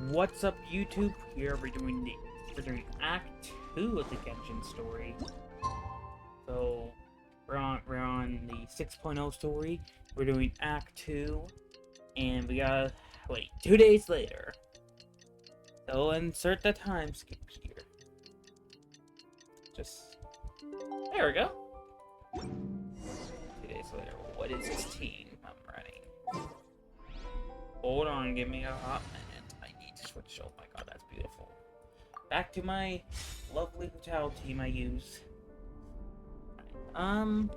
What's up, YouTube? Here we're doing Act 2 of the Genshin story. So we're on the 6.0 story. We're doing Act 2, and we gotta wait 2 days later. So insert the time skip here. Just there we go. 2 days later. What is this team I'm running? Hold on, give me a hot minute. I need to switch. Oh my god, that's beautiful. Back to my lovely hotel team I use. Oh.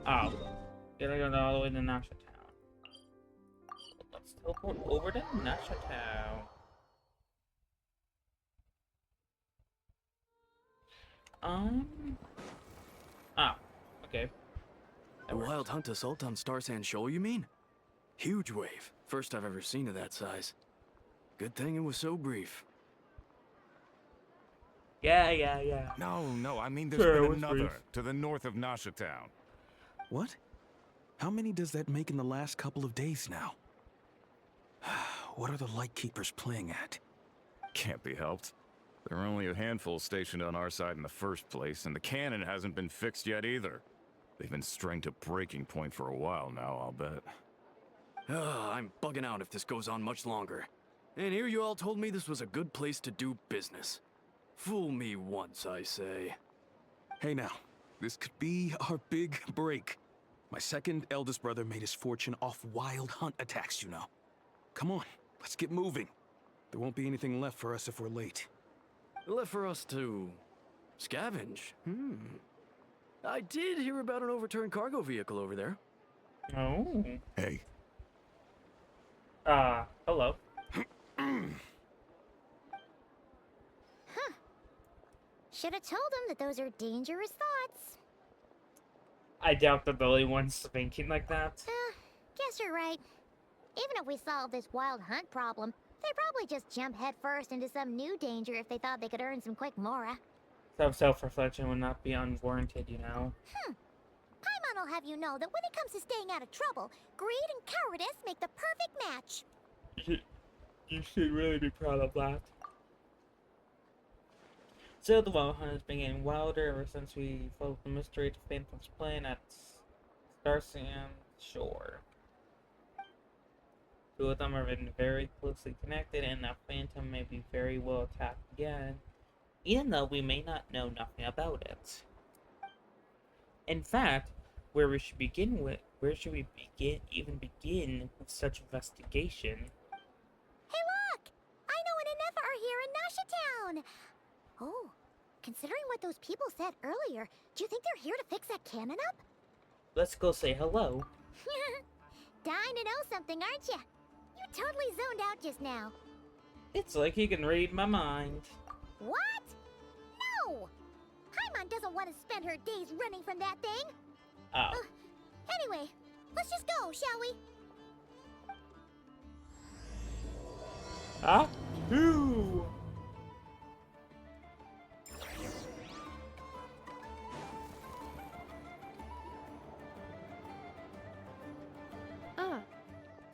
Gotta go all the way to Nasha Town. Let's teleport over to Nasha Town. Okay. A wild hunt assault on Star Sand Shoal, you mean? Huge wave. First I've ever seen of that size. Good thing it was so brief. Yeah. No, I mean there's been another to the north of Nasha Town. What? How many does that make in the last couple of days now? What are the Lightkeepers playing at? Can't be helped. There are only a handful stationed on our side in the first place, and the cannon hasn't been fixed yet either. They've been strained to breaking point for a while now, I'll bet. I'm bugging out if this goes on much longer. And here you all told me this was a good place to do business. Fool me once, I say. Hey now, this could be our big break. My second eldest brother made his fortune off wild hunt attacks, you know. Come on, let's get moving. There won't be anything left for us if we're late. Left for us to scavenge? I did hear about an overturned cargo vehicle over there. Oh. Hey. Hello. Should have told him that those are dangerous thoughts. I doubt that the only one's thinking like that. Guess you're right. Even if we solve this wild hunt problem, they'd probably just jump headfirst into some new danger if they thought they could earn some quick mora. Some self-reflection would not be unwarranted, you know. Paimon will have you know that when it comes to staying out of trouble, greed and cowardice make the perfect match. You should really be proud of that. So the wild hunt has been getting wilder ever since we followed the mystery to Phantom's plane at Star Sand Shore. Two of them have been very closely connected, and the Phantom may be very well attacked again, even though we may not know nothing about it. In fact, where should we begin with such investigation? Hey look! Aino and Anefa are here in Nasha Town! Oh, considering what those people said earlier, do you think they're here to fix that cannon up? Let's go say hello. Dying to know something, aren't you? You totally zoned out just now. It's like he can read my mind. What? No! Paimon doesn't want to spend her days running from that thing. Oh. Anyway, let's just go, shall we? Ooh.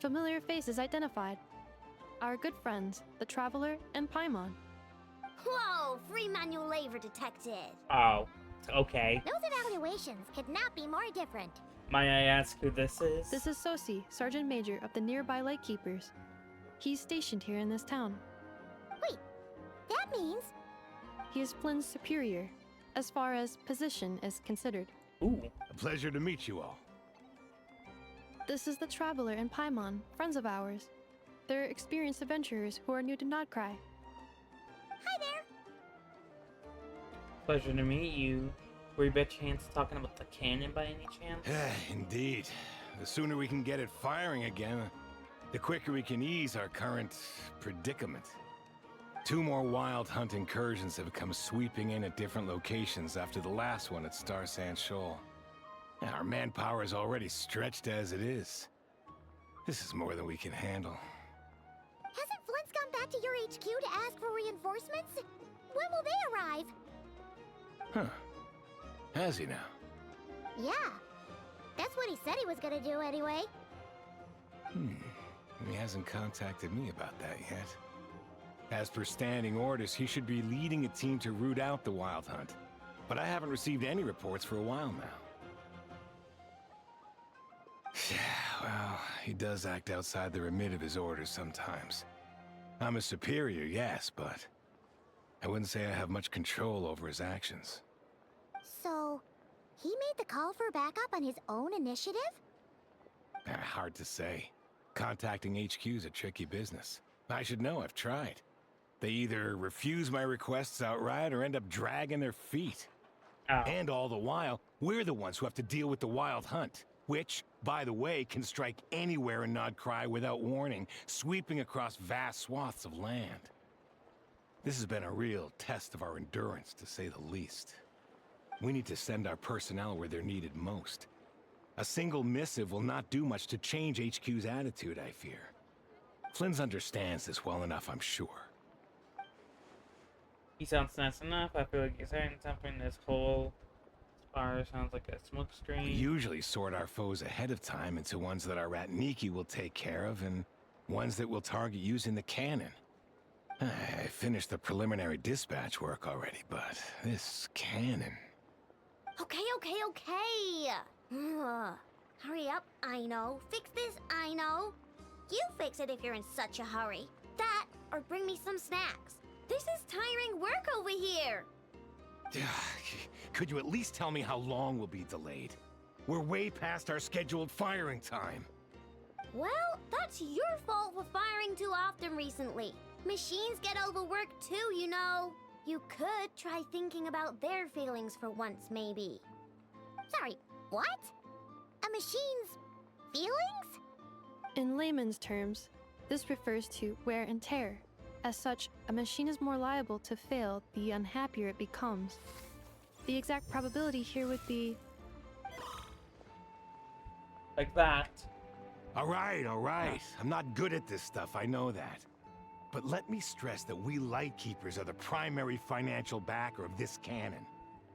Familiar faces identified. Our good friends, the Traveler and Paimon. Whoa, free manual labor detected. Oh, okay. Those evaluations could not be more different. May I ask who this is? This is Sosi, Sergeant Major of the nearby Lightkeepers. He's stationed here in this town. Wait, that means... He is Flynn's superior, as far as position is considered. Ooh. A pleasure to meet you all. This is the Traveler and Paimon, friends of ours. They're experienced adventurers who are new to Nodcry. Hi there! Pleasure to meet you. Were you by chance talking about the cannon by any chance? Indeed. The sooner we can get it firing again, the quicker we can ease our current predicament. 2 more wild hunt incursions have come sweeping in at different locations after the last one at Star Sand Shoal. Our manpower is already stretched as it is. This is more than we can handle. Hasn't Flint's gone back to your HQ to ask for reinforcements? When will they arrive? Huh. Has he now? Yeah. That's what he said he was gonna do anyway. He hasn't contacted me about that yet. As per standing orders, he should be leading a team to root out the Wild Hunt. But I haven't received any reports for a while now. Well, he does act outside the remit of his orders sometimes. I'm a superior, yes, but I wouldn't say I have much control over his actions. So, he made the call for backup on his own initiative? Hard to say. Contacting HQ is a tricky business. I should know, I've tried. They either refuse my requests outright or end up dragging their feet. Oh. And all the while, we're the ones who have to deal with the Wild Hunt, which, by the way, can strike anywhere in Nodcry without warning, sweeping across vast swaths of land. This has been a real test of our endurance, to say the least. We need to send our personnel where they're needed most. A single missive will not do much to change HQ's attitude, I fear. Flynn's understands this well enough, I'm sure. He sounds nice enough. I feel like he's saying something. This whole fire sounds like a smoke We screen. usually sort our foes ahead of time into ones that our Ratniki will take care of and ones that we'll target using the cannon. I finished the preliminary dispatch work already, but this cannon... Okay. Hurry up, I know. Fix this, I know. You fix it if you're in such a hurry. That, or bring me some snacks. This is tiring work over here. Could you at least tell me how long we'll be delayed? We're way past our scheduled firing time. Well, that's your fault for firing too often recently. Machines get overworked too, you know. You could try thinking about their feelings for once, maybe. Sorry, what? A machine's feelings? In layman's terms, this refers to wear and tear. As such, a machine is more liable to fail the unhappier it becomes. The exact probability here would be... Like that. All right. I'm not good at this stuff, I know that. But let me stress that we Lightkeepers are the primary financial backer of this cannon.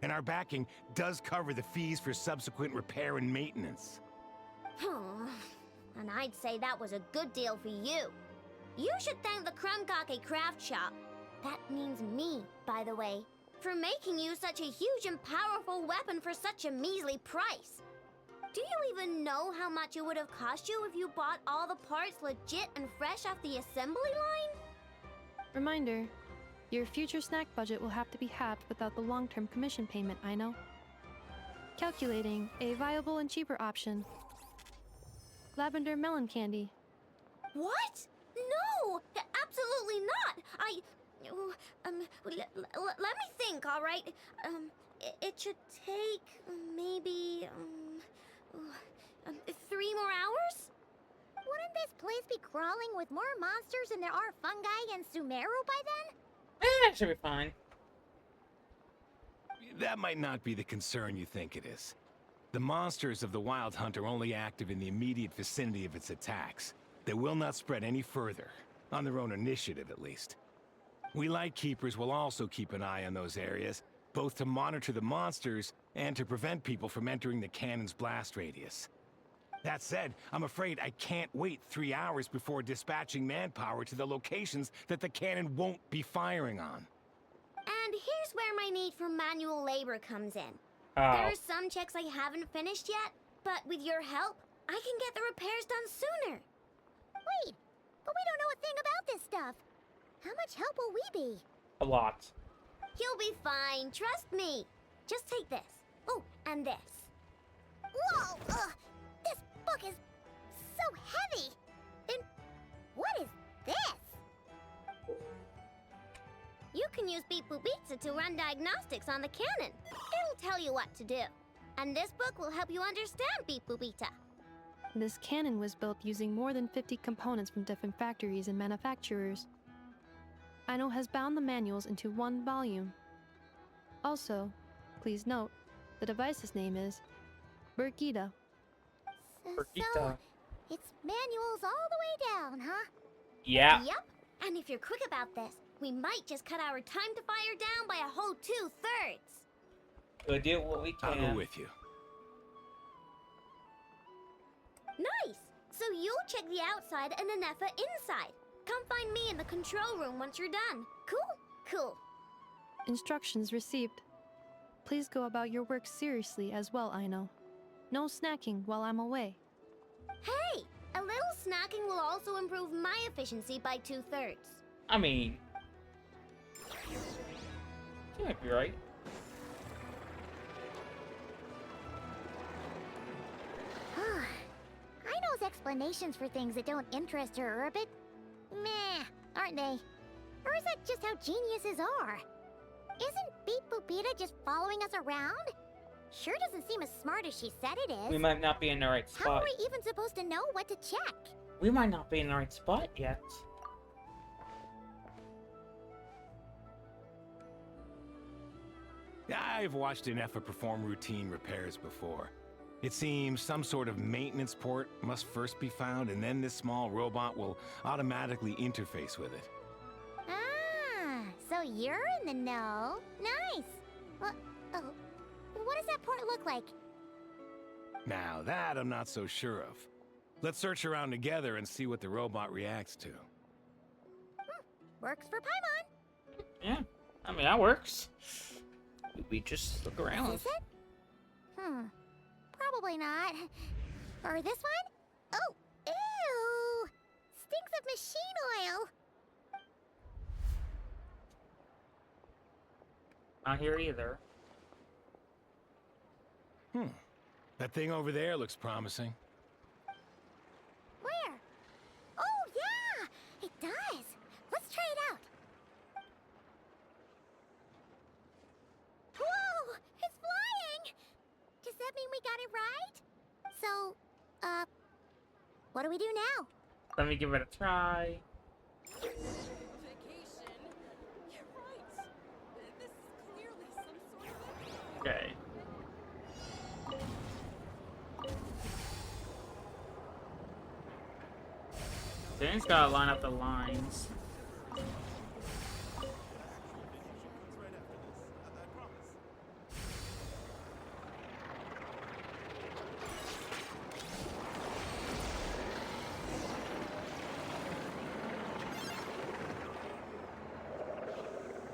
And our backing does cover the fees for subsequent repair and maintenance. And I'd say that was a good deal for you. You should thank the Krumkake craft shop. That means me, by the way, for making you such a huge and powerful weapon for such a measly price. Do you even know how much it would have cost you if you bought all the parts legit and fresh off the assembly line? Reminder, your future snack budget will have to be halved without the long-term commission payment, I know. Calculating a viable and cheaper option. Lavender melon candy. What? No! Absolutely not! Let me think, all right? It should take maybe 3 more hours? Wouldn't this place be crawling with more monsters than there are fungi and Sumeru by then? That should be fine. That might not be the concern you think it is. The monsters of the Wild Hunt are only active in the immediate vicinity of its attacks. They will not spread any further, on their own initiative at least. We Lightkeepers will also keep an eye on those areas, both to monitor the monsters and to prevent people from entering the cannon's blast radius. That said, I'm afraid I can't wait 3 hours before dispatching manpower to the locations that the cannon won't be firing on. And here's where my need for manual labor comes in. Oh. There are some checks I haven't finished yet, but with your help, I can get the repairs done sooner. Wait, but we don't know a thing about this stuff. How much help will we be? A lot. You'll be fine, trust me. Just take this. Oh, and this. Whoa! This book is so heavy. And what is this? You can use Beep Boop Pizza to run diagnostics on the cannon. It'll tell you what to do. And this book will help you understand Beep Boop Pizza. This cannon was built using more than 50 components from different factories and manufacturers. Aino has bound the manuals into one volume. Also, please note, the device's name is Birgitta. So, Birgitta. it's manuals all the way down, huh? Yeah. Yep. And if you're quick about this, we might just cut our time to fire down by a whole 2/3. We'll do what we I'll can. go with you. Nice! So you'll check the outside and Anefa inside. come find me in the control room once you're done. Cool? Cool. Instructions received. Please go about your work seriously as well, Aino. No snacking while I'm away. Hey! A little snacking will also improve my efficiency by 2/3. I mean, you might be right. Aino's explanations for things that don't interest her are a bit meh, aren't they? Or is that just how geniuses are? Isn't Beep Boopita just following us around? Sure doesn't seem as smart as she said it is. We might not be in the right How are spot. we even supposed to know what to check? We might not be in the right spot yet. I've watched an Effa perform routine repairs before. It seems some sort of maintenance port must first be found, and then this small robot will automatically interface with it. Ah, so you're in the know. Nice. Well, oh, what does that port look like? Now that I'm not so sure of. Let's search around together and see what the robot reacts to. Works for Paimon. Yeah, I mean, that works. We just look around. Is it? Probably not. Or this one? Oh, ew! Stinks of machine oil. Not here either. That thing over there looks promising. Where? Oh, yeah! It does. Let's try it out. Whoa! It's flying! Does that mean we got it right? So, what do we do now? Let me give it a try. Vacation? You're right. This is clearly some sort of vacation. Okay. Dan's gotta line up the lines.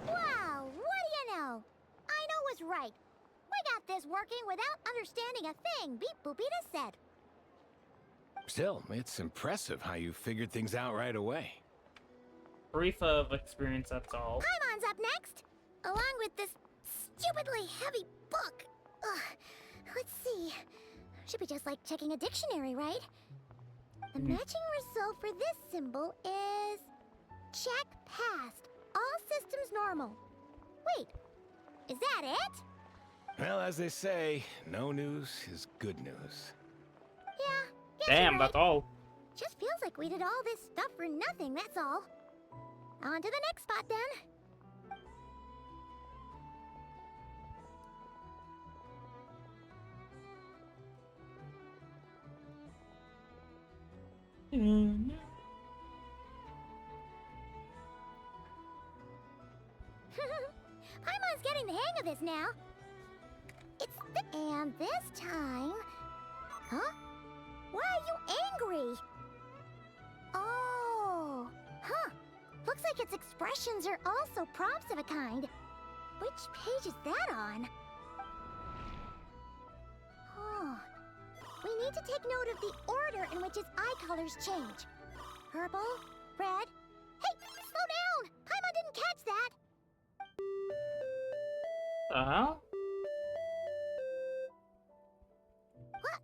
Wow, what do you know? Aino was right. We got this working without understanding a thing Beep Boopita said. Still, it's impressive how you figured things out right away. Brief of experience, that's all. Paimon's up next, along with this stupidly heavy book. Ugh, let's see. Should be just like checking a dictionary, right? The matching result for this symbol is check passed. All systems normal. Wait, is that it? Well, as they say, no news is good news. Yeah. guess Damn, you're that's right. all. Just feels like we did all this stuff for nothing, that's all. On to the next spot then. Paimon's getting the hang of this now. And this time... Huh? Why are you angry? Oh, huh. Looks like its expressions are also prompts of a kind. Which page is that on? Oh. We need to take note of the order in which its eye colors change. Purple, red... Hey, slow down! Paimon didn't catch that! Uh-huh. What?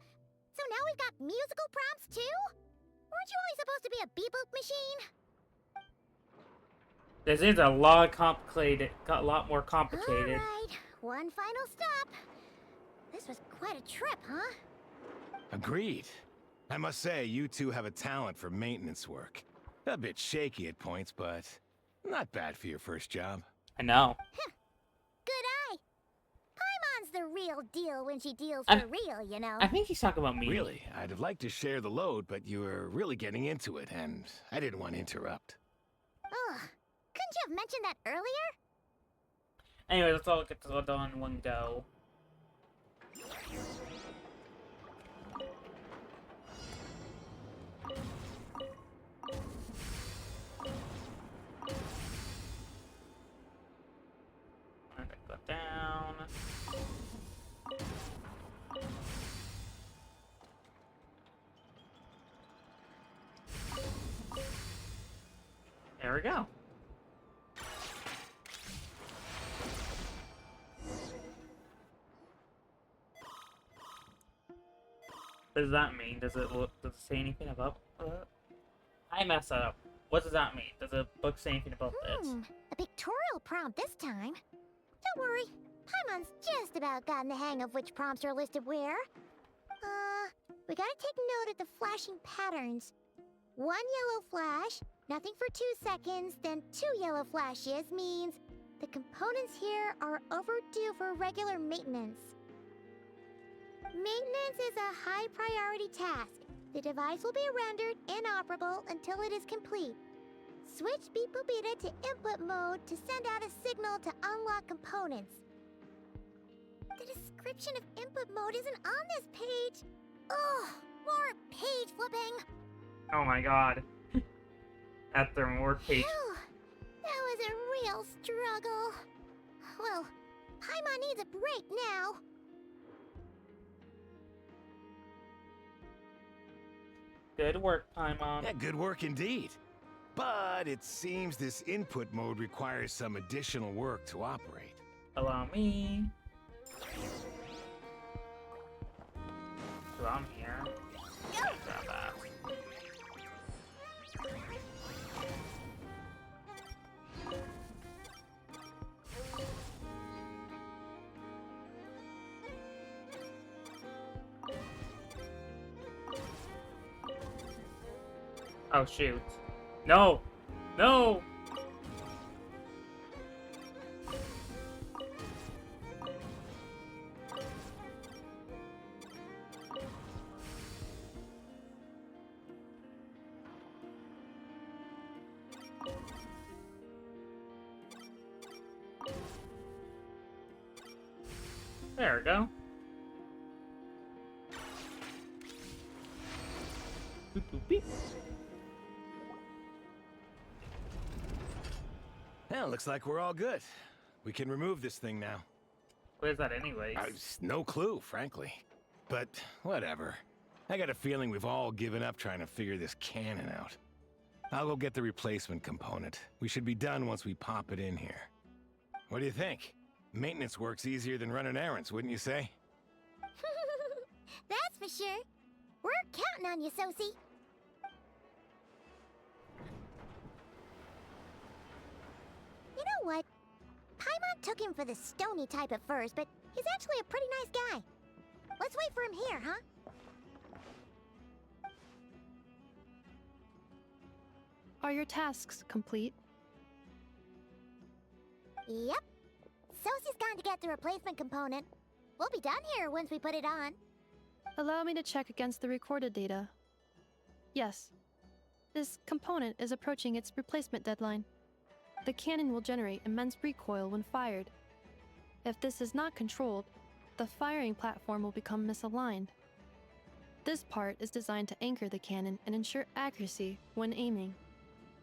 So now we've got musical prompts too? Weren't you only supposed to be a beep-boop machine? This is a lot complicated, got a lot more complicated. Alright, one final stop. This was quite a trip, huh? Agreed. I must say, you two have a talent for maintenance work. A bit shaky at points, but not bad for your first job. I know. Good eye. Paimon's the real deal when she deals I'm- for real, you know. I think he's talking about me. Really, I'd have liked to share the load, but you were really getting into it, and I didn't want to interrupt. Ugh. Couldn't you have mentioned that earlier? Anyway, let's all get this all done in one go. There we go. What does that mean? Does it say anything about I messed that up. What does that mean? Does the book say anything about this? A pictorial prompt this time. Don't worry, Paimon's just about gotten the hang of which prompts are listed where. We gotta take note of the flashing patterns. 1 yellow flash, nothing for 2 seconds, then 2 yellow flashes means the components here are overdue for regular maintenance. Maintenance is a high priority task. The device will be rendered inoperable until it is complete. Switch Beep Boopita to input mode to send out a signal to unlock components. The description of input mode isn't on this page. Ugh, more page flipping. Oh my god. After more page. Phew, that was a real struggle. Well, Paimon needs a break now. Good work, Paimon. Yeah, good work indeed. But it seems this input mode requires some additional work to operate. Allow me. So I'm here. Grab that. Oh shoot. No! No! There we go. Boop, boop, beep. Well, looks like we're all good. We can remove this thing now. What is that anyways? No clue, frankly. But whatever. I got a feeling we've all given up trying to figure this cannon out. I'll go get the replacement component. We should be done once we pop it in here. What do you think? Maintenance work's easier than running errands, wouldn't you say? That's for sure. We're counting on you, Sosie. You know what? Paimon took him for the stony type at first, but he's actually a pretty nice guy. Let's wait for him here, huh? Are your tasks complete? Yep. Sosie's gone to get the replacement component. We'll be done here once we put it on. Allow me to check against the recorded data. Yes. This component is approaching its replacement deadline. The cannon will generate immense recoil when fired. If this is not controlled, the firing platform will become misaligned. This part is designed to anchor the cannon and ensure accuracy when aiming.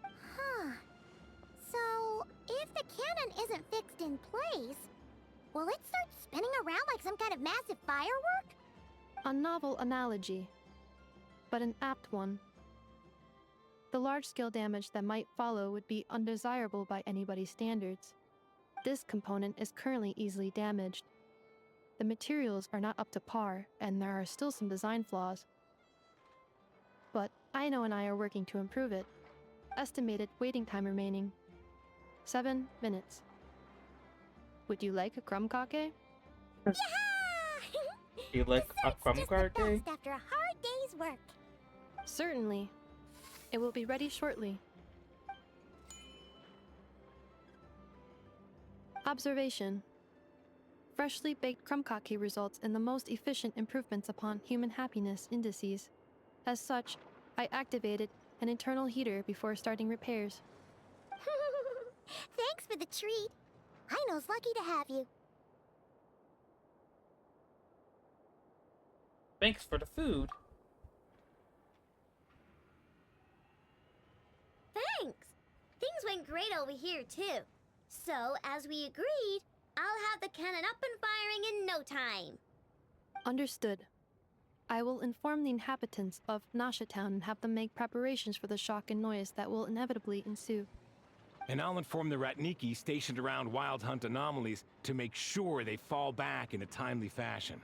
Huh. So, if the cannon isn't fixed in place, will it start spinning around like some kind of massive firework? A novel analogy, but an apt one. The large-scale damage that might follow would be undesirable by anybody's standards. This component is currently easily damaged. The materials are not up to par, and there are still some design flaws. But Aino and I are working to improve it. Estimated waiting time remaining: 7 minutes. Would you like a crumb kake? Yeah! You like a crumb just the cake? best after a hard day's work. Certainly. It will be ready shortly. Observation. Freshly baked crumb kake results in the most efficient improvements upon human happiness indices. As such, I activated an internal heater before starting repairs. Thanks for the treat. Aino's lucky to have you. Thanks for the food. Thanks. Things went great over here, too. So, as we agreed, I'll have the cannon up and firing in no time. Understood. I will inform the inhabitants of Nasha Town and have them make preparations for the shock and noise that will inevitably ensue. And I'll inform the Ratniki stationed around Wild Hunt anomalies to make sure they fall back in a timely fashion.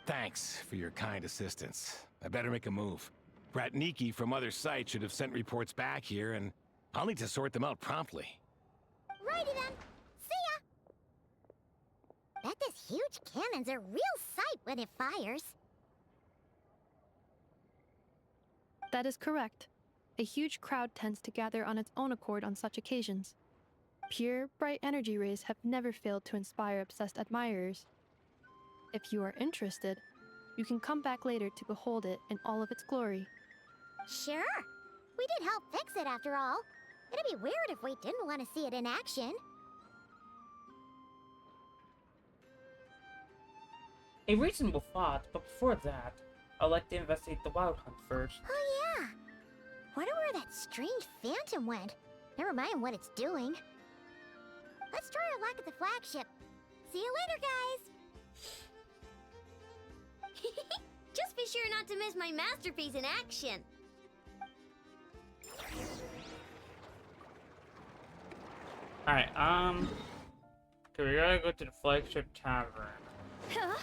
Thanks for your kind assistance. I better make a move. Ratniki from other sites should have sent reports back here, and I'll need to sort them out promptly. Righty then. See ya! Bet this huge cannon's a real sight when it fires. That is correct. A huge crowd tends to gather on its own accord on such occasions. Pure, bright energy rays have never failed to inspire obsessed admirers. If you are interested, you can come back later to behold it in all of its glory. Sure. We did help fix it after all. It'd be weird if we didn't want to see it in action. A reasonable thought, but before that, I'd like to investigate the Wild Hunt first. Oh yeah. Wonder where that strange phantom went. Never mind what it's doing. Let's try our luck at the flagship. See you later, guys. Just be sure not to miss my masterpiece in action. Alright, okay, we gotta go to the flagship tavern. Huh?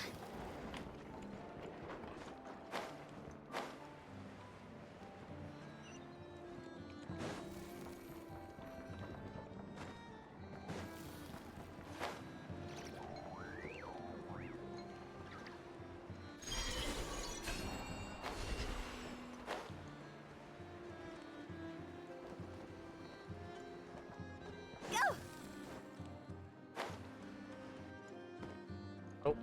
Oh,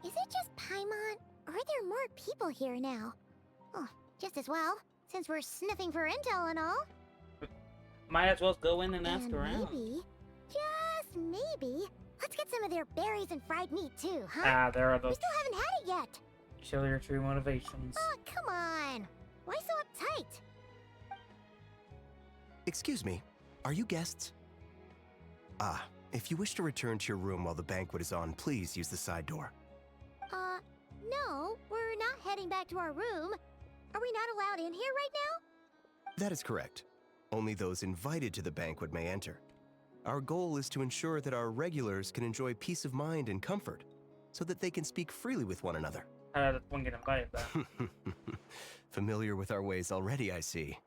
Is it just Paimon, or are there more people here now? Oh, just as well, since we're sniffing for intel and all. might as well go in and ask And around. maybe, just maybe, let's get some of their berries and fried meat too, huh? Ah, there are We those still haven't had it yet. show your true motivations. Oh, come on. Why so uptight? Excuse me, are you guests? Ah, if you wish to return to your room while the banquet is on, please use the side door. No, we're not heading back to our room. Are we not allowed in here right now? That is correct. Only those invited to the banquet may enter. Our goal is to ensure that our regulars can enjoy peace of mind and comfort, so that they can speak freely with one another. How did one get invited then? Familiar with our ways already, I see.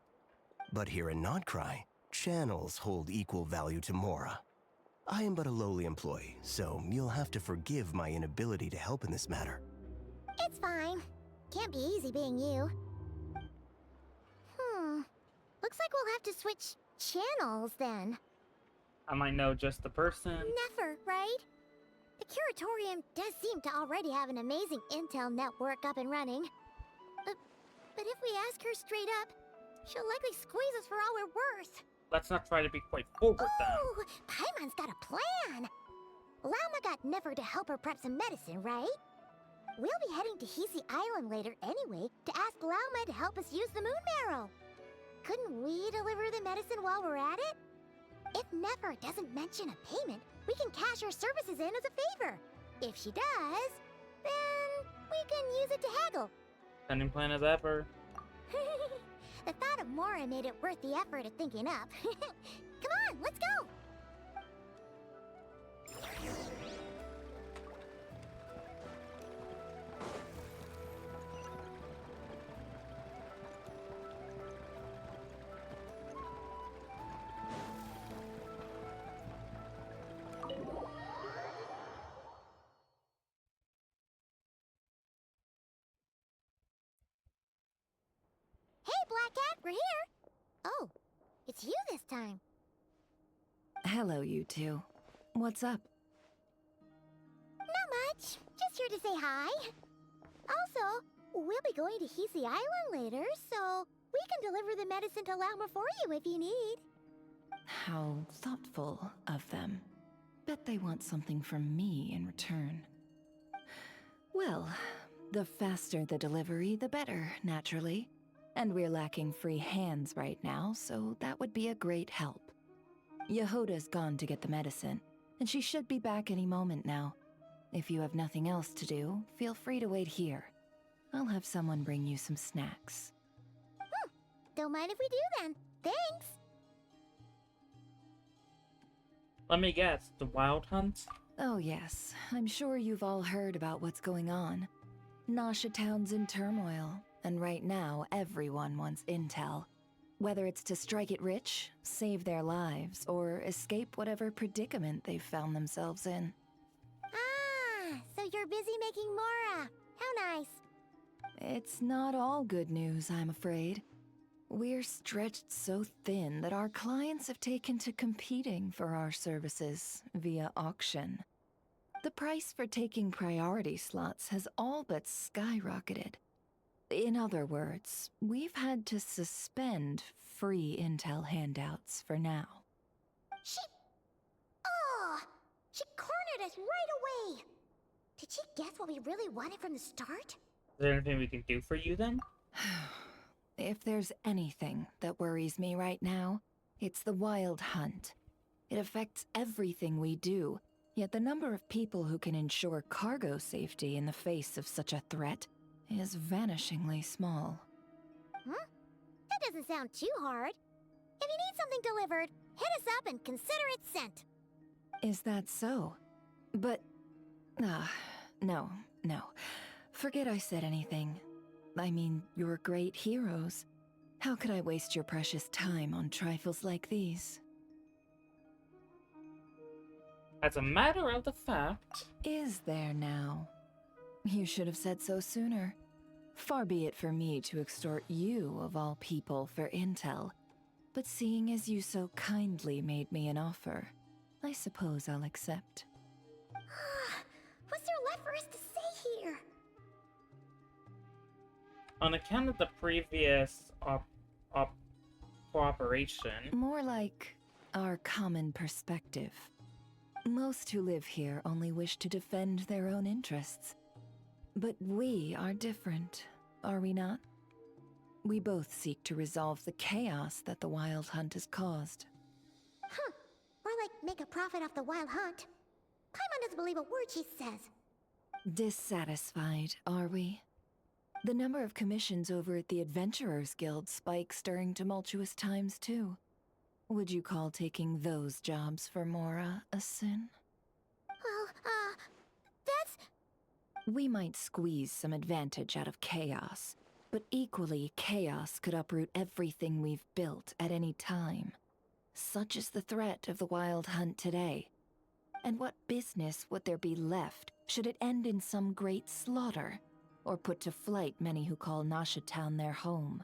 But here in Nodcry, channels hold equal value to Mora. I am but a lowly employee, so you'll have to forgive my inability to help in this matter. It's fine. Can't be easy being you. Looks like we'll have to switch channels then. I might know just the person. Never, right? The Curatorium does seem to already have an amazing intel network up and running. But if we ask her straight up, she'll likely squeeze us for all we're worth. Let's not try to be quite forward then. Oh, Paimon's got a plan! Lauma got Nefer to help her prep some medicine, right? We'll be heading to Hisi Island later anyway to ask Lauma to help us use the moon marrow. Couldn't we deliver the medicine while we're at it? If Nefer doesn't mention a payment, we can cash our services in as a favor. If she does, then we can use it to haggle. Sending plan as ever. The thought of Mora made it worth the effort of thinking up. Come on, let's go! Hey, Black Cat, we're here! Oh, it's you this time. Hello, you two. What's up? Not much. Just here to say hi. Also, we'll be going to Hisi Island later, so we can deliver the medicine to Lauma for you if you need. How thoughtful of them. Bet they want something from me in return. Well, the faster the delivery, the better, naturally. And we're lacking free hands right now, so that would be a great help. Yehoda's gone to get the medicine, and she should be back any moment now. If you have nothing else to do, feel free to wait here. I'll have someone bring you some snacks. Don't mind if we do then. Thanks. Let me guess, the Wild Hunt? Oh yes, I'm sure you've all heard about what's going on. Nasha Town's in turmoil, and right now everyone wants intel. Whether it's to strike it rich, save their lives, or escape whatever predicament they've found themselves in. Ah, so you're busy making Mora. How nice. It's not all good news, I'm afraid. We're stretched so thin that our clients have taken to competing for our services via auction. The price for taking priority slots has all but skyrocketed. In other words, we've had to suspend free intel handouts for now. She cornered us right away. Did she guess what we really wanted from the start? Is there anything we can do for you then? If there's anything that worries me right now, it's the Wild Hunt. It affects everything we do, yet the number of people who can ensure cargo safety in the face of such a threat is vanishingly small. Huh? That doesn't sound too hard. If you need something delivered, hit us up and consider it sent. Is that so? But... no. Forget I said anything. I mean, you're great heroes. How could I waste your precious time on trifles like these? As a matter of the fact... Is there now? You should have said so sooner. Far be it for me to extort you, of all people, for intel. But seeing as you so kindly made me an offer, I suppose I'll accept. What's there left for us to say here? On account of the previous cooperation... More like our common perspective. Most who live here only wish to defend their own interests. But we are different, are we not? We both seek to resolve the chaos that the Wild Hunt has caused. Huh. Or like make a profit off the Wild Hunt. Paimon doesn't believe a word she says. Dissatisfied, are we? The number of commissions over at the Adventurers Guild spikes during tumultuous times, too. Would you call taking those jobs for Mora a sin? Well, that's... We might squeeze some advantage out of chaos, but equally, chaos could uproot everything we've built at any time. Such is the threat of the Wild Hunt today. And what business would there be left should it end in some great slaughter, or put to flight many who call Nasha Town their home?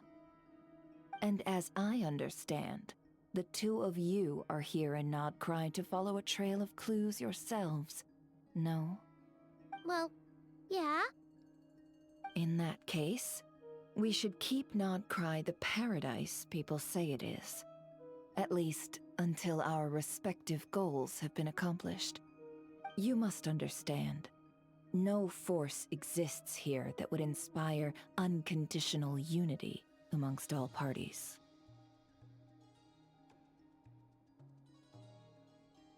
And as I understand, the two of you are here in Nodcry to follow a trail of clues yourselves, no? Well, yeah. In that case, we should keep Nodcry the paradise people say it is. At least, until our respective goals have been accomplished. You must understand, no force exists here that would inspire unconditional unity amongst all parties.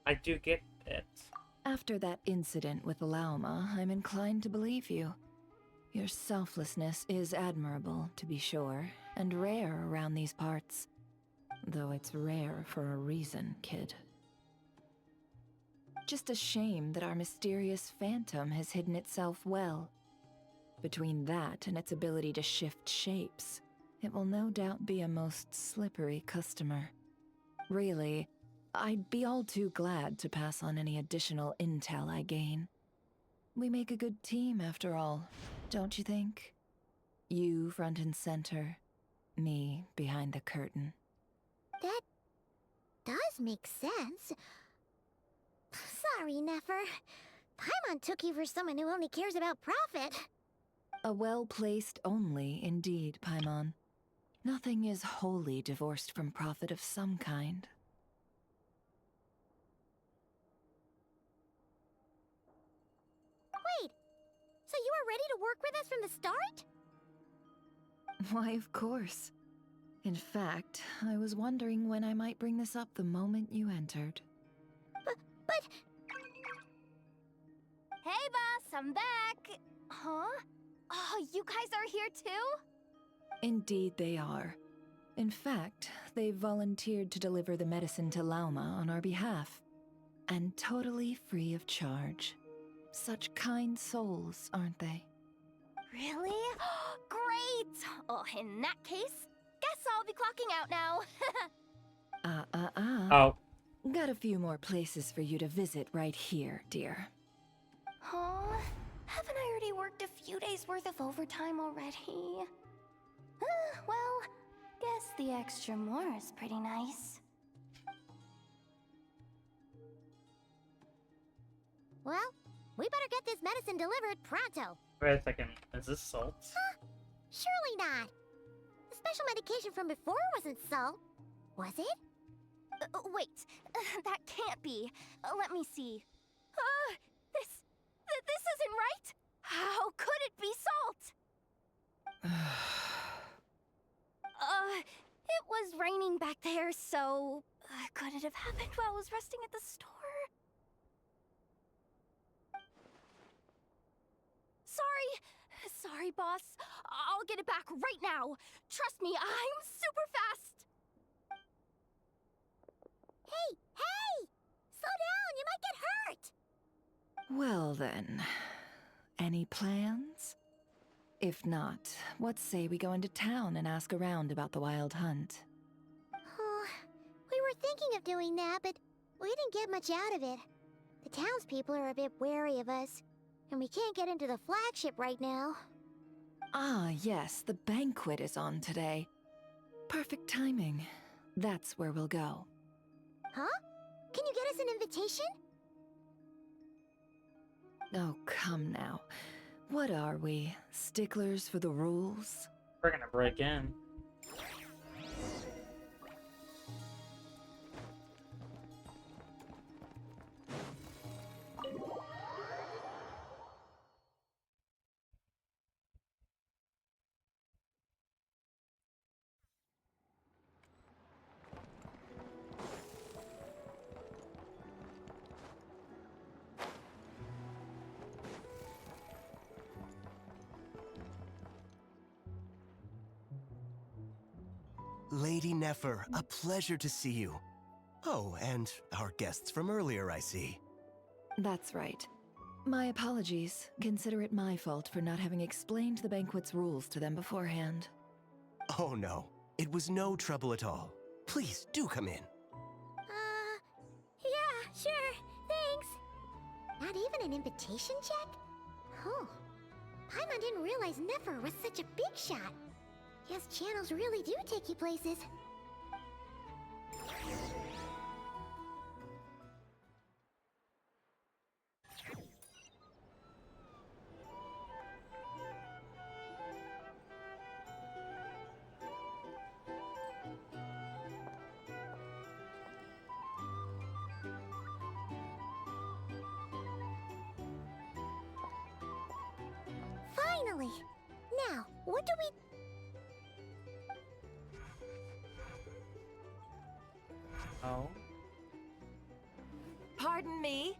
I do get it. After that incident with Lauma, I'm inclined to believe you. Your selflessness is admirable, to be sure, and rare around these parts. Though it's rare for a reason, kid. Just a shame that our mysterious phantom has hidden itself well. Between that and its ability to shift shapes, it will no doubt be a most slippery customer. Really, I'd be all too glad to pass on any additional intel I gain. We make a good team, after all, don't you think? You front and center, me behind the curtain. That does make sense. Sorry, Nefer. Paimon took you for someone who only cares about profit. A well-placed only, indeed, Paimon. Nothing is wholly divorced from profit of some kind. Wait, so you were ready to work with us from the start? Why, of course. In fact, I was wondering when I might bring this up the moment you entered. But... Hey, boss, I'm back. Huh? Oh, you guys are here too? Indeed, they are. In fact, they volunteered to deliver the medicine to Lauma on our behalf. And totally free of charge. Such kind souls, aren't they? Really? Great! Oh, in that case, guess I'll be clocking out now. Oh, Got a few more places for you to visit right here, dear. Huh? Haven't I already worked a few days worth of overtime already? Well, guess the extra more is pretty nice. Well, we better get this medicine delivered pronto. wait a second. Is this salt? Surely not. The special medication from before wasn't salt, was it? Wait, that can't be. Let me see. This isn't right. How could it be salt? It was raining back there, so could it have happened while I was resting at the store? Sorry, boss. I'll get it back right now. Trust me, I'm super fast. Hey! Slow down, you might get hurt. Well then, any plans? If not, what say we go into town and ask around about the wild hunt? We were thinking of doing that, but we didn't get much out of it. The townspeople are a bit wary of us, and we can't get into the flagship right now. Ah, yes, the banquet is on today. Perfect timing. That's where we'll go. Huh? Can you get us an invitation? Oh, come now. What are we? Sticklers for the rules? We're gonna break in. Lady Nefer, a pleasure to see you. Oh, and our guests from earlier, I see. That's right. My apologies. Consider it my fault for not having explained the banquet's rules to them beforehand. Oh no, it was no trouble at all. Please, do come in. Yeah, sure. Thanks. Not even an invitation check? Oh. Paimon didn't realize Nefer was such a big shot. Guess channels really do take you places. Finally! Now, what do we... Oh. Pardon me.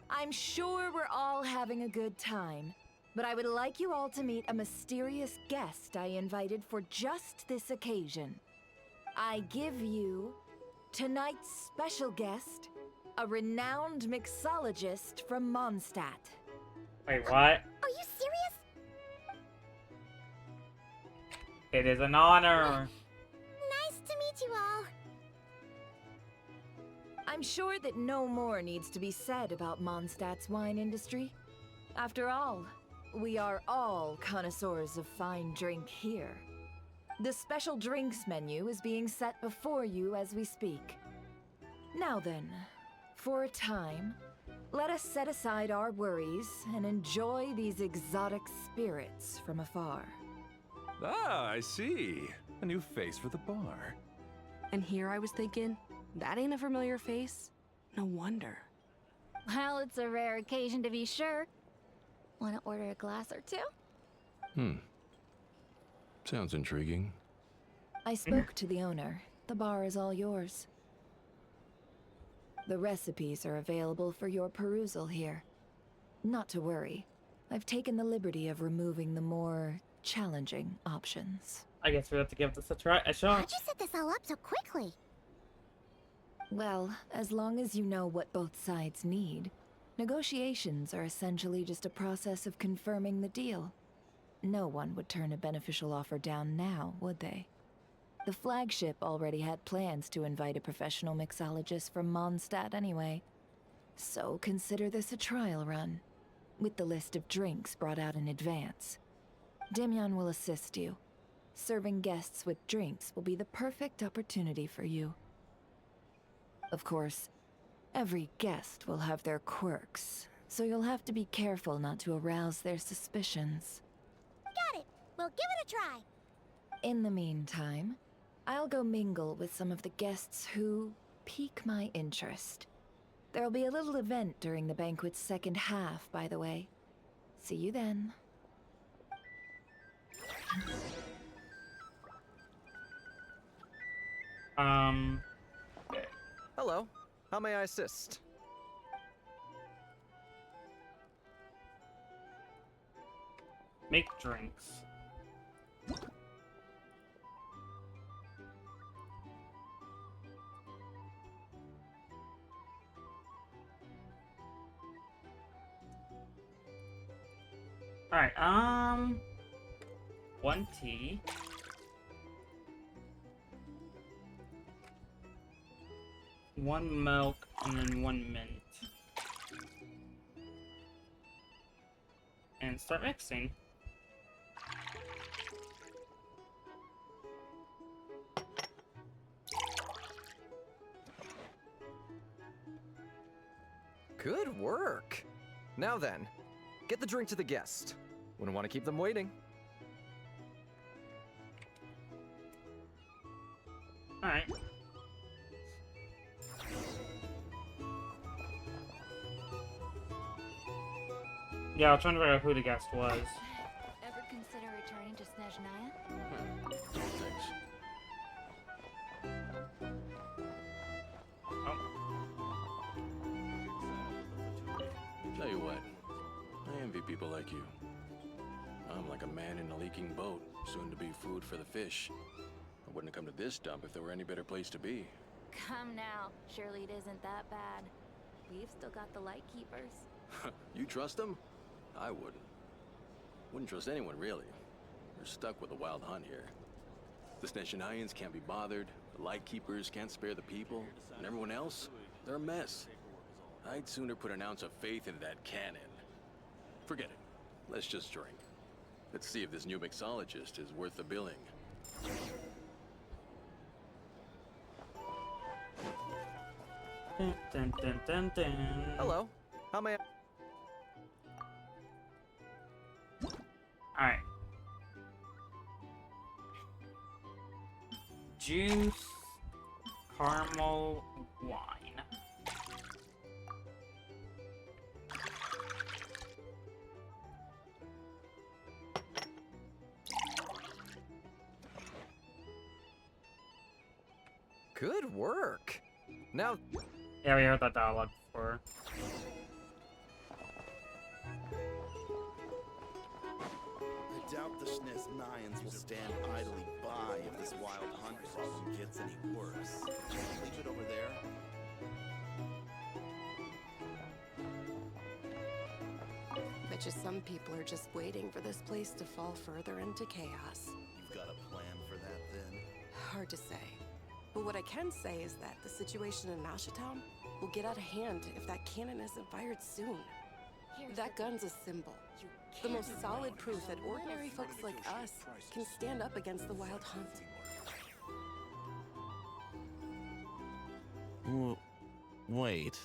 I'm sure we're all having a good time, but I would like you all to meet a mysterious guest I invited for just this occasion. I give you tonight's special guest, a renowned mixologist from Mondstadt. Wait, what? Are you serious? It is an honor. Nice to meet you all. I'm sure that no more needs to be said about Mondstadt's wine industry. After all, we are all connoisseurs of fine drink here. The special drinks menu is being set before you as we speak. Now then, for a time, let us set aside our worries and enjoy these exotic spirits from afar. Ah, I see. A new face for the bar. And here I was thinking, that ain't a familiar face. No wonder. Well, it's a rare occasion to be sure. Want to order a glass or two? Sounds intriguing. I spoke to the owner. The bar is all yours. The recipes are available for your perusal here. Not to worry. I've taken the liberty of removing the more challenging options. I guess we have to give this a try. A shot. How'd you set this all up so quickly? Well, as long as you know what both sides need, negotiations are essentially just a process of confirming the deal. No one would turn a beneficial offer down now, would they? The flagship already had plans to invite a professional mixologist from Mondstadt anyway. So consider this a trial run, with the list of drinks brought out in advance. Demyon will assist you. Serving guests with drinks will be the perfect opportunity for you. Of course, every guest will have their quirks, so you'll have to be careful not to arouse their suspicions. Got it. We'll give it a try. In the meantime, I'll go mingle with some of the guests who pique my interest. There'll be a little event during the banquet's second half, by the way. See you then. Okay. Hello. How may I assist? Make drinks. Alright, 1 tea. One milk, and then 1 mint. And start mixing. Good work. Now then, get the drink to the guest. Wouldn't want to keep them waiting. Alright. Yeah, I was trying to figure out who the guest was. Ever consider returning to Snezhnaya? Thanks. Tell you what, I envy people like you. I'm like a man in a leaking boat, soon to be food for the fish. I wouldn't have come to this dump if there were any better place to be. Come now, surely it isn't that bad. We've still got the light keepers. You trust them? I wouldn't. Wouldn't trust anyone, really. We're stuck with a wild hunt here. The Snezhnayans can't be bothered, the Lightkeepers can't spare the people, and everyone else, they're a mess. I'd sooner put an ounce of faith into that cannon. Forget it. Let's just drink. Let's see if this new mixologist is worth the billing. Dun, dun, dun, dun, dun. Hello. How may I... Alright. Juice, caramel, wine. Good work. Now... Yeah, we heard that dialogue before. I doubt the Snezhnayans will stand idly by if this wild hunt problem gets any worse. Just leave it over there. Bet you some people are just waiting for this place to fall further into chaos. You've got a plan for that then? Hard to say. But what I can say is that the situation in Nashatown will get out of hand if that cannon isn't fired soon. That gun's a symbol. The most solid proof that ordinary folks like us can stand up against the wild hunt. Wait.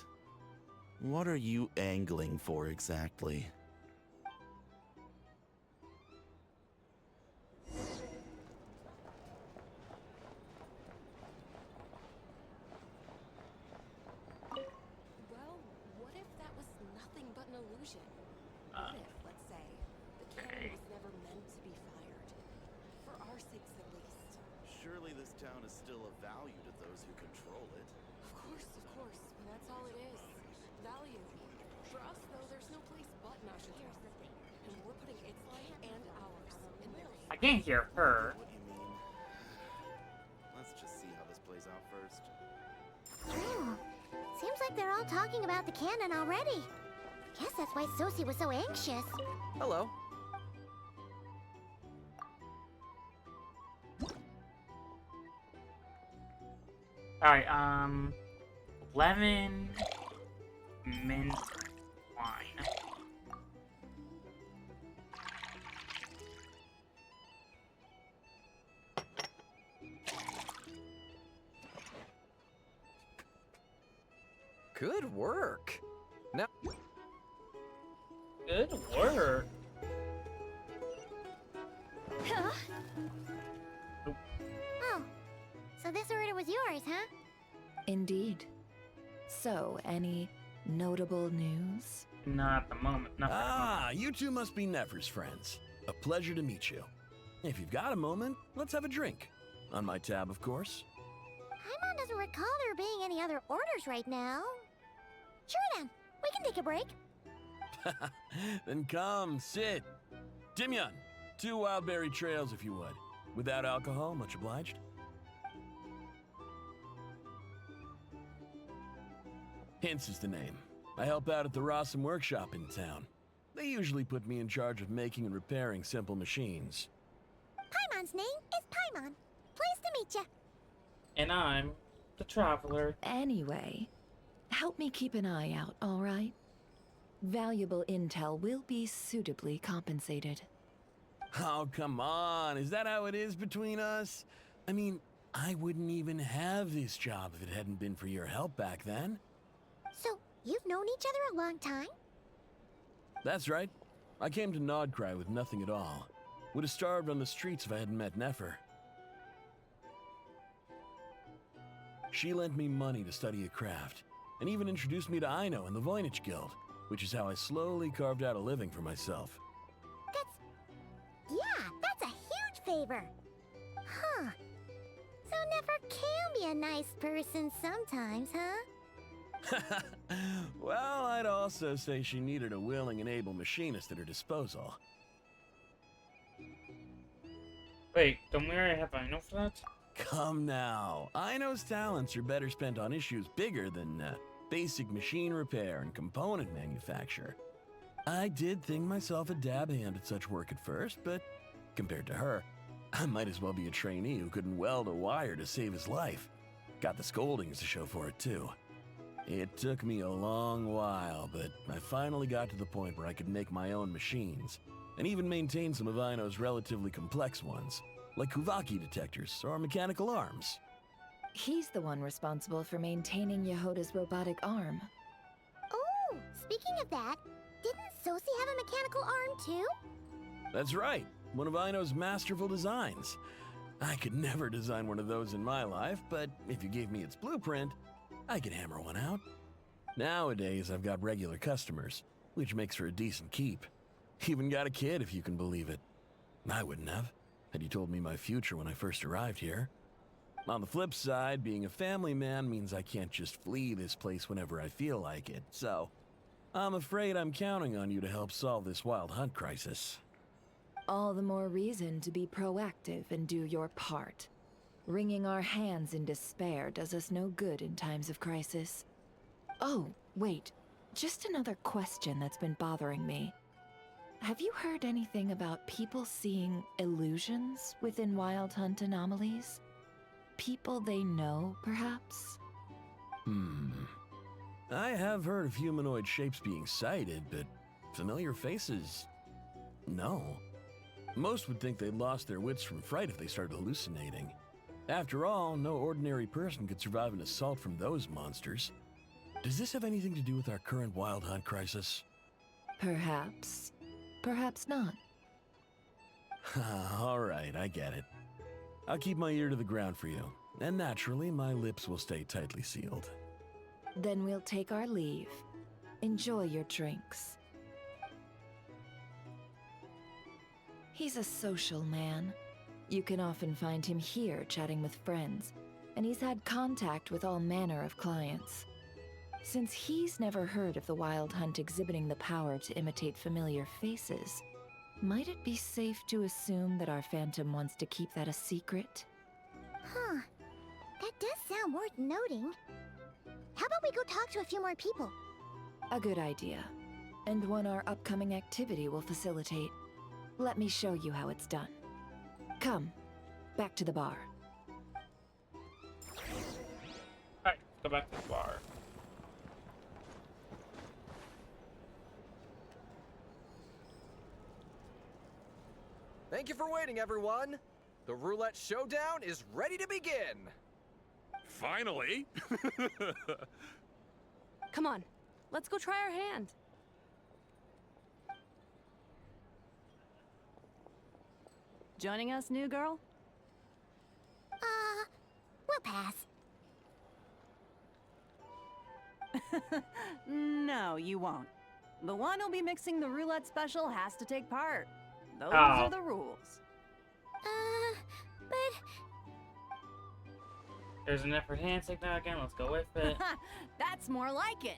What are you angling for exactly? Well, what if that was nothing but an illusion? What if, let's say, the cannon was never meant to be fired? For our sakes, at least. Surely this town is still of value to those who control it. Of course, and that's all it is. Value. For us, though, there's no place but Nashatown, and we're putting its life and ours in their hands. I can't hear her. What do you mean? Let's just see how this plays out first. Oh, seems like they're all talking about the cannon already. Guess that's why Sosie was so anxious. Hello. Alright, lemon mint wine. Good work. Now, Good work. Huh? Oh, so this order was yours, huh? Indeed. So, any notable news? Not at the moment. Not Ah, you two must be Nefer's friends. A pleasure to meet you. If you've got a moment, let's have a drink. On my tab, of course. Paimon doesn't recall there being any other orders right now. Sure then, we can take a break. Then come, sit. Dimyon, 2 wildberry trails if you would. Without alcohol, much obliged. Hints is the name. I help out at the Rossum workshop in town. They usually put me in charge of making and repairing simple machines. Paimon's name is Paimon. Pleased to meet you. And I'm the traveler. Anyway, help me keep an eye out, all right? Valuable intel will be suitably compensated. Oh, come on. Is that how it is between us? I mean, I wouldn't even have this job if it hadn't been for your help back then. So, you've known each other a long time? That's right. I came to Nodcry with nothing at all. Would have starved on the streets if I hadn't met Nefer. She lent me money to study a craft, and even introduced me to Aino and the Voynich Guild, which is how I slowly carved out a living for myself. That's a huge favor. Huh. So Nefer can be a nice person sometimes, huh? Well, I'd also say she needed a willing and able machinist at her disposal. Wait, don't we already have Aino for that? Come now. Aino's talents are better spent on issues bigger than basic machine repair and component manufacture. I did think myself a dab hand at such work at first, but compared to her, I might as well be a trainee who couldn't weld a wire to save his life. Got the scoldings to show for it, too. It took me a long while, but I finally got to the point where I could make my own machines, and even maintain some of Aino's relatively complex ones, like Kuvaki detectors or mechanical arms. He's the one responsible for maintaining Yehoda's robotic arm. Oh, speaking of that, didn't Sosie have a mechanical arm too? That's right, one of Aino's masterful designs. I could never design one of those in my life, but if you gave me its blueprint, I could hammer one out. Nowadays, I've got regular customers, which makes for a decent keep. Even got a kid, if you can believe it. I wouldn't have, had you told me my future when I first arrived here. On the flip side, being a family man means I can't just flee this place whenever I feel like it, so I'm afraid I'm counting on you to help solve this wild hunt crisis. All the more reason to be proactive and do your part. Wringing our hands in despair does us no good in times of crisis. Oh, wait. Just another question that's been bothering me. Have you heard anything about people seeing illusions within Wild Hunt anomalies? People they know, perhaps? I have heard of humanoid shapes being sighted, but familiar faces? No. Most would think they'd lost their wits from fright if they started hallucinating. After all, no ordinary person could survive an assault from those monsters. Does this have anything to do with our current Wild Hunt crisis? Perhaps. Perhaps not. All right, I get it. I'll keep my ear to the ground for you, and naturally, my lips will stay tightly sealed. Then we'll take our leave. Enjoy your drinks. He's a social man. You can often find him here chatting with friends, and he's had contact with all manner of clients. Since he's never heard of the Wild Hunt exhibiting the power to imitate familiar faces, might it be safe to assume that our Phantom wants to keep that a secret? Huh. That does sound worth noting. How about we go talk to a few more people? A good idea. And one our upcoming activity will facilitate. Let me show you how it's done. Come, back to the bar. Alright, let's go back to the bar. Thank you for waiting, everyone. The roulette showdown is ready to begin. Finally! Come on, let's go try our hand. Joining us, new girl? We'll pass. No, you won't. The one who'll be mixing the roulette special has to take part. Those Oh. are the rules. But... There's an effort hand signal again. Let's go with it. That's more like it.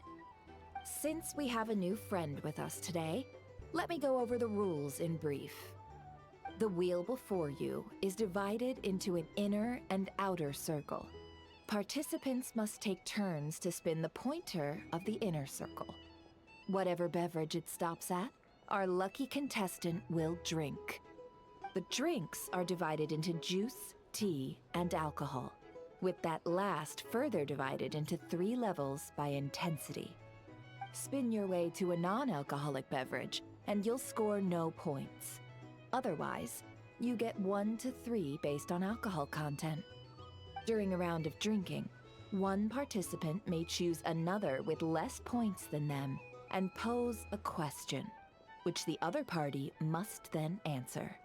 Since we have a new friend with us today, let me go over the rules in brief. The wheel before you is divided into an inner and outer circle. Participants must take turns to spin the pointer of the inner circle. Whatever beverage it stops at, our lucky contestant will drink. The drinks are divided into juice, tea, and alcohol, with that last further divided into 3 levels by intensity. Spin your way to a non-alcoholic beverage, and you'll score no points. Otherwise, you get 1 to 3 based on alcohol content. During a round of drinking, one participant may choose another with less points than them and pose a question, which the other party must then answer.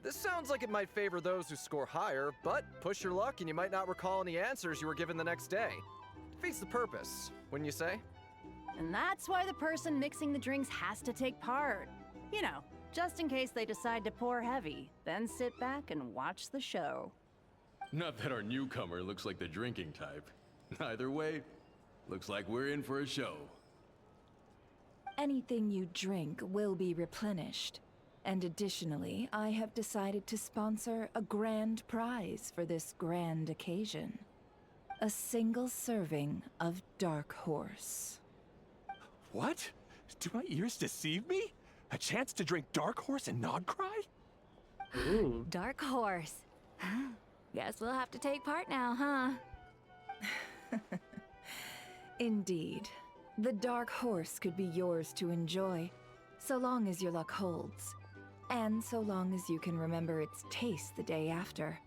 This sounds like it might favor those who score higher, but push your luck and you might not recall any answers you were given the next day. Defeats the purpose, wouldn't you say? And that's why the person mixing the drinks has to take part. You know, just in case they decide to pour heavy, then sit back and watch the show. Not that our newcomer looks like the drinking type. Either way, looks like we're in for a show. Anything you drink will be replenished. And additionally, I have decided to sponsor a grand prize for this grand occasion. A single serving of Dark Horse. What? Do my ears deceive me? A chance to drink Dark Horse and not cry? Ooh. Dark Horse. Guess we'll have to take part now, huh? Indeed. The Dark Horse could be yours to enjoy, so long as your luck holds. And so long as you can remember its taste the day after.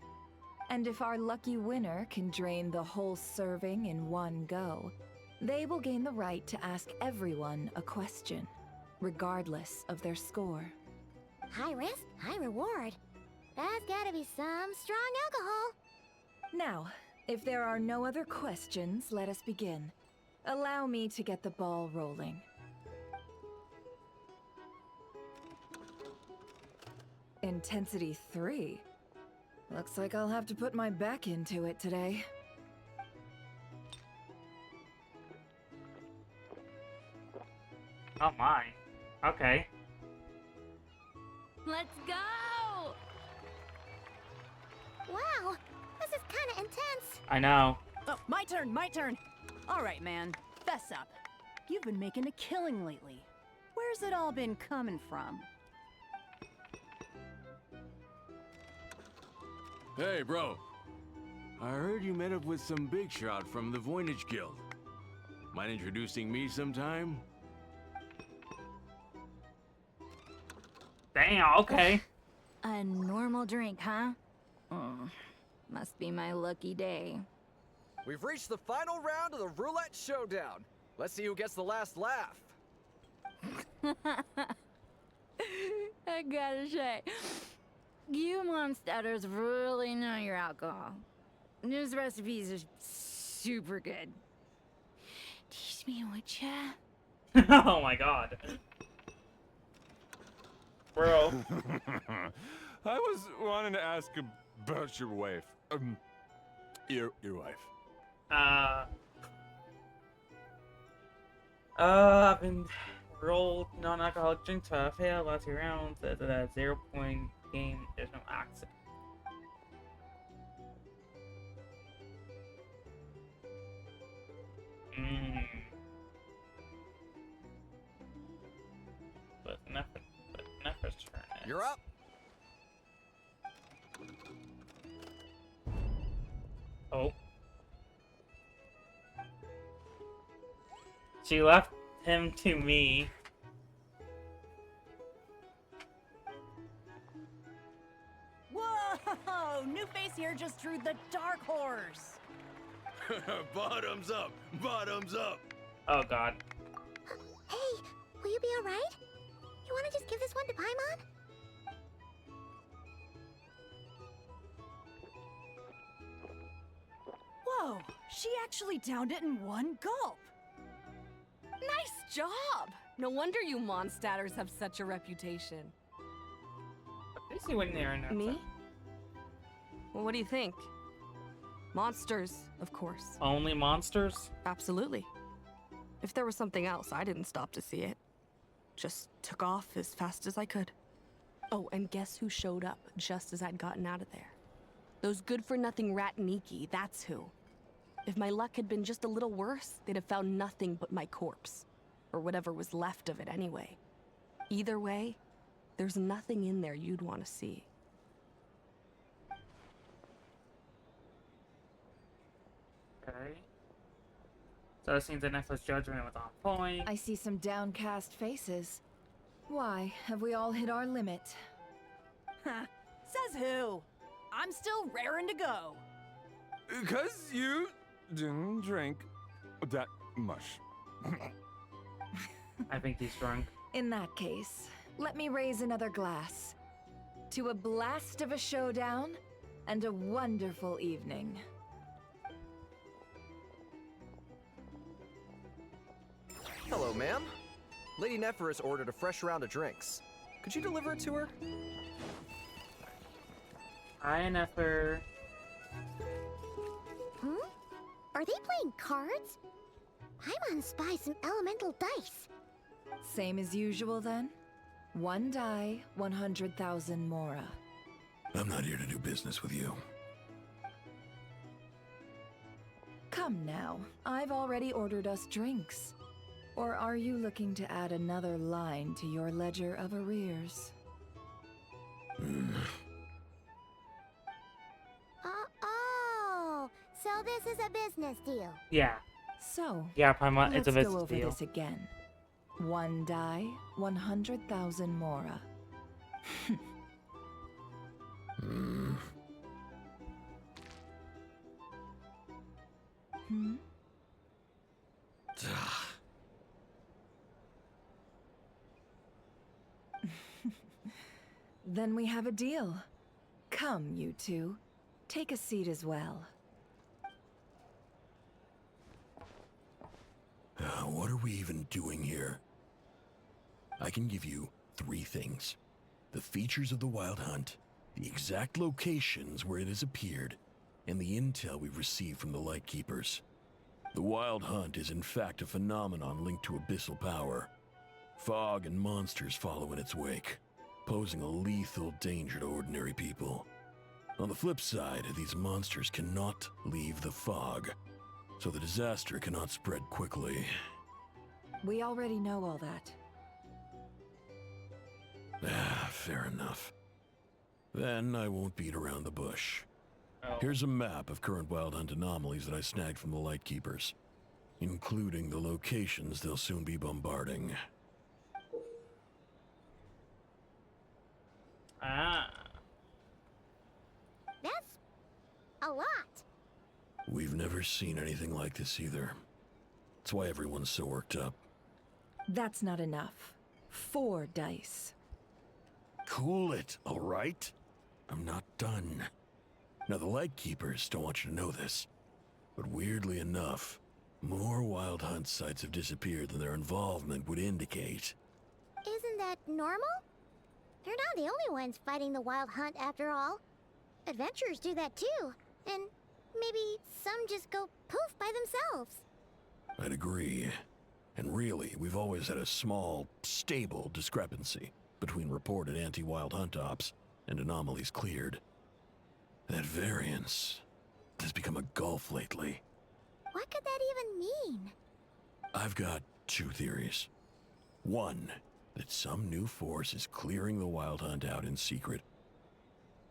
And if our lucky winner can drain the whole serving in one go, they will gain the right to ask everyone a question, regardless of their score. High risk, high reward. That's gotta be some strong alcohol. Now, if there are no other questions, let us begin. Allow me to get the ball rolling. Intensity 3. Looks like I'll have to put my back into it today. Oh my. Okay. Let's go! Wow, this is kinda intense. I know. Oh, my turn, my turn. All right, man, fess up. You've been making a killing lately. Where's it all been coming from? Hey, bro. I heard you met up with some big shot from the Voynich Guild. Mind introducing me sometime? Damn, okay. A normal drink, huh? Must be my lucky day. We've reached the final round of the roulette showdown. Let's see who gets the last laugh. I gotta say, you Mondstatters really know your alcohol. These recipes are super good. Teach me, would ya? Oh my god. Bro. I was wanting to ask about your wife. Your wife. I've been rolled non-alcoholic drinks. I failed last 2 rounds. That's a 0-point game. There's no accident. But Nefer's turn. You're up. Oh. She left him to me. Whoa! New face here just drew the dark horse. Bottoms up! Bottoms up! Oh god. Hey, will you be alright? You wanna just give this one to Paimon? Whoa! She actually downed it in one gulp. Nice job! No wonder you Mondstatters have such a reputation. At least you went there and Me? Well, what do you think? Monsters, of course. Only monsters? Absolutely. If there was something else, I didn't stop to see it. Just took off as fast as I could. Oh, and guess who showed up just as I'd gotten out of there? Those good-for-nothing Ratniki, that's who. If my luck had been just a little worse, they'd have found nothing but my corpse. Or whatever was left of it anyway. Either way, there's nothing in there you'd want to see. Okay. So it seems that Nefer's judgment was on point. I see some downcast faces. Why, have we all hit our limit? Says who? I'm still raring to go. 'Cause you didn't drink that much. I think he's drunk. In that case, let me raise another glass. To a blast of a showdown and a wonderful evening. Hello, ma'am. Lady Nefer has ordered a fresh round of drinks. Could you deliver it to her? Hi, Nefer. Are they playing cards? Paimon spies some elemental dice. Same as usual then? 1 die, 100,000 Mora. I'm not here to do business with you. Come now, I've already ordered us drinks. Or are you looking to add another line to your ledger of arrears? Oh, so this is a business deal. Yeah. So, Yeah, Paimon, it's a let's business go over deal. this again. 1 die, 100,000 Mora. Hmm? Then we have a deal. Come, you two. Take a seat as well. What are we even doing here? I can give you 3 things. The features of the Wild Hunt, the exact locations where it has appeared, and the intel we've received from the Lightkeepers. The Wild Hunt is in fact a phenomenon linked to abyssal power. Fog and monsters follow in its wake, posing a lethal danger to ordinary people. On the flip side, these monsters cannot leave the fog, so the disaster cannot spread quickly. We already know all that. Fair enough. Then I won't beat around the bush. Oh. Here's a map of current Wild Hunt anomalies that I snagged from the Lightkeepers, including the locations they'll soon be bombarding. Ah. That's a lot. We've never seen anything like this either. That's why everyone's so worked up. That's not enough. 4 dice. Cool it, all right? I'm not done. Now, the Lightkeepers don't want you to know this, but weirdly enough, more Wild Hunt sites have disappeared than their involvement would indicate. Isn't that normal? They're not the only ones fighting the Wild Hunt after all. Adventurers do that too. And maybe some just go poof by themselves. I'd agree. And really, we've always had a small, stable discrepancy between reported anti-wild hunt ops and anomalies cleared. That variance has become a gulf lately. What could that even mean? I've got two theories. One, that some new force is clearing the wild hunt out in secret.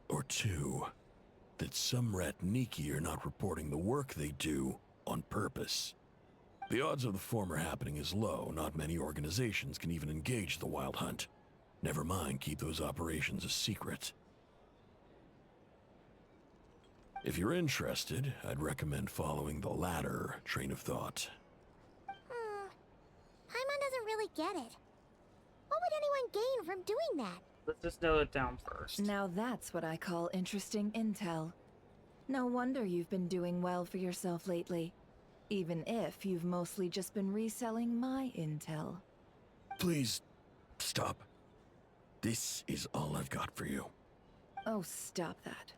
Or two, that some Ratniki are not reporting the work they do on purpose. The odds of the former happening is low. Not many organizations can even engage the wild hunt. Never mind keep those operations a secret. If you're interested, I'd recommend following the latter train of thought. Paimon doesn't really get it. What would anyone gain from doing that? Let's just note it down first. Now that's what I call interesting intel. No wonder you've been doing well for yourself lately. Even if you've mostly just been reselling my intel. Please, stop. This is all I've got for you. Oh, stop that.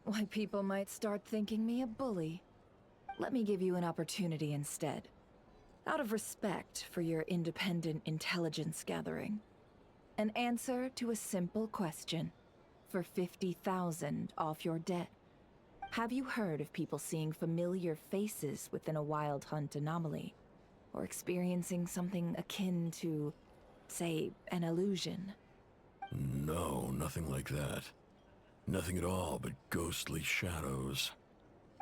Why, people might start thinking me a bully. Let me give you an opportunity instead. Out of respect for your independent intelligence gathering. An answer to a simple question for 50,000 off your debt. Have you heard of people seeing familiar faces within a wild hunt anomaly? Or experiencing something akin to, say, an illusion? No, nothing like that. Nothing at all but ghostly shadows.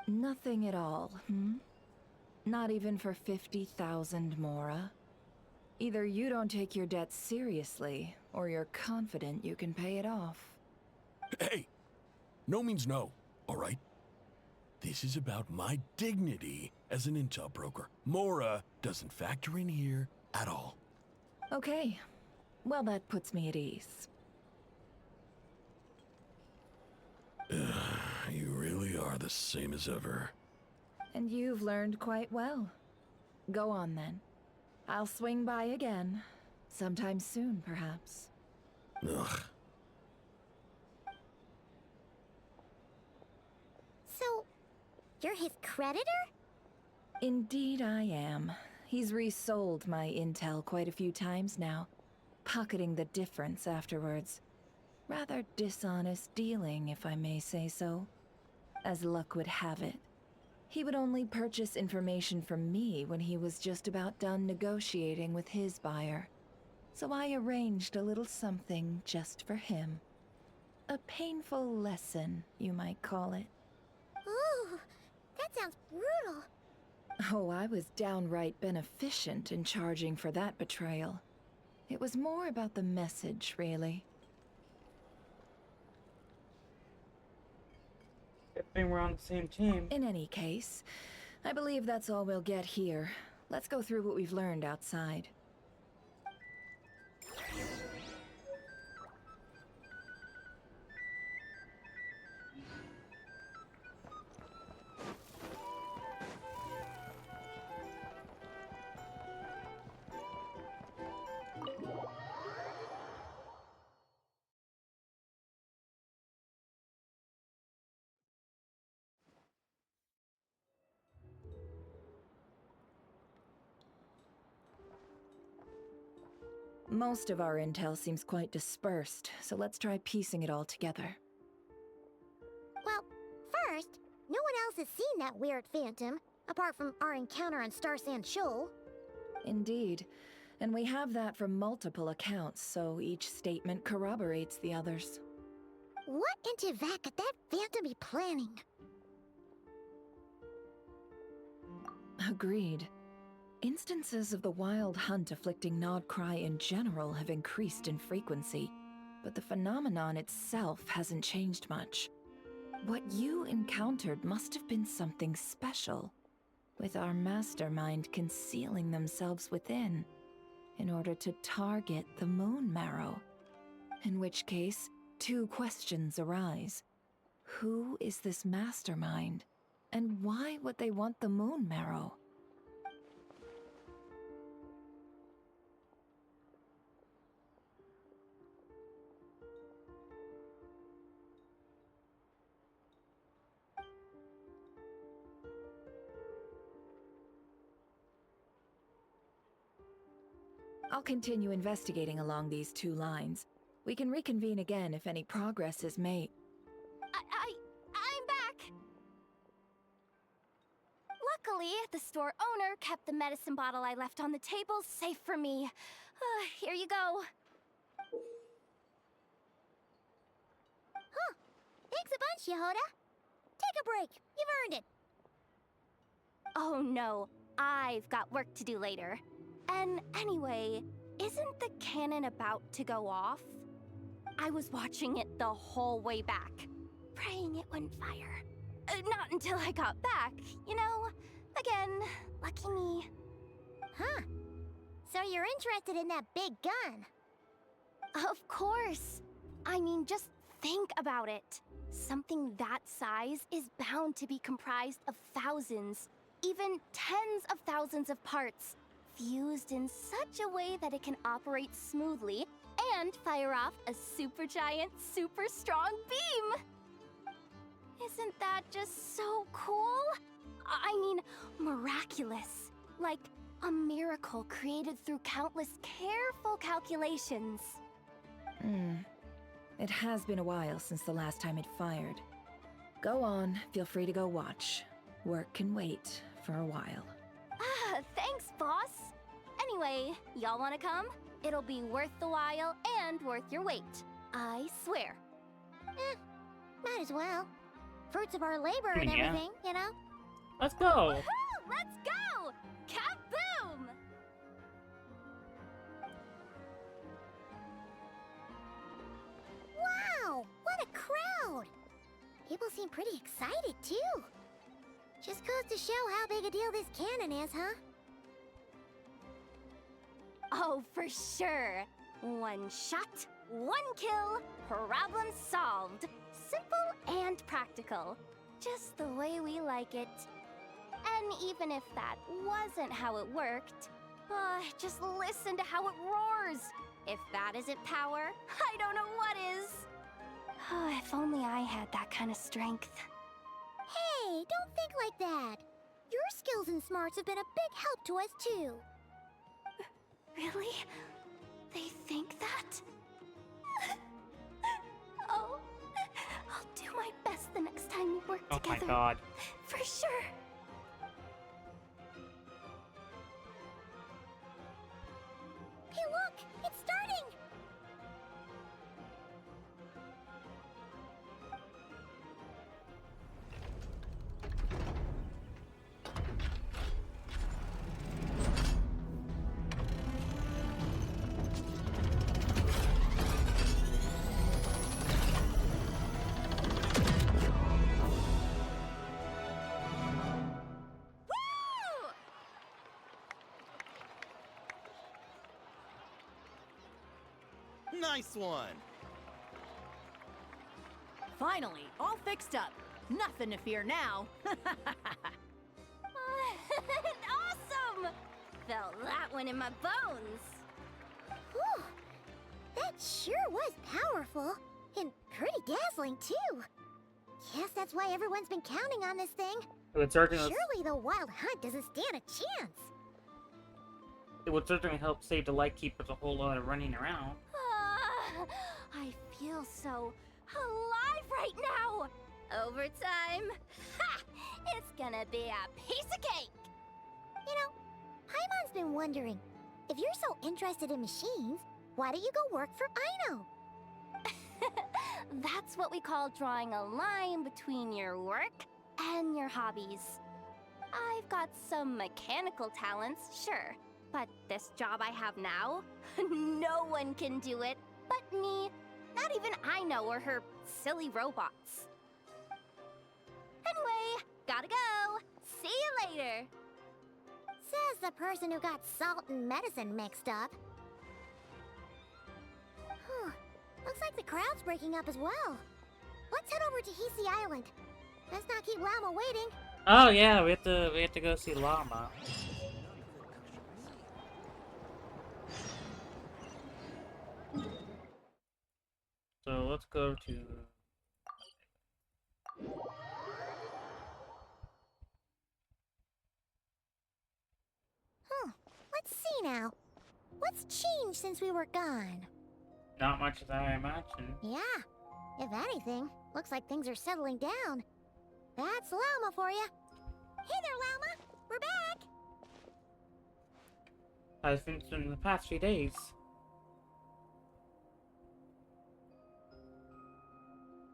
Nothing at all, hmm? Not even for 50,000 Mora? Either you don't take your debt seriously, or you're confident you can pay it off. Hey! No means no, all right? This is about my dignity as an intel broker. Mora doesn't factor in here at all. Okay. Well, that puts me at ease. You really are the same as ever. And you've learned quite well. Go on, then. I'll swing by again. Sometime soon, perhaps. Ugh. So, you're his creditor? Indeed I am. He's resold my intel quite a few times now, pocketing the difference afterwards. Rather dishonest dealing, if I may say so. As luck would have it, he would only purchase information from me when he was just about done negotiating with his buyer. So I arranged a little something just for him. A painful lesson, you might call it. Ooh, that sounds brutal. Oh, I was downright beneficent in charging for that betrayal. It was more about the message, really. Good thing we're on the same team. In any case, I believe that's all we'll get here. Let's go through what we've learned outside. Most of our intel seems quite dispersed, so let's try piecing it all together. Well, first, no one else has seen that weird phantom, apart from our encounter on Star Sand Shoal. Indeed. And we have that from multiple accounts, so each statement corroborates the others. What in Tivat could that phantom be planning? Agreed. Instances of the wild hunt afflicting Nodcry in general have increased in frequency, but the phenomenon itself hasn't changed much. What you encountered must have been something special, with our mastermind concealing themselves within, in order to target the Moon Marrow. In which case, two questions arise. Who is this mastermind, and why would they want the Moon Marrow? I'll continue investigating along these 2 lines. We can reconvene again if any progress is made. I'm back! Luckily, the store owner kept the medicine bottle I left on the table safe for me. Here you go. Huh. Thanks a bunch, Yehoda. Take a break. You've earned it. Oh no, I've got work to do later. And anyway, isn't the cannon about to go off? I was watching it the whole way back, praying it wouldn't fire. Not until I got back, you know? Again, lucky me. Huh. So you're interested in that big gun? Of course. I mean, just think about it. Something that size is bound to be comprised of thousands, even tens of thousands of parts, fused in such a way that it can operate smoothly and fire off a supergiant, super strong beam! Isn't that just so cool? I mean, miraculous. Like a miracle created through countless careful calculations. It has been a while since the last time it fired. Go on, feel free to go watch. Work can wait for a while. Thanks, boss. Anyway, y'all wanna come? It'll be worth the while and worth your wait. I swear. Might as well. Fruits of our labor and Yeah. everything, you know? Let's go! Woohoo! Let's go! Kaboom! Wow! What a crowd! People seem pretty excited, too. Just goes to show how big a deal this cannon is, huh? Oh, for sure. One shot, one kill, problem solved. Simple and practical. Just the way we like it. And even if that wasn't how it worked, just listen to how it roars. If that isn't power, I don't know what is. If only I had that kind of strength. Hey, don't think like that. Your skills and smarts have been a big help to us, too. Really? They think that? Oh, I'll do my best the next time we work Oh together. my god. For sure. Hey, look! It's starting! Nice one! Finally, all fixed up. Nothing to fear now. Awesome! Felt that one in my bones. Whew. That sure was powerful. And pretty dazzling, too. Guess that's why everyone's been counting on this thing. It would certainly, Surely the Wild Hunt doesn't stand a chance. it would certainly help save the Lightkeepers a whole lot of running around. I feel so alive right now. Overtime. Ha! It's gonna be a piece of cake. You know, Paimon's been wondering, if you're so interested in machines, why don't you go work for Aino? That's what we call drawing a line between your work and your hobbies. I've got some mechanical talents, sure, but this job I have now, no one can do it but me. Not even Aino or her silly robots. Anyway, gotta go. See you later. Says the person who got salt and medicine mixed up. Looks like the crowd's breaking up as well. Let's head over to Hisi Island. Let's not keep Llama waiting. Oh yeah, we have to go see Llama. So let's go to. Let's see now. What's changed since we were gone? Not much as I imagined. Yeah. If anything, looks like things are settling down. That's Llama for you. Hey there, Llama. We're back. Has been in the past few days.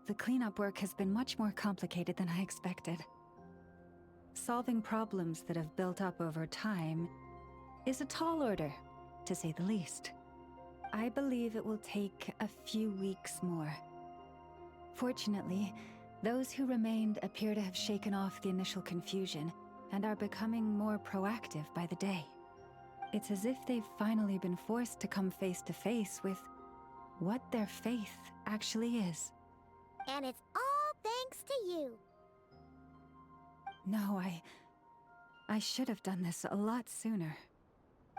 The cleanup work has been much more complicated than I expected. Solving problems that have built up over time is a tall order, to say the least. I believe it will take a few weeks more. Fortunately, those who remained appear to have shaken off the initial confusion and are becoming more proactive by the day. It's as if they've finally been forced to come face to face with what their faith actually is. And it's all thanks to you. No, I should have done this a lot sooner.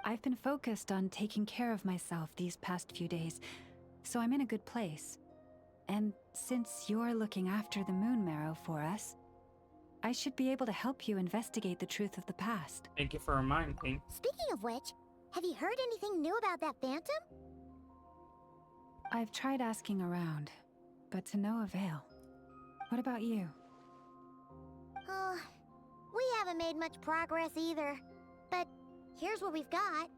I've been focused on taking care of myself these past few days, so I'm in a good place. And since you're looking after the Moon Marrow for us, I should be able to help you investigate the truth of the past. Thank you for reminding me. Speaking of which, have you heard anything new about that phantom? I've tried asking around, but to no avail. What about you? Oh, we haven't made much progress either. But here's what we've got.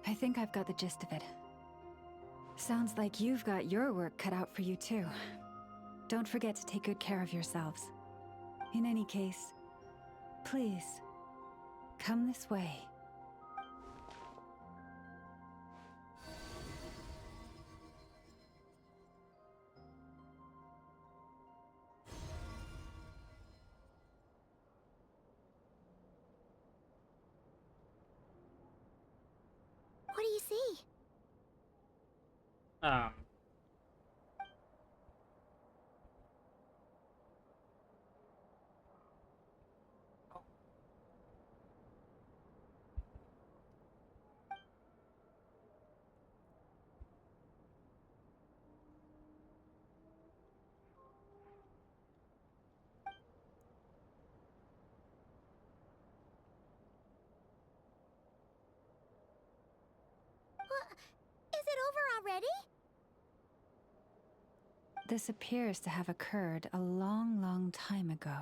I think I've got the gist of it. Sounds like you've got your work cut out for you too. Don't forget to take good care of yourselves. In any case, please, come this way. What do you see? Is it over already? This appears to have occurred a long, long time ago.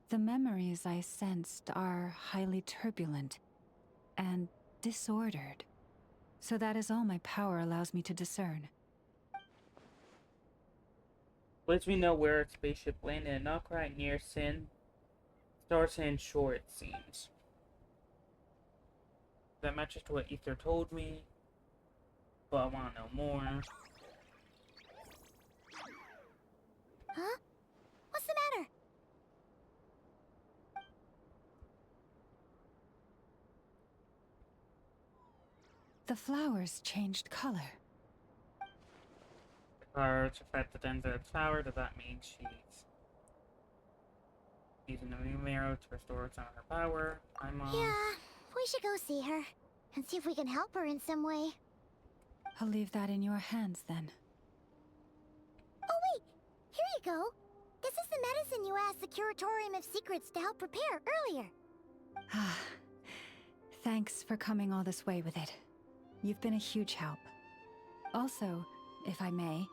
The memories I sensed are highly turbulent and disordered. So that is all my power allows me to discern. Lets me know where its spaceship landed, not quite near Star Sand Shore, it seems. That matches to what Ether told me, but I want to know more. Huh? What's the matter? The flowers changed color. The flowers affect the denser its power. Does that mean she's using the Moon Marrow to restore some of her power? Yeah, we should go see her and see if we can help her in some way. I'll leave that in your hands then. Oh wait, here you go. This is the medicine you asked the Curatorium of Secrets to help prepare earlier. Ah, thanks for coming all this way with it. You've been a huge help. Also, if I may,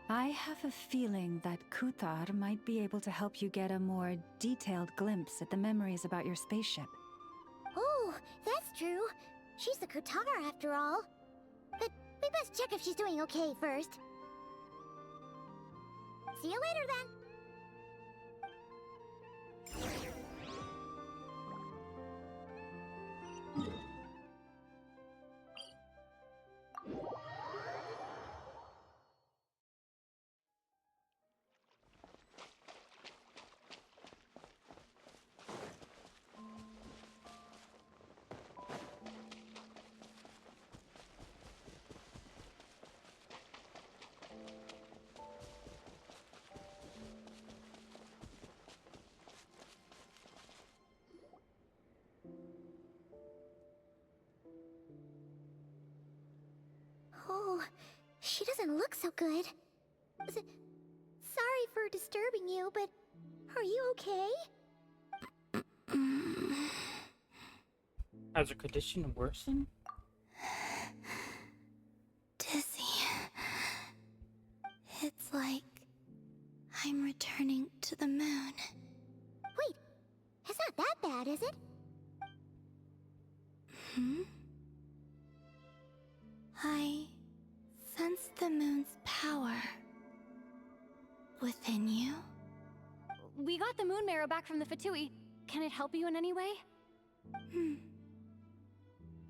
I have a feeling that Kuthar might be able to help you get a more detailed glimpse at the memories about your spaceship. Oh, that's true. She's the Kutar after all. But we best check if she's doing okay first. See you later then. Oh, she doesn't look so good. Sorry for disturbing you, but are you okay? Has her condition worsened? Dizzy. It's like I'm returning to the moon. Wait, it's not that bad, is it? I sense the moon's power within you. We got the moon marrow back from the Fatui. Can it help you in any way?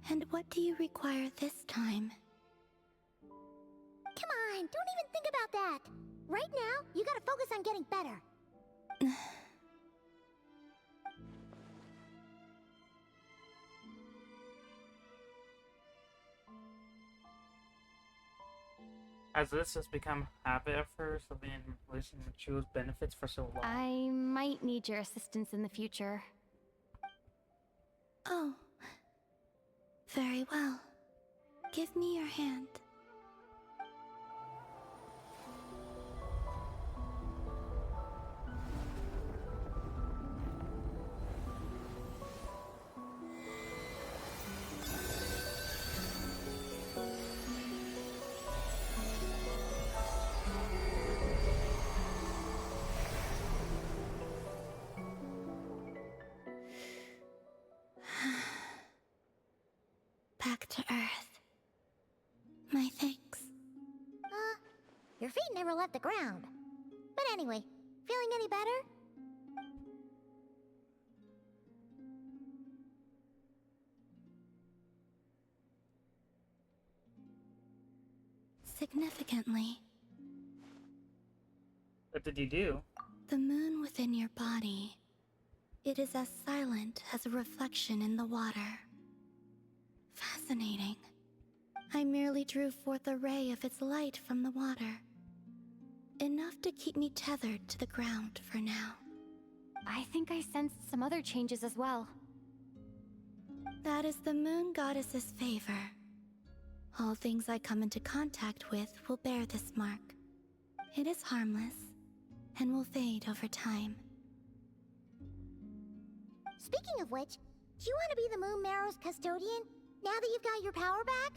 And what do you require this time? Come on, don't even think about that. Right now, you gotta focus on getting better. As this has become a habit of hers of being listening to Chu's benefits for so long. I might need your assistance in the future. Oh. Very well. Give me your hand. Back to Earth. My thanks. Your feet never left the ground. But anyway, feeling any better? Significantly, What did you do? the moon within your body, it is as silent as a reflection in the water. Fascinating. I merely drew forth a ray of its light from the water. Enough to keep me tethered to the ground for now. I think I sensed some other changes as well. That is the moon goddess's favor. All things I come into contact with will bear this mark. It is harmless, and will fade over time. Speaking of which, do you want to be the Moon Marrow's custodian, now that you've got your power back?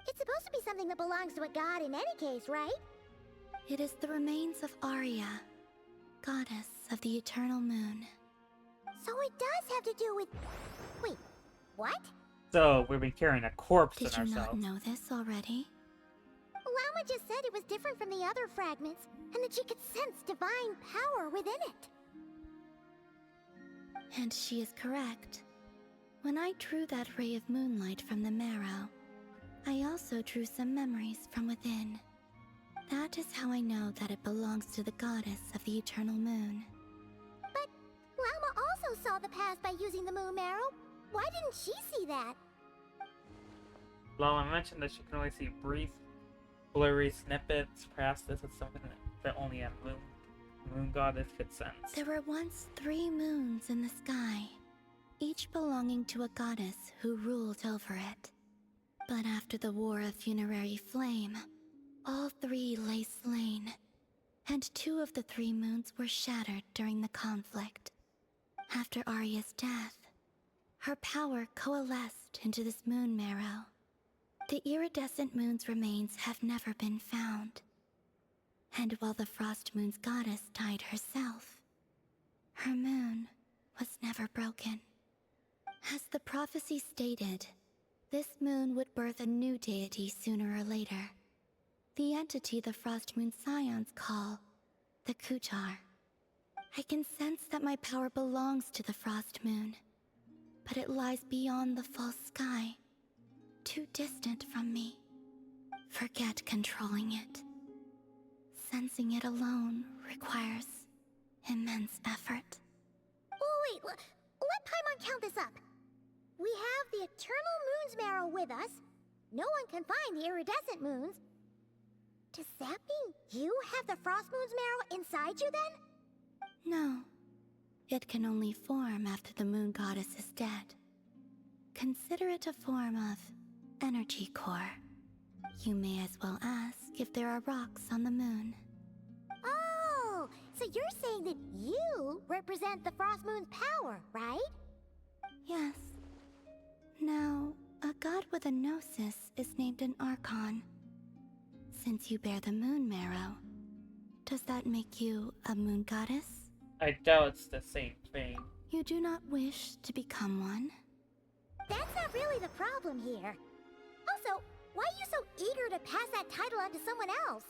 It's supposed to be something that belongs to a god in any case, right? It is the remains of Arya, goddess of the eternal moon. So it does have to do with... Wait, what? So, we've been carrying a corpse Did in you not ourselves. know this already? Lama just said it was different from the other fragments, and that she could sense divine power within it. And she is correct. When I drew that ray of moonlight from the marrow, I also drew some memories from within. That is how I know that it belongs to the goddess of the eternal moon. But Lama also saw the past by using the moon marrow. Why didn't she see that? Lala mentioned that she can only see brief, blurry snippets. Perhaps this is something that only a moon goddess could sense. There were once 3 moons in the sky, each belonging to a goddess who ruled over it. But after the War of Funerary Flame, all 3 lay slain, and 2 of the 3 moons were shattered during the conflict. After Arya's death, her power coalesced into this moon marrow. The iridescent moon's remains have never been found. And while the Frost Moon's goddess died herself, her moon was never broken. As the prophecy stated, this moon would birth a new deity sooner or later. The entity the Frost Moon Scions call the Kutar. I can sense that my power belongs to the Frost Moon, but it lies beyond the false sky, too distant from me. Forget controlling it. Sensing it alone requires immense effort. Oh wait, let Paimon count this up. We have the Eternal Moon's marrow with us. No one can find the iridescent moons. Does that mean you have the Frost Moon's marrow inside you then? No. It can only form after the moon goddess is dead. Consider it a form of energy core. You may as well ask if there are rocks on the moon. Oh, So you're saying that you represent the Frost Moon's power, right? Yes. Now, a god with a gnosis is named an Archon. Since you bear the moon marrow, does that make you a moon goddess? I doubt it's the same thing. You do not wish to become one? That's not really the problem here. Also, why are you so eager to pass that title on to someone else?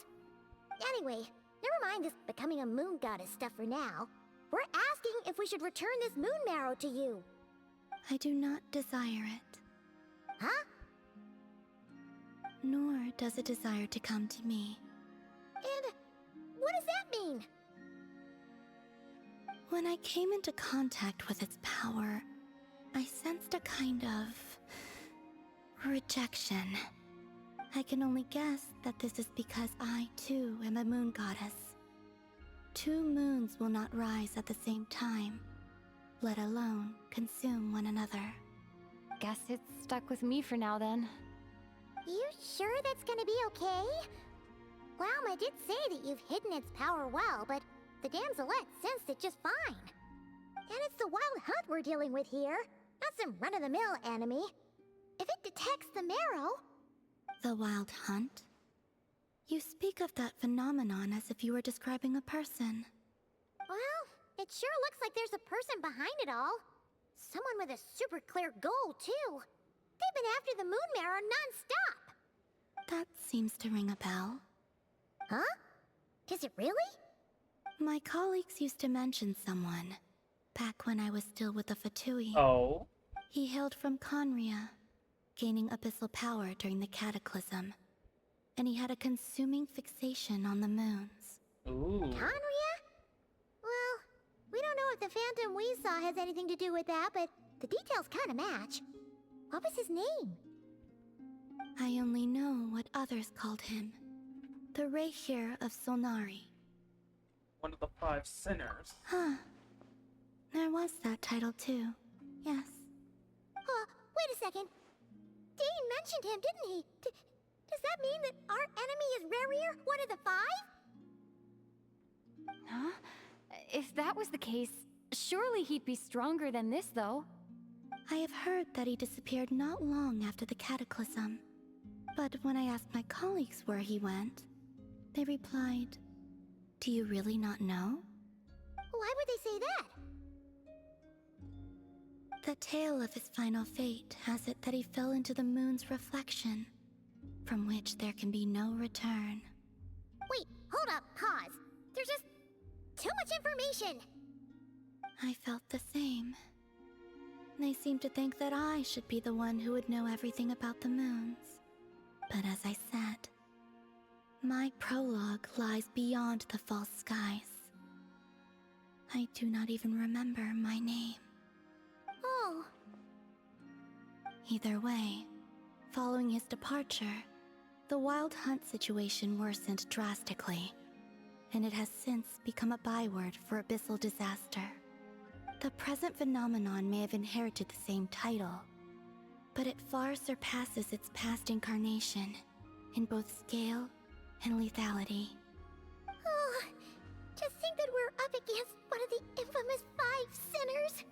Anyway, never mind this becoming a moon goddess stuff for now. We're asking if we should return this moon marrow to you. I do not desire it. Huh? Nor does it desire to come to me. And what does that mean? When I came into contact with its power, I sensed a kind of rejection. I can only guess that this is because I, too, am a moon goddess. Two moons will not rise at the same time, let alone consume one another. Guess it's stuck with me for now then. You sure that's gonna be okay? Glauma did say that you've hidden its power well, but the damselette sensed it just fine. And it's the wild hunt we're dealing with here, not some run-of-the-mill enemy. If it detects the marrow... The wild hunt? You speak of that phenomenon as if you were describing a person. Well, it sure looks like there's a person behind it all. Someone with a super clear goal, too. They've been after the moon marrow non-stop. That seems to ring a bell. Huh? Does it really? My colleagues used to mention someone, back when I was still with the Fatui. Oh? He hailed from Conria, gaining abyssal power during the Cataclysm. And he had a consuming fixation on the moons. Ooh. Conria? Well, we don't know if the phantom we saw has anything to do with that, but the details kind of match. What was his name? I only know what others called him. The Reikir of Solnari. One of the 5 sinners. Huh. There was that title too. Yes. Wait a second. Dane mentioned him, didn't he? Does that mean that our enemy is Rerir, one of the 5? Huh? If that was the case, surely he'd be stronger than this, though. I have heard that he disappeared not long after the Cataclysm. But when I asked my colleagues where he went, they replied, "Do you really not know?" Why would they say that? The tale of his final fate has it that he fell into the moon's reflection, from which there can be no return. Wait, hold up, pause. There's just too much information. I felt the same. They seemed to think that I should be the one who would know everything about the moons. But as I said, my prologue lies beyond the false skies. I do not even remember my name. Oh. Either way, following his departure, the wild hunt situation worsened drastically, and it has since become a byword for abyssal disaster. The present phenomenon may have inherited the same title, but it far surpasses its past incarnation in both scale and lethality. Oh, to think that we're up against one of the infamous 5 sinners.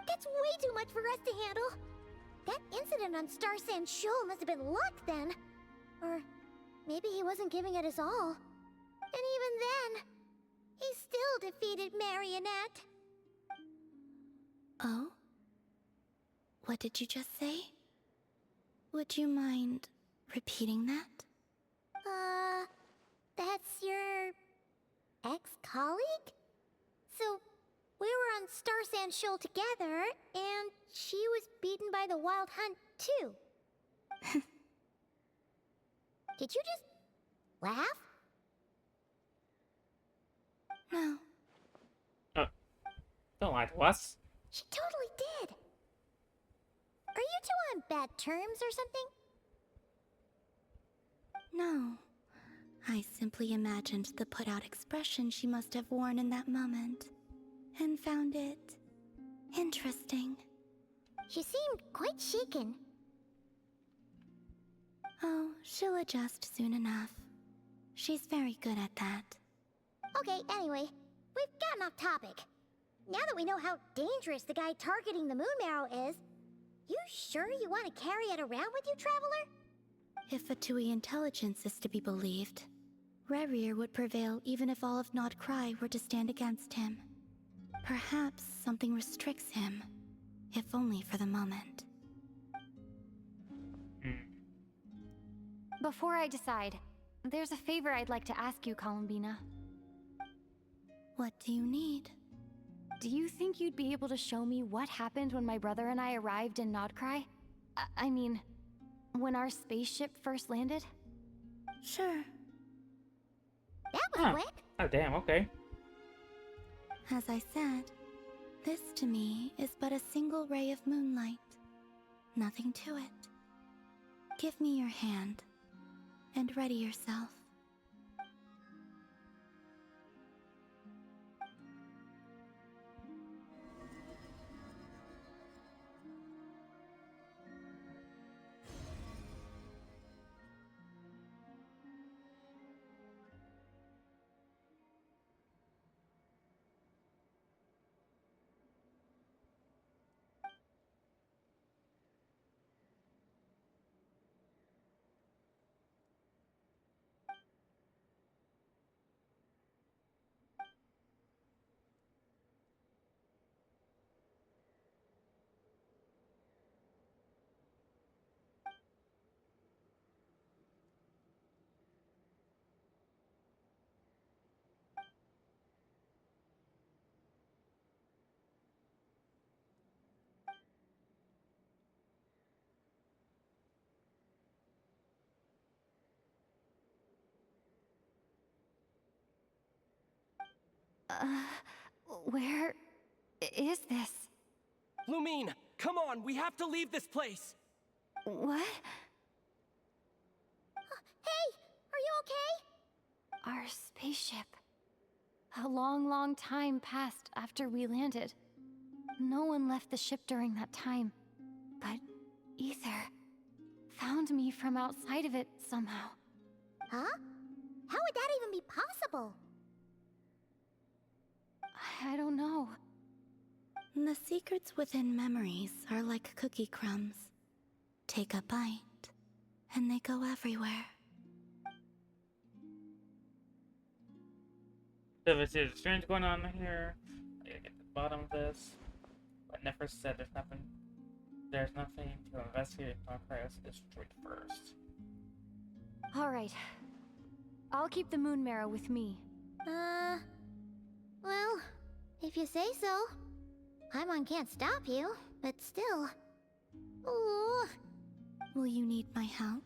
That's way too much for us to handle. That incident on Star Sand Shoal must have been luck then. Or maybe he wasn't giving it his all. And even then, he still defeated Marionette. Oh? What did you just say? Would you mind repeating that? That's your ex-colleague? So, we were on Star Sand Shoal together, and she was beaten by the Wild Hunt, too. Did you just laugh? No. Don't lie to us. She totally did. Are you two on bad terms or something? No. I simply imagined the put-out expression she must have worn in that moment, and found it interesting. She seemed quite shaken. Oh, she'll adjust soon enough. She's very good at that. Okay, anyway, we've gotten off topic. Now that we know how dangerous the guy targeting the moon marrow is, you sure you want to carry it around with you, Traveler? If Fatui intelligence is to be believed, Rerir would prevail even if all of Nod Cry were to stand against him. Perhaps something restricts him, if only for the moment. Before I decide, there's a favor I'd like to ask you, Columbina. What do you need? Do you think you'd be able to show me what happened when my brother and I arrived in Nodcry? I mean, when our spaceship first landed? Sure. That was quick. Oh, damn, okay. As I said, this to me is but a single ray of moonlight. Nothing to it. Give me your hand, and ready yourself. Where is this? Lumine, come on, we have to leave this place! What? Hey, are you okay? Our spaceship. A long, long time passed after we landed. No one left the ship during that time, but Ether found me from outside of it somehow. Huh? How would that even be possible? I don't know. The secrets within memories are like cookie crumbs. Take a bite, and they go everywhere. So there's a strange going on here. I gotta get to the bottom of this. But Nefer said there's nothing. There's nothing to investigate. Nodcry destroyed first. Alright. I'll keep the moon marrow with me. Well, if you say so. Paimon can't stop you, but still. Ooh. Will you need my help?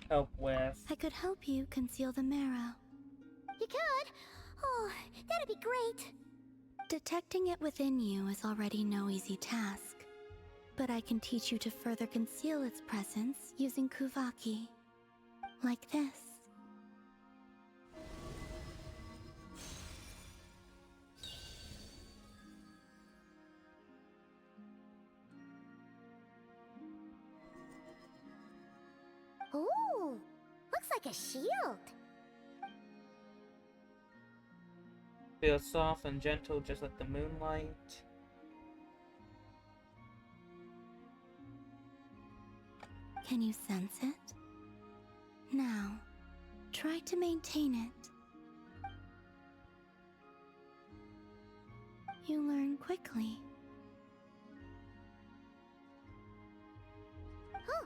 Help with? I could help you conceal the marrow. You could? Oh, that'd be great. Detecting it within you is already no easy task. But I can teach you to further conceal its presence using Kuvaki. Like this. Ooh, looks like a shield. Feels soft and gentle just like the moonlight. Can you sense it? Now, try to maintain it. You learn quickly. Huh.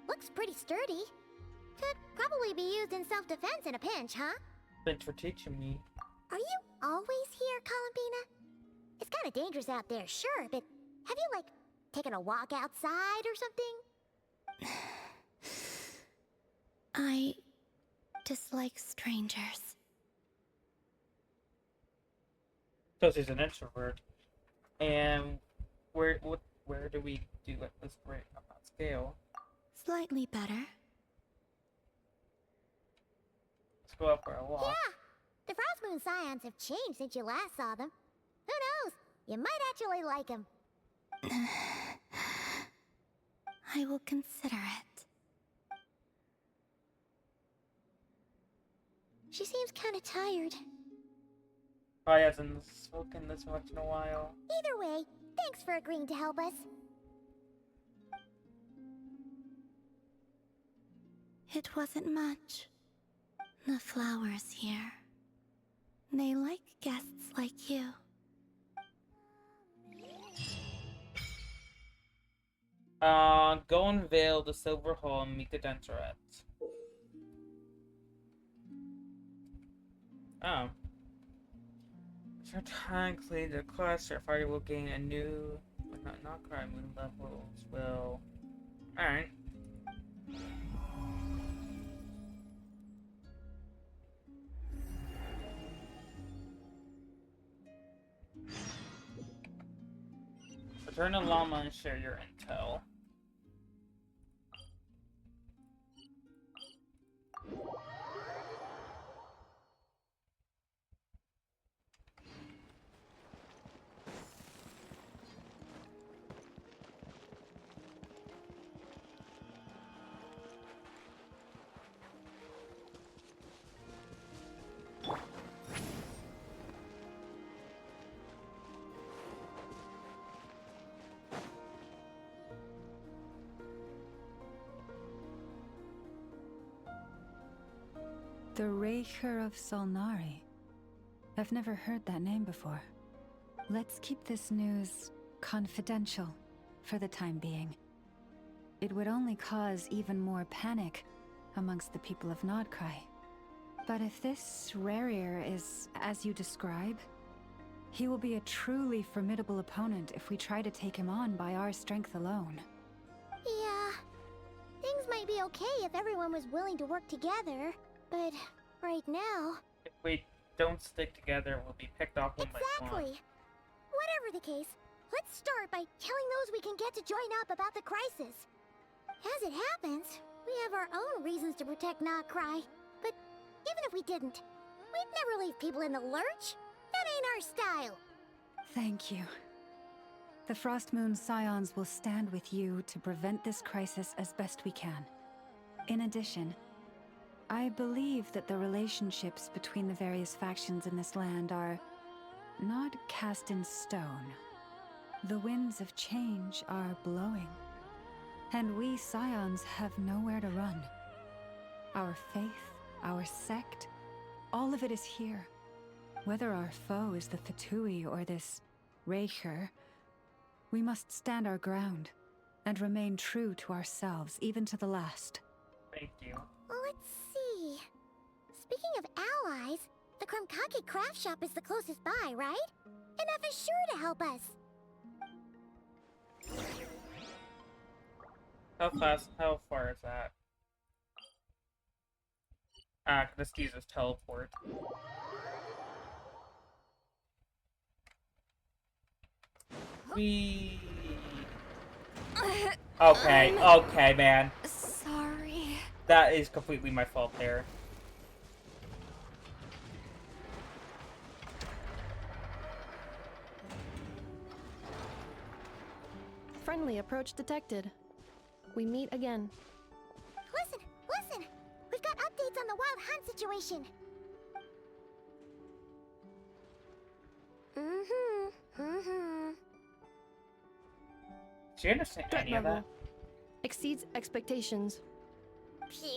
Looks pretty sturdy. Could probably be used in self-defense in a pinch, huh? Thanks for teaching me. Are you always here, Columbina? It's kind of dangerous out there, sure, but have you, like, taken a walk outside or something? I dislike strangers. So she's an introvert. And where do we do at this rate on that scale? Slightly better. Let's go out for a walk. Yeah! The Frost Moon Scions have changed since you last saw them. Who knows? You might actually like them. I will consider it. She seems kind of tired. Probably hasn't spoken this much in a while. Either way, thanks for agreeing to help us. It wasn't much. The flowers here. They like guests like you. Go unveil the silver hall and meet the dancerettes. Oh. After time clean the quest, your party will gain a new, not crime moon levels. Well, alright. Return to Llama and share your intel. The Raker of Solnari. I've never heard that name before. Let's keep this news confidential for the time being. It would only cause even more panic amongst the people of Nodcry. But if this Rarir is as you describe, he will be a truly formidable opponent if we try to take him on by our strength alone. Yeah, things might be okay if everyone was willing to work together, but right now... If we don't stick together, we'll be picked off one by one. Exactly! Whatever the case, let's start by telling those we can get to join up about the crisis. As it happens, we have our own reasons to protect Nodcry, but even if we didn't, we'd never leave people in the lurch. That ain't our style. Thank you. The Frostmoon Scions will stand with you to prevent this crisis as best we can. In addition, I believe that the relationships between the various factions in this land are not cast in stone. The winds of change are blowing, and we Scions have nowhere to run. Our faith, our sect, all of it is here. Whether our foe is the Fatui or this Raker, we must stand our ground and remain true to ourselves, even to the last. Thank you. Let's see. Speaking of allies, the Krumkake craft shop is the closest by, right? And F is sure to help us. How far is that? Let's use this teleport. We. Okay, man. Sorry. That is completely my fault there. Friendly approach detected. We meet again. Listen! We've got updates on the Wild Hunt situation. Do you understand any of that? Exceeds expectations. Phew,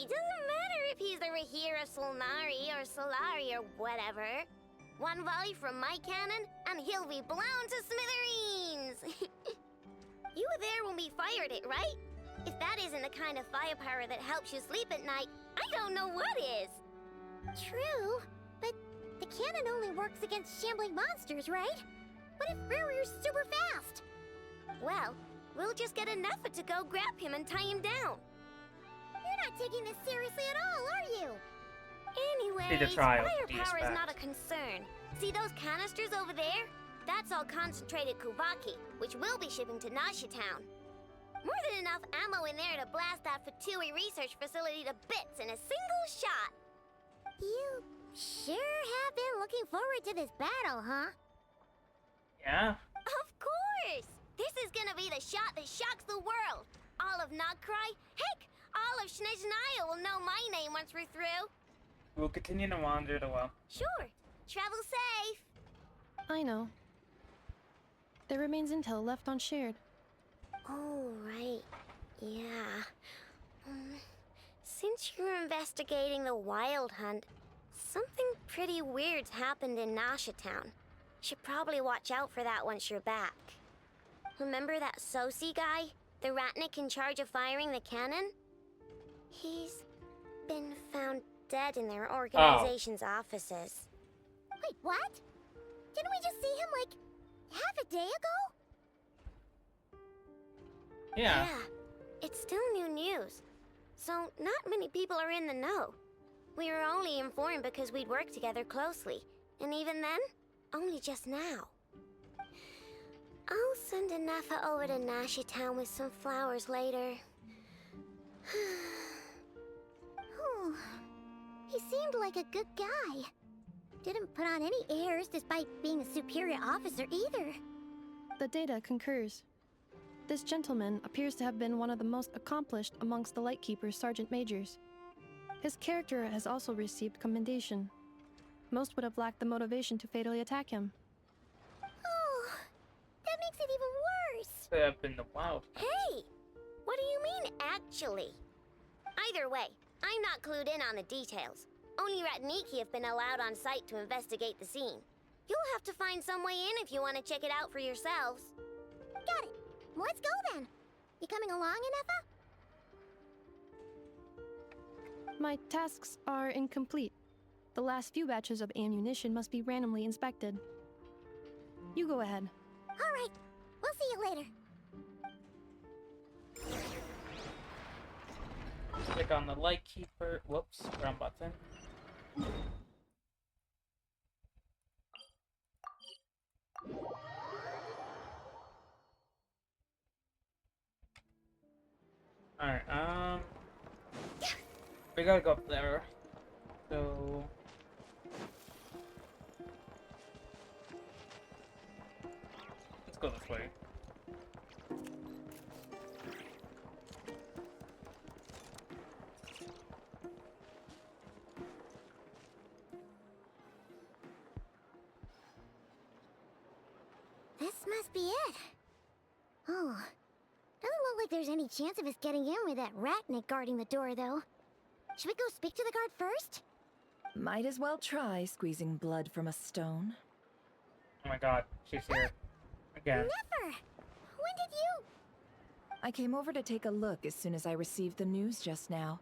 doesn't matter if he's the Rahir of Solnari or Solari or whatever. One volley from my cannon, and he'll be blown to smithereens! You were there when we fired it, right? If that isn't the kind of firepower that helps you sleep at night, I don't know what is! True, but the cannon only works against shambling monsters, right? What if Rarir's super fast? Well, we'll just get an effort to go grab him and tie him down. You're not taking this seriously at all, are you? Anyways, firepower is not a concern. See those canisters over there? That's all concentrated Kuvaki, which we'll be shipping to Nasha Town. More than enough ammo in there to blast that Fatui research facility to bits in a single shot. You sure have been looking forward to this battle, huh? Yeah. Of course! This is gonna be the shot that shocks the world. All of Nodcry, heck, all of Snezhnaya will know my name once we're through. We'll continue to wander the well. Sure. Travel safe. I know. There remains intel left unshared. Oh, right. Yeah. Since you're investigating the Wild Hunt, something pretty weird's happened in Nasha Town. Should probably watch out for that once you're back. Remember that Sosi guy? The Ratnik in charge of firing the cannon? He's been found dead in their organization's offices. Wait, what? Didn't we just see him, like, half a day ago? Yeah. Yeah, it's still new news. So, not many people are in the know. We were only informed because we'd worked together closely. And even then, only just now. I'll send a Nefa over to Nashi Town with some flowers later. Oh, he seemed like a good guy. Didn't put on any airs despite being a superior officer either. The data concurs. This gentleman appears to have been one of the most accomplished amongst the Lightkeeper's sergeant majors. His character has also received commendation. Most would have lacked the motivation to fatally attack him. Oh, that makes it even worse. Could have been the Wild Hunt. Hey, what do you mean, actually? Either way, I'm not clued in on the details. Only Ratniki have been allowed on site to investigate the scene. You'll have to find some way in if you want to check it out for yourselves. Got it. Let's go then. You coming along, Anefa? My tasks are incomplete. The last few batches of ammunition must be randomly inspected. You go ahead. All right. We'll see you later. Click on the Lightkeeper. Whoops, wrong button. Alright, we gotta go up there. So let's go this way. This must be it. Oh, doesn't look like there's any chance of us getting in with that Ratnik guarding the door, though. Should we go speak to the guard first? Might as well try squeezing blood from a stone. Oh my god, she's here. Again. Never! When did you... I came over to take a look as soon as I received the news just now.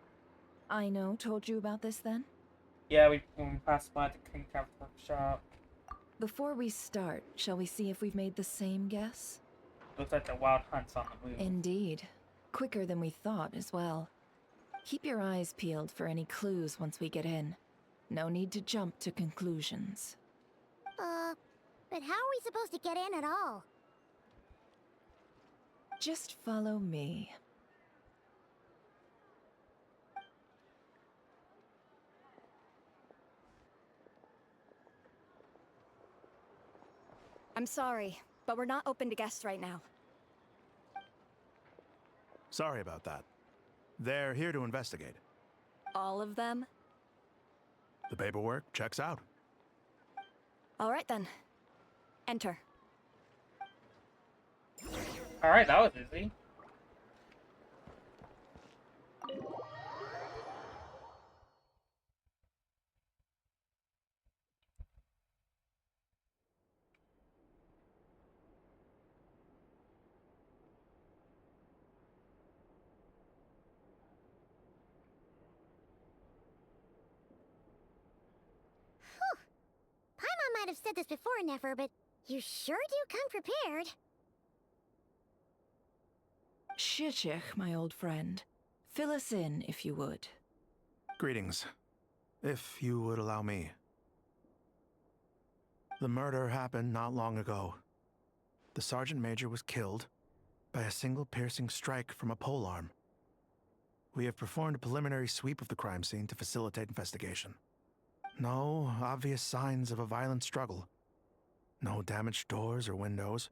Aino told you about this then? Yeah, when we passed by the Kingcraft workshop. Before we start, shall we see if we've made the same guess? Looks like the Wild Hunt's on the move. Indeed. Quicker than we thought as well. Keep your eyes peeled for any clues once we get in. No need to jump to conclusions. But how are we supposed to get in at all? Just follow me. I'm sorry, but we're not open to guests right now. Sorry about that. They're here to investigate. All of them? The paperwork checks out. All right then. Enter. Alright, that was easy. Paimon might have said this before, Nefer, but you sure do come prepared. Shishich, my old friend. Fill us in, if you would. Greetings. If you would allow me. The murder happened not long ago. The Sergeant Major was killed by a single piercing strike from a polearm. We have performed a preliminary sweep of the crime scene to facilitate investigation. No obvious signs of a violent struggle. No damaged doors or windows.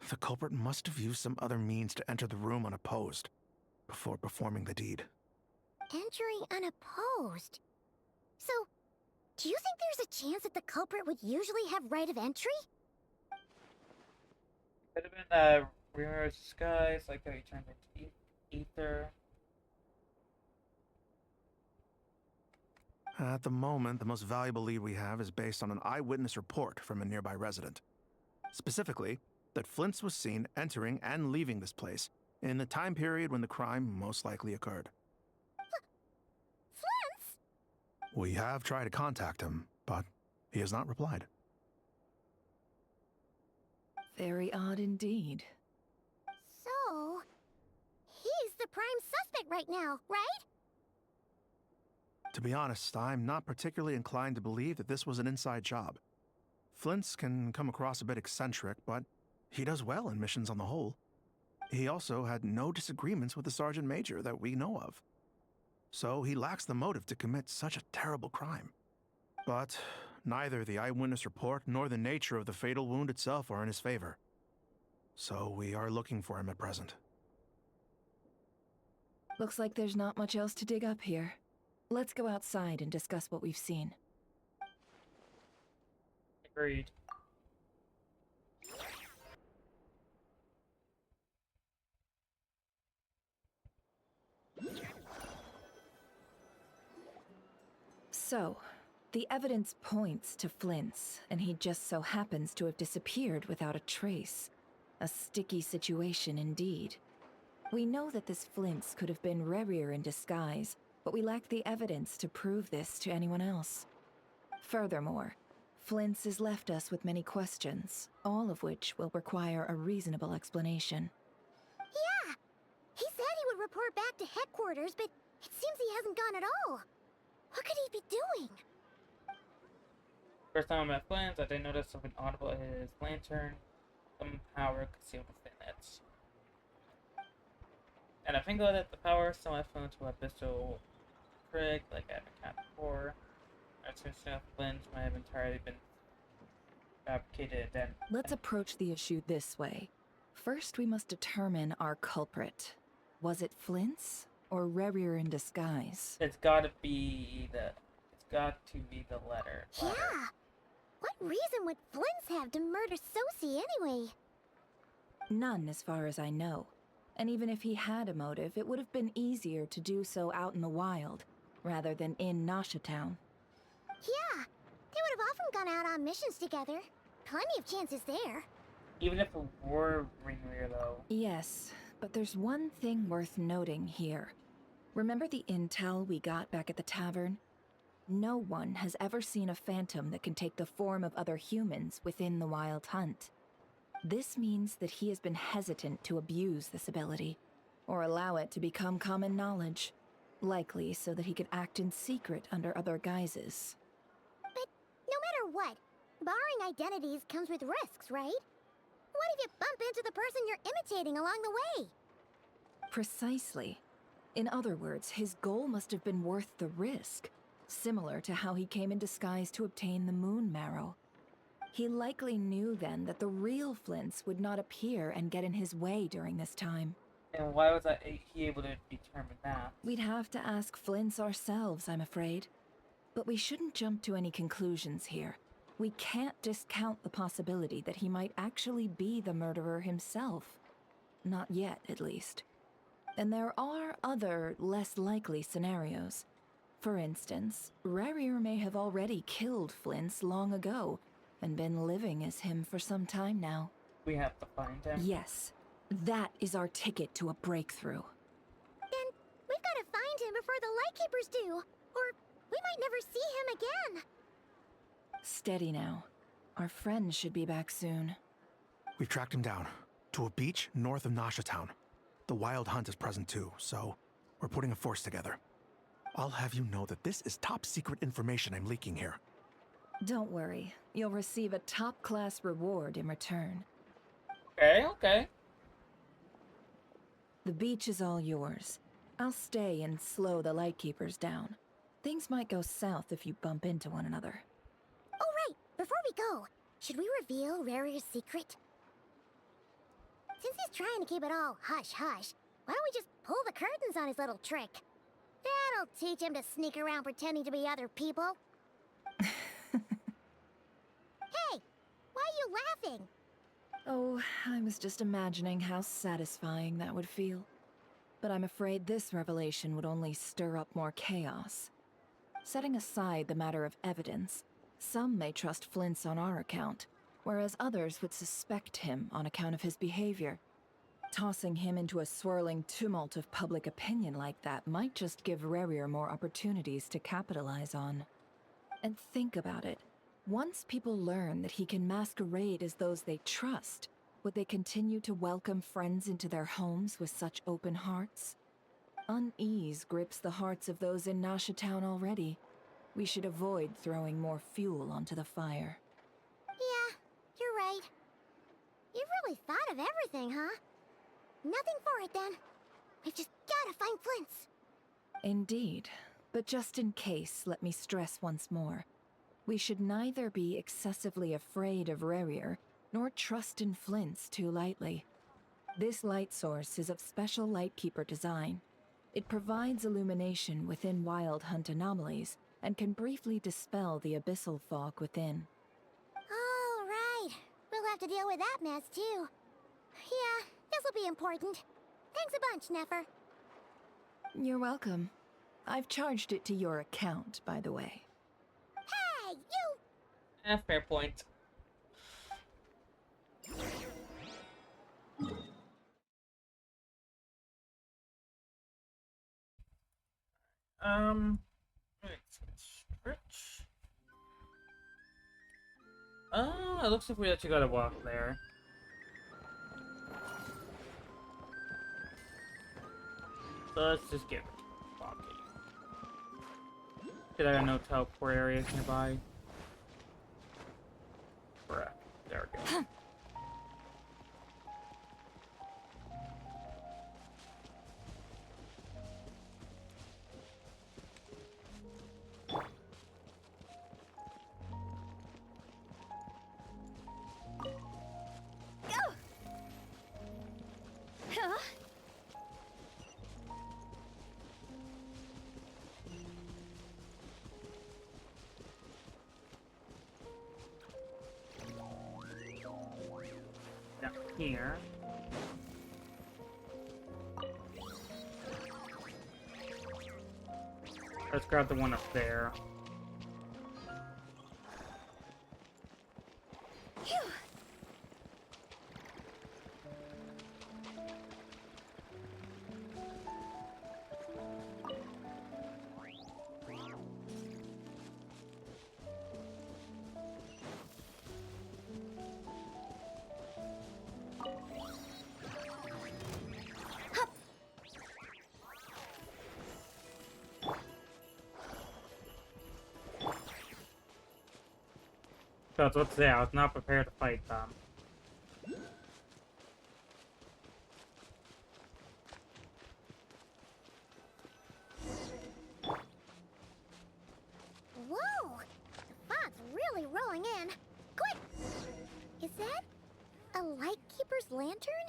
The culprit must have used some other means to enter the room unopposed before performing the deed. Entering unopposed? So, do you think there's a chance that the culprit would usually have right of entry? Could have been Remora's disguise, like how he turned into ether. At the moment, the most valuable lead we have is based on an eyewitness report from a nearby resident. Specifically, that Flint's was seen entering and leaving this place in the time period when the crime most likely occurred. Flint's? We have tried to contact him, but he has not replied. Very odd indeed. So, he's the prime suspect right now, right? To be honest, I'm not particularly inclined to believe that this was an inside job. Flint's can come across a bit eccentric, but he does well in missions on the whole. He also had no disagreements with the Sergeant Major that we know of. So he lacks the motive to commit such a terrible crime. But neither the eyewitness report nor the nature of the fatal wound itself are in his favor. So we are looking for him at present. Looks like there's not much else to dig up here. Let's go outside and discuss what we've seen. Agreed. So, the evidence points to Flint's, and he just so happens to have disappeared without a trace. A sticky situation indeed. We know that this Flint's could have been Rerir in disguise, but we lack the evidence to prove this to anyone else. Furthermore, Flint's has left us with many questions, all of which will require a reasonable explanation. Yeah! He said he would report back to headquarters, but it seems he hasn't gone at all. What could he be doing? First time I met Flint, I didn't notice something odd about his lantern. Some power concealed within it. And I think that the power somewhat fell into a pistol trick, like I haven't had before. I assume Flint might have entirely been fabricated and... Let's approach the issue this way. First, we must determine our culprit. Was it Flint's or Rerir in disguise? It's gotta be the letter. Yeah! What reason would Flint's have to murder Sosie anyway? None, as far as I know. And even if he had a motive, it would have been easier to do so out in the wild, rather than in Nasha Town. Yeah, they would have often gone out on missions together. Plenty of chances there. Even if it were Rerir, though. Yes, but there's one thing worth noting here. Remember the intel we got back at the tavern? No one has ever seen a phantom that can take the form of other humans within the Wild Hunt. This means that he has been hesitant to abuse this ability, or allow it to become common knowledge, likely so that he could act in secret under other guises. But no matter what, borrowing identities comes with risks, right? What if you bump into the person you're imitating along the way? Precisely. In other words, his goal must have been worth the risk, similar to how he came in disguise to obtain the moon marrow. He likely knew then that the real Flint's would not appear and get in his way during this time. And why was he able to determine that? We'd have to ask Flint's ourselves, I'm afraid. But we shouldn't jump to any conclusions here. We can't discount the possibility that he might actually be the murderer himself. Not yet, at least. And there are other, less likely scenarios. For instance, Rerir may have already killed Flint's long ago, and been living as him for some time now. We have to find him? Yes. That is our ticket to a breakthrough. Then we've got to find him before the Lightkeepers do, or we might never see him again. Steady now. Our friend should be back soon. We've tracked him down to a beach north of Nasha Town. The Wild Hunt is present too, so we're putting a force together. I'll have you know that this is top secret information I'm leaking here. Don't worry. You'll receive a top-class reward in return. Okay. The beach is all yours. I'll stay and slow the Lightkeepers down. Things might go south if you bump into one another. Oh, right. Before we go, should we reveal Rarir's secret? Since he's trying to keep it all hush-hush, why don't we just pull the curtains on his little trick? That'll teach him to sneak around pretending to be other people. Hey, why are you laughing? Oh, I was just imagining how satisfying that would feel. But I'm afraid this revelation would only stir up more chaos. Setting aside the matter of evidence, some may trust Flint's on our account, whereas others would suspect him on account of his behavior. Tossing him into a swirling tumult of public opinion like that might just give Rarier more opportunities to capitalize on. And think about it. Once people learn that he can masquerade as those they trust, would they continue to welcome friends into their homes with such open hearts? Unease grips the hearts of those in Nasha Town already. We should avoid throwing more fuel onto the fire. Yeah, you're right. You really thought of everything, huh? Nothing for it then. We've just gotta find Flint's. Indeed. But just in case, let me stress once more. We should neither be excessively afraid of Rarier, nor trust in Flint's too lightly. This light source is of special Lightkeeper design. It provides illumination within Wild Hunt anomalies, and can briefly dispel the abyssal fog within. Oh, right. We'll have to deal with that mess, too. Yeah, this'll be important. Thanks a bunch, Nefer. You're welcome. I've charged it to your account, by the way. Hey, you! Fair point. Let's stretch. Oh, it looks like we actually gotta walk there. So let's just get walking. Did I no teleport areas nearby? Correct. There we go. Down here. Let's grab the one up there. That's what's there. I was not prepared to fight them. Whoa! The fog's really rolling in. Quick! Is that a Lightkeeper's lantern?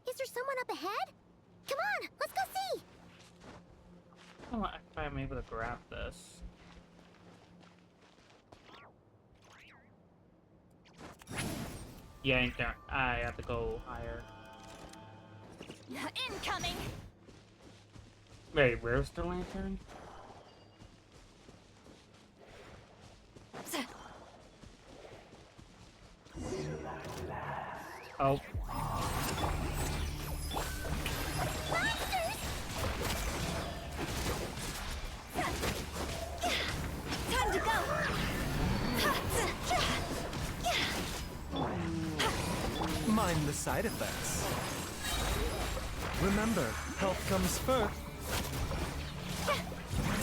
Is there someone up ahead? Come on, let's go see! I don't know if I'm able to grab this. Yeah, I have to go higher. Incoming! Wait, where's the lantern? Oh. Time to go! Mind the side effects. Remember, health comes first.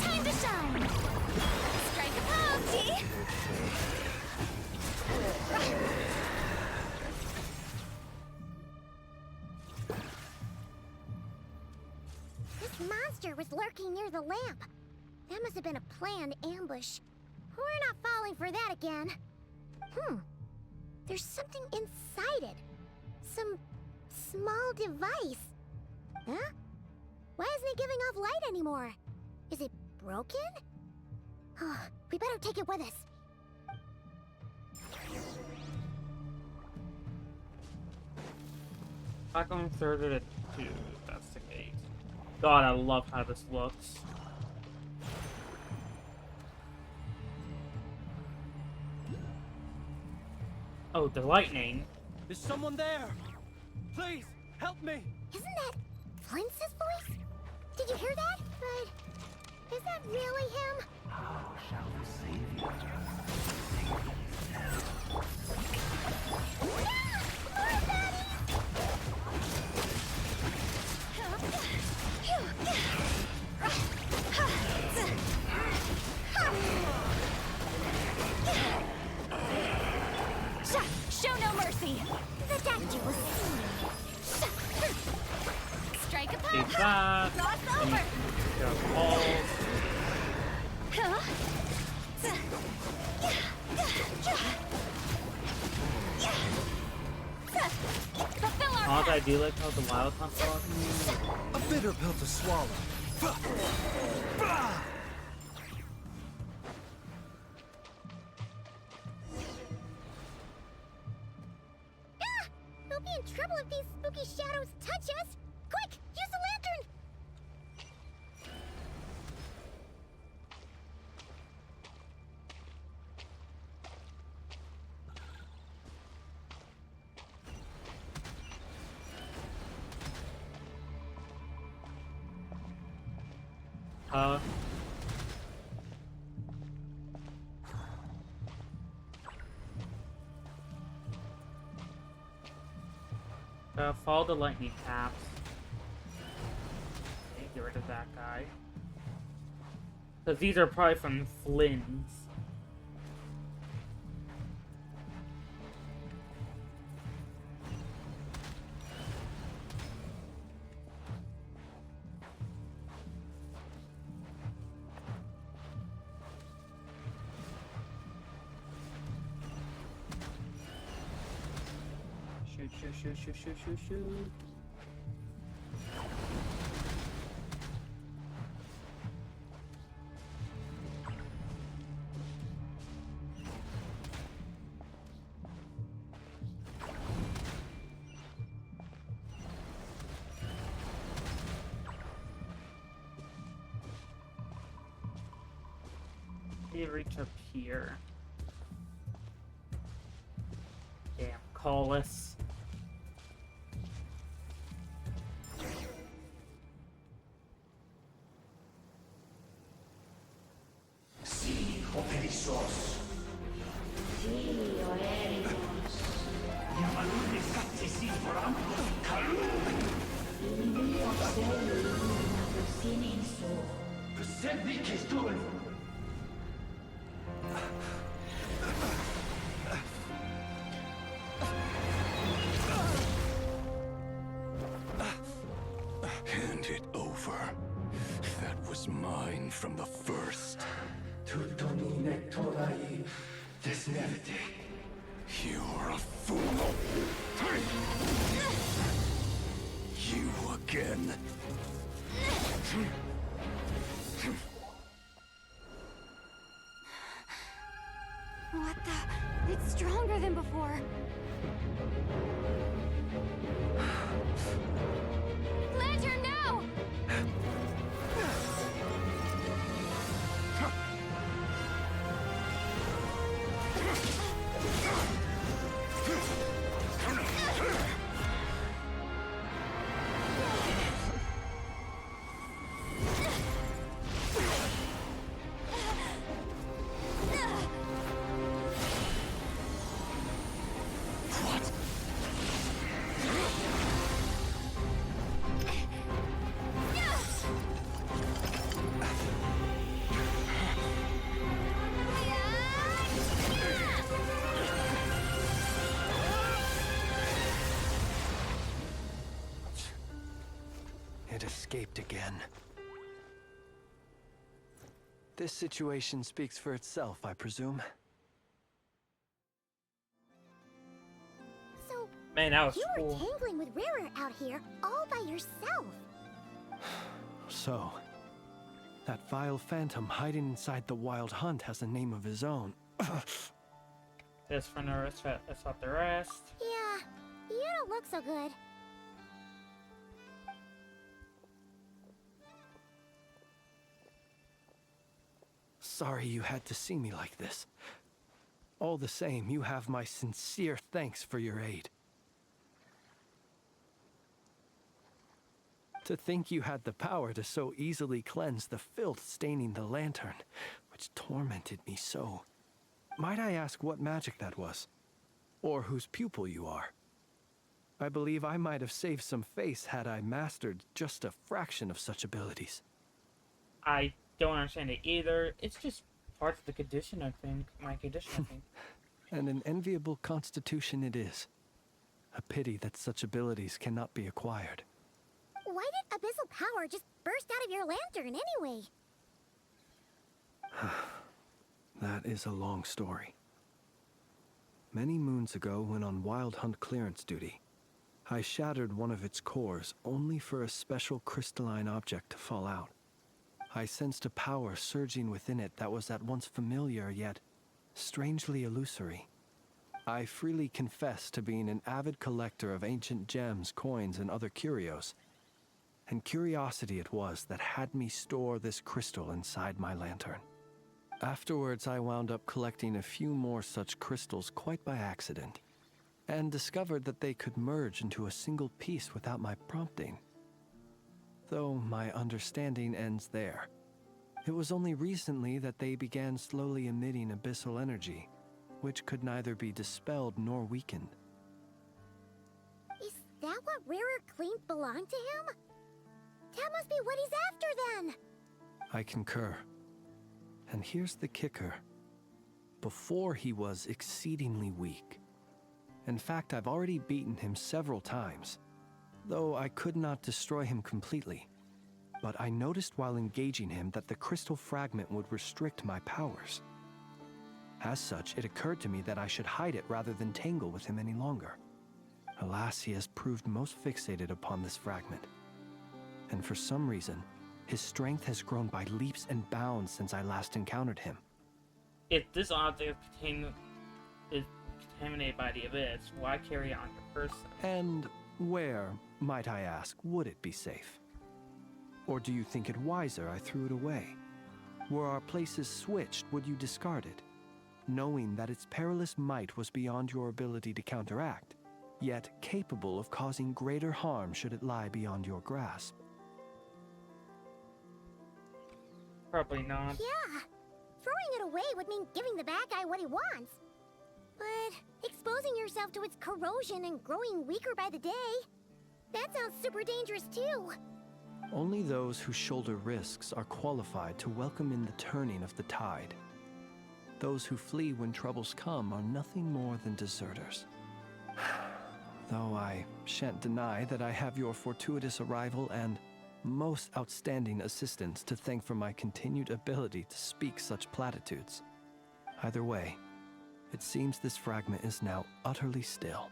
Time to shine! Strike a pose, T! This monster was lurking near the lamp. That must have been a planned ambush. We're not falling for that again. There's something inside it. Some small device. Huh? Why isn't it giving off light anymore? broken? We better take it with us. Back on third to investigate. God, I love how this looks. Oh, the lightning. Is someone there? Please, help me! Isn't that Flintz's voice? Did you hear that? But is that really him? How shall we save you? Show no mercy! The danger was Strike a Take pose! that. Cross over! Go balls. Honestly, I do like how the wild hunt looks. A bitter pill to swallow. We'll be in trouble if these spooky shadows touch us! Quick, use the lantern! Follow the lightning paths. Okay, get rid of that guy. Because these are probably from Flynn's. Shoot. You reach up here. Damn, Collis. Hand it over. That was mine from the first. You're a fool. You again. What the? It's stronger than before. Lantern, no! It escaped again. This situation speaks for itself, I presume. So, man, that was you were cool. tangling with Rara out here all by yourself. So, That vile phantom hiding inside the Wild Hunt has a name of his own. This for the rest, let's help the rest. Yeah, you don't look so good. Sorry you had to see me like this. All the same, you have my sincere thanks for your aid. To think you had the power to so easily cleanse the filth staining the lantern, which tormented me so. Might I ask what magic that was? Or whose pupil you are? I believe I might have saved some face had I mastered just a fraction of such abilities. I don't understand it either. It's just part of the condition, I think. My condition, I think. And an enviable constitution it is. A pity that such abilities cannot be acquired. Why did abyssal power just burst out of your lantern anyway? That is a long story. Many moons ago, when on Wild Hunt clearance duty, I shattered one of its cores only for a special crystalline object to fall out. I sensed a power surging within it that was at once familiar yet strangely illusory. I freely confess to being an avid collector of ancient gems, coins, and other curios. And curiosity it was that had me store this crystal inside my lantern. Afterwards, I wound up collecting a few more such crystals quite by accident, and discovered that they could merge into a single piece without my prompting. Though my understanding ends there. It was only recently that they began slowly emitting abyssal energy, which could neither be dispelled nor weakened. Is that what Rarer claimed belonged to him? That must be what he's after then! I concur. And here's the kicker. Before he was exceedingly weak. In fact, I've already beaten him several times, though I could not destroy him completely. But I noticed while engaging him that the crystal fragment would restrict my powers. As such, it occurred to me that I should hide it rather than tangle with him any longer. Alas, he has proved most fixated upon this fragment. And for some reason, his strength has grown by leaps and bounds since I last encountered him. If this object is contaminated by the abyss, why carry it on your person? And where, might I ask, would it be safe? Or do you think it wiser I threw it away? Were our places switched, would you discard it, knowing that its perilous might was beyond your ability to counteract, yet capable of causing greater harm should it lie beyond your grasp? Probably not. Yeah, throwing it away would mean giving the bad guy what he wants. But exposing yourself to its corrosion and growing weaker by the day, that sounds super dangerous too. Only those who shoulder risks are qualified to welcome in the turning of the tide. Those who flee when troubles come are nothing more than deserters. Though I shan't deny that I have your fortuitous arrival and most outstanding assistance to thank for my continued ability to speak such platitudes. Either way, it seems this fragment is now utterly still.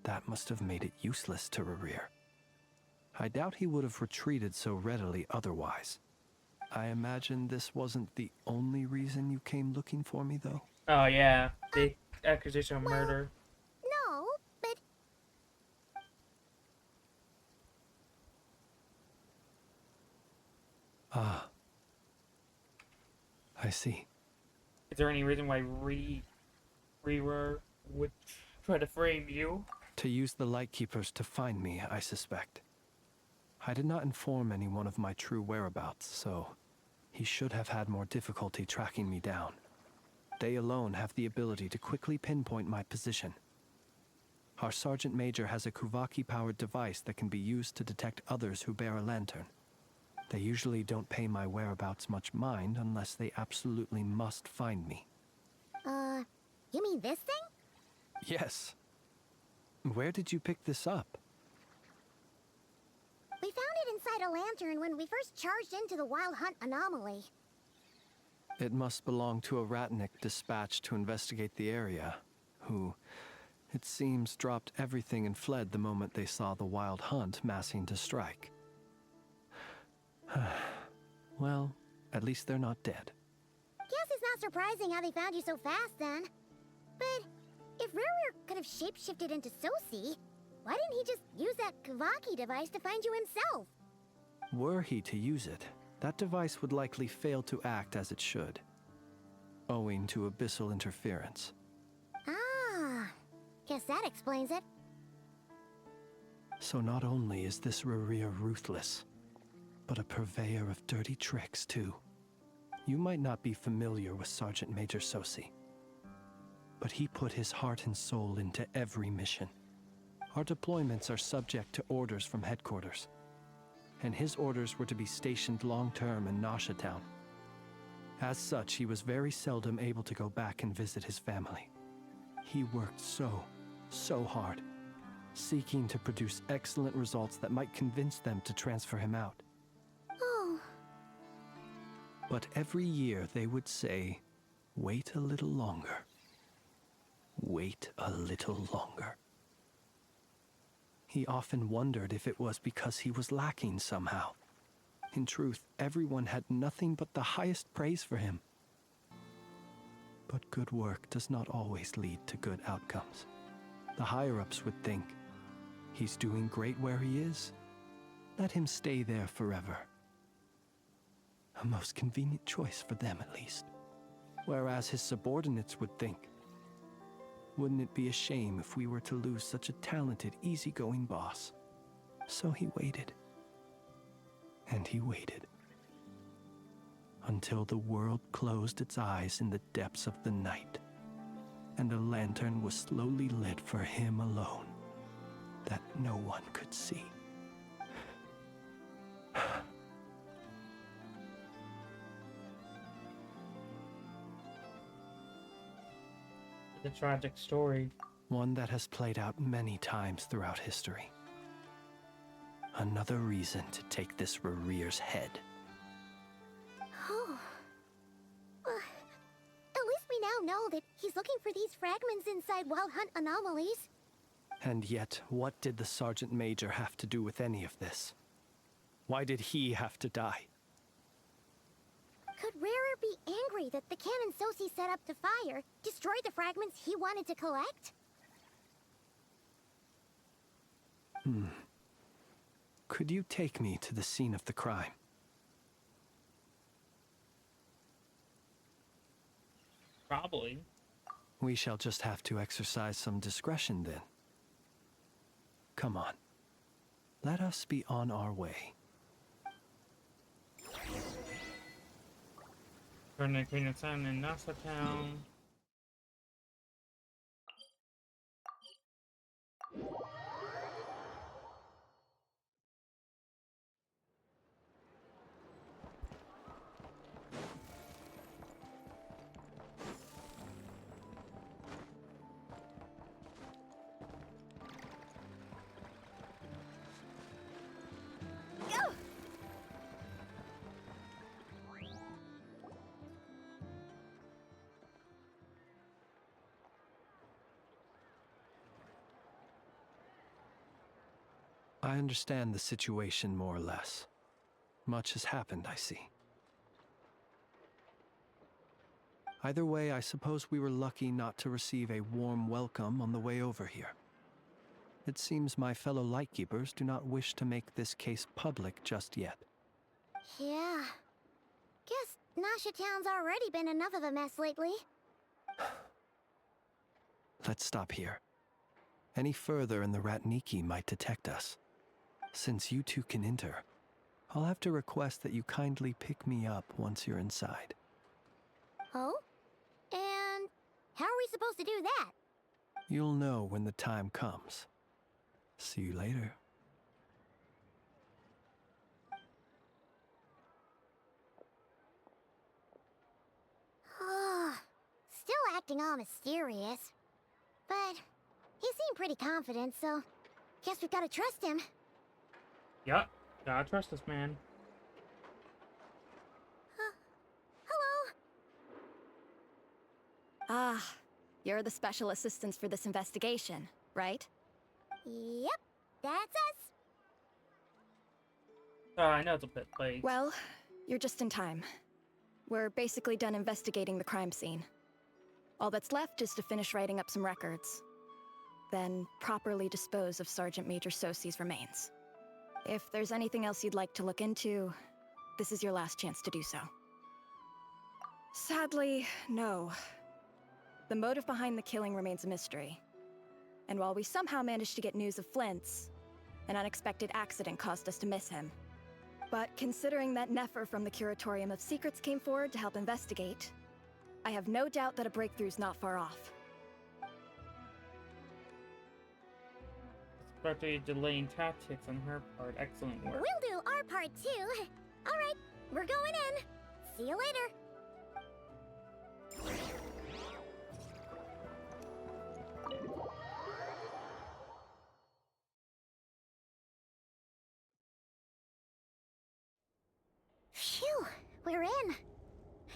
That must have made it useless to Rarir. I doubt he would have retreated so readily otherwise. I imagine this wasn't the only reason you came looking for me, though? Oh yeah, the accusation of murder. No, but... Ah. I see. Is there any reason why Rearer would try to frame you? To use the Lightkeepers to find me, I suspect. I did not inform anyone of my true whereabouts, so he should have had more difficulty tracking me down. They alone have the ability to quickly pinpoint my position. Our Sergeant Major has a Kuvaki-powered device that can be used to detect others who bear a lantern. They usually don't pay my whereabouts much mind unless they absolutely must find me. You mean this thing? Yes. Where did you pick this up? We found it inside a lantern when we first charged into the Wild Hunt anomaly. It must belong to a Ratnik dispatched to investigate the area, who, it seems, dropped everything and fled the moment they saw the Wild Hunt massing to strike. Well, at least they're not dead. Guess it's not surprising how they found you so fast then. But if Ruru could have shapeshifted into Sosi, why didn't he just use that Kavaki device to find you himself? Were he to use it, that device would likely fail to act as it should, owing to abyssal interference. Ah, guess that explains it. So not only is this Ruria ruthless, but a purveyor of dirty tricks too. You might not be familiar with Sergeant Major Sosi, but he put his heart and soul into every mission. Our deployments are subject to orders from headquarters, and his orders were to be stationed long-term in Nasha Town. As such, he was very seldom able to go back and visit his family. He worked so hard, seeking to produce excellent results that might convince them to transfer him out. Oh. But every year they would say, wait a little longer. Wait a little longer. He often wondered if it was because he was lacking somehow. In truth, everyone had nothing but the highest praise for him. But good work does not always lead to good outcomes. The higher-ups would think, he's doing great where he is. Let him stay there forever. A most convenient choice for them, at least. Whereas his subordinates would think, wouldn't it be a shame if we were to lose such a talented, easygoing boss? So he waited. And he waited. Until the world closed its eyes in the depths of the night, and a lantern was slowly lit for him alone, that no one could see. The tragic story. One that has played out many times throughout history. Another reason to take this Rurir's head. Oh. At least we now know that he's looking for these fragments inside Wild Hunt anomalies. And yet, what did the Sergeant Major have to do with any of this? Why did he have to die? Could Rarer be angry that the cannon Sosi set up to fire destroyed the fragments he wanted to collect? Could you take me to the scene of the crime? Probably. We shall just have to exercise some discretion then. Come on. Let us be on our way. Turn the Queen of Sun in Nasa Town. I understand the situation more or less. Much has happened, I see. Either way, I suppose we were lucky not to receive a warm welcome on the way over here. It seems my fellow Lightkeepers do not wish to make this case public just yet. Yeah. Guess Nasha Town's already been enough of a mess lately. Let's stop here. Any further and the Ratniki might detect us. Since you two can enter, I'll have to request that you kindly pick me up once you're inside. Oh? And how are we supposed to do that? You'll know when the time comes. See you later. Still acting all mysterious. But he seemed pretty confident, so guess we've got to trust him. Yup, gotta trust this man. Hello? Ah, you're the special assistants for this investigation, right? Yep, that's us. I know it's a bit late. Well, You're just in time. We're basically done investigating the crime scene. All that's left is to finish writing up some records. Then properly dispose of Sergeant Major Sosie's remains. If there's anything else you'd like to look into, this is your last chance to do so. Sadly, no. The motive behind the killing remains a mystery. And while we somehow managed to get news of Flint's, an unexpected accident caused us to miss him. But considering that Nefer from the Curatorium of Secrets came forward to help investigate, I have no doubt that a breakthrough's not far off. Especially delaying tactics on her part. Excellent work. We'll do our part too. All right, we're going in. See you later. Phew, we're in.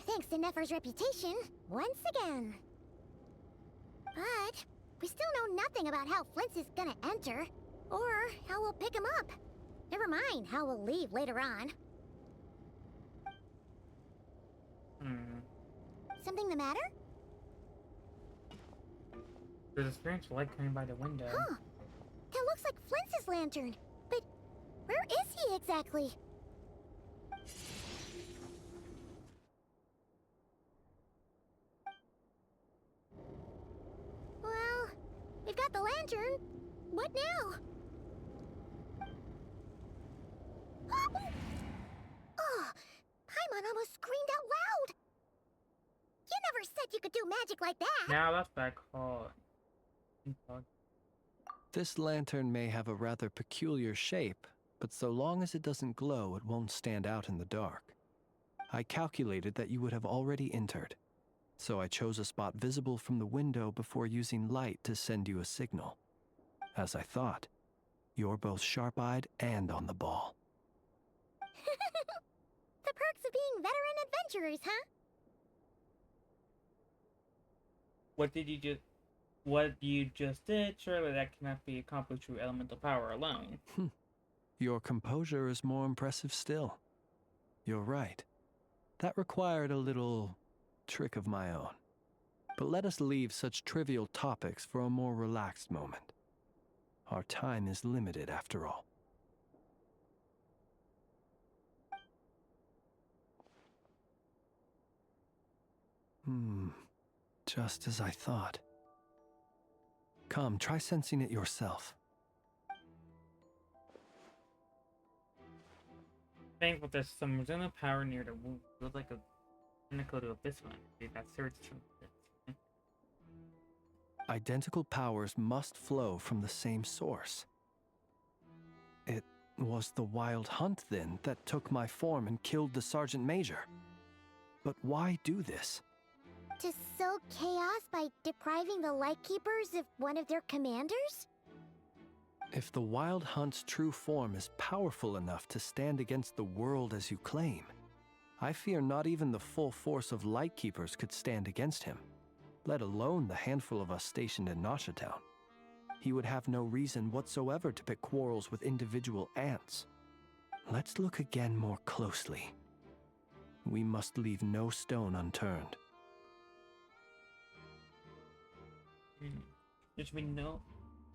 Thanks to Nefer's reputation, once again. But we still know nothing about how Flint's is gonna enter, or how we'll pick him up. Never mind how we'll leave later on. Something the matter? There's a strange light coming by the window. Huh. That looks like Flint's lantern. But where is he exactly? Well, we've got the lantern. What now? Oh, Paimon almost screamed out loud. You never said you could do magic like that. Now that's back call. This lantern may have a rather peculiar shape, but so long as it doesn't glow, it won't stand out in the dark. I calculated that you would have already entered, so I chose a spot visible from the window before using light to send you a signal. As I thought, you're both sharp-eyed and on the ball. The perks of being veteran adventurers, huh? What you just did, surely that cannot be accomplished through elemental power alone. Your composure is more impressive still. You're right. That required a little trick of my own. But let us leave such trivial topics for a more relaxed moment. Our time is limited after all. Just as I thought. Come, try sensing it yourself. Thankful there's some resilient power near the wound. Feels like a pinnacle to abyss one. That surge from this. Identical powers must flow from the same source. It was the Wild Hunt, then, that took my form and killed the Sergeant Major. But why do this? To sow chaos by depriving the Lightkeepers of one of their commanders? If the Wild Hunt's true form is powerful enough to stand against the world as you claim, I fear not even the full force of Lightkeepers could stand against him, let alone the handful of us stationed in Nasha Town. He would have no reason whatsoever to pick quarrels with individual ants. Let's look again more closely. We must leave no stone unturned.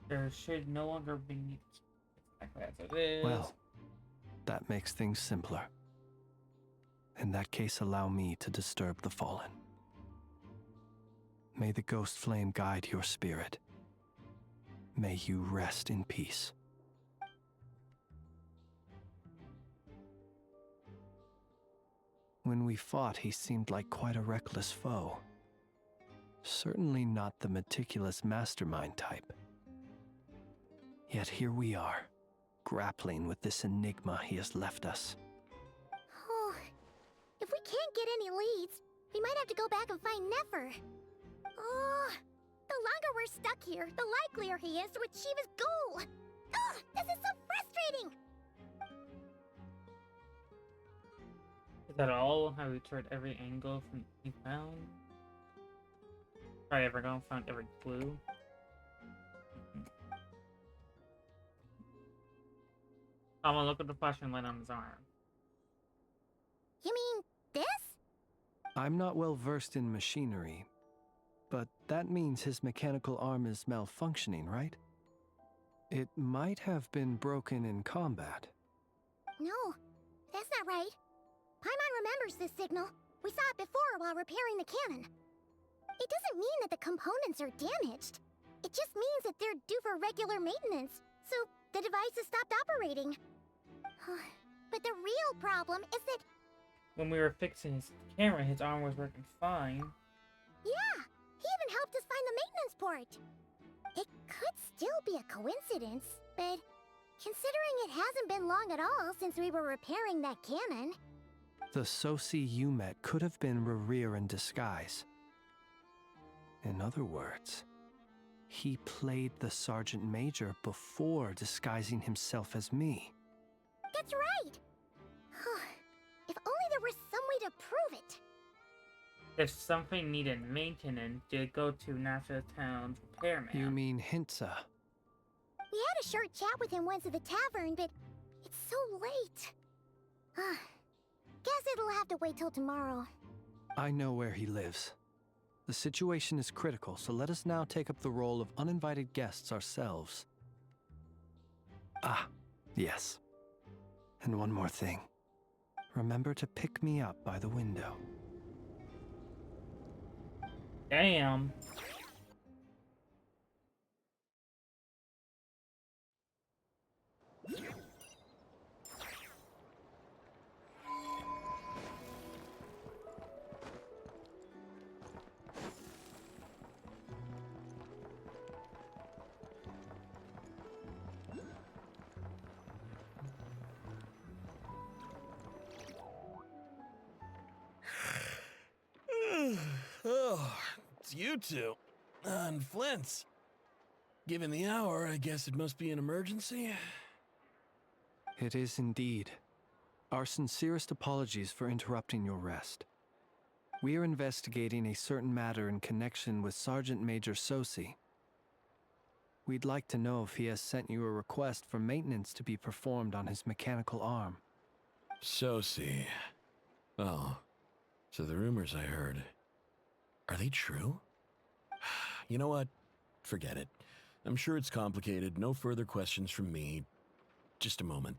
There should no longer be need. Exactly as it is. Well, that makes things simpler. In that case, allow me to disturb the fallen. May the ghost flame guide your spirit. May you rest in peace. When we fought, he seemed like quite a reckless foe. Certainly not the meticulous mastermind type. Yet here we are, grappling with this enigma he has left us. Oh, if we can't get any leads, we might have to go back and find Nefer. Oh, the longer we're stuck here, the likelier he is to achieve his goal. Ugh, this is so frustrating. Is that all? Have we tried every angle from we found? Tried every angle, found every clue. I'm gonna look at the flashing light on his arm. You I'm not well versed in machinery, but that means his mechanical arm is malfunctioning, right? It might have been broken in combat. No, that's not right. Paimon remembers this signal. We saw it before while repairing the cannon. It doesn't mean that the components are damaged. It just means that they're due for regular maintenance, so the device has stopped operating. But the real problem is that... When we were fixing his camera, his arm was working fine. Yeah, he even helped us find the maintenance port. It could still be a coincidence, but considering it hasn't been long at all since we were repairing that cannon... The Sosi you met could have been Rerir in disguise. In other words, he played the Sergeant Major before disguising himself as me. That's right! If only there were some way to prove it. If something needed maintenance, you'd go to Nasha Town's repairman. You mean Hintsa? We had a short chat with him once at the tavern, but it's so late. Guess it'll have to wait till tomorrow. I know where he lives. The situation is critical, so let us now take up the role of uninvited guests ourselves. Ah, yes. And one more thing. Remember to pick me up by the window. Damn. Oh, it's you two. On Flint's. Given the hour, I guess it must be an emergency. It is indeed. Our sincerest apologies for interrupting your rest. We are investigating a certain matter in connection with Sergeant Major Sosi. We'd like to know if he has sent you a request for maintenance to be performed on his mechanical arm. Sosi. Oh, so the rumors I heard, are they true? You know what? Forget it. I'm sure it's complicated. No further questions from me. Just a moment.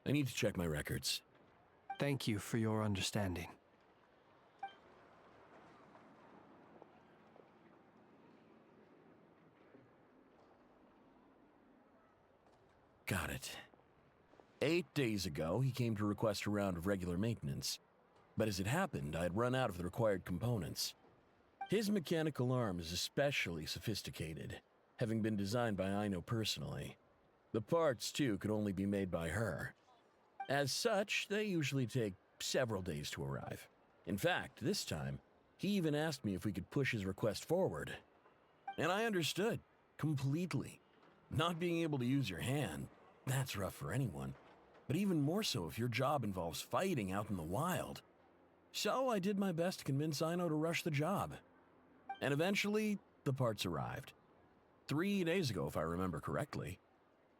I need to check my records. Thank you for your understanding. Got it. 8 days ago, he came to request a round of regular maintenance. But as it happened, I had run out of the required components. His mechanical arm is especially sophisticated, having been designed by Aino personally. The parts, too, could only be made by her. As such, they usually take several days to arrive. In fact, this time, he even asked me if we could push his request forward. And I understood, completely. Not being able to use your hand, that's rough for anyone. But even more so if your job involves fighting out in the wild. So I did my best to convince Aino to rush the job. And eventually, the parts arrived. 3 days ago, if I remember correctly.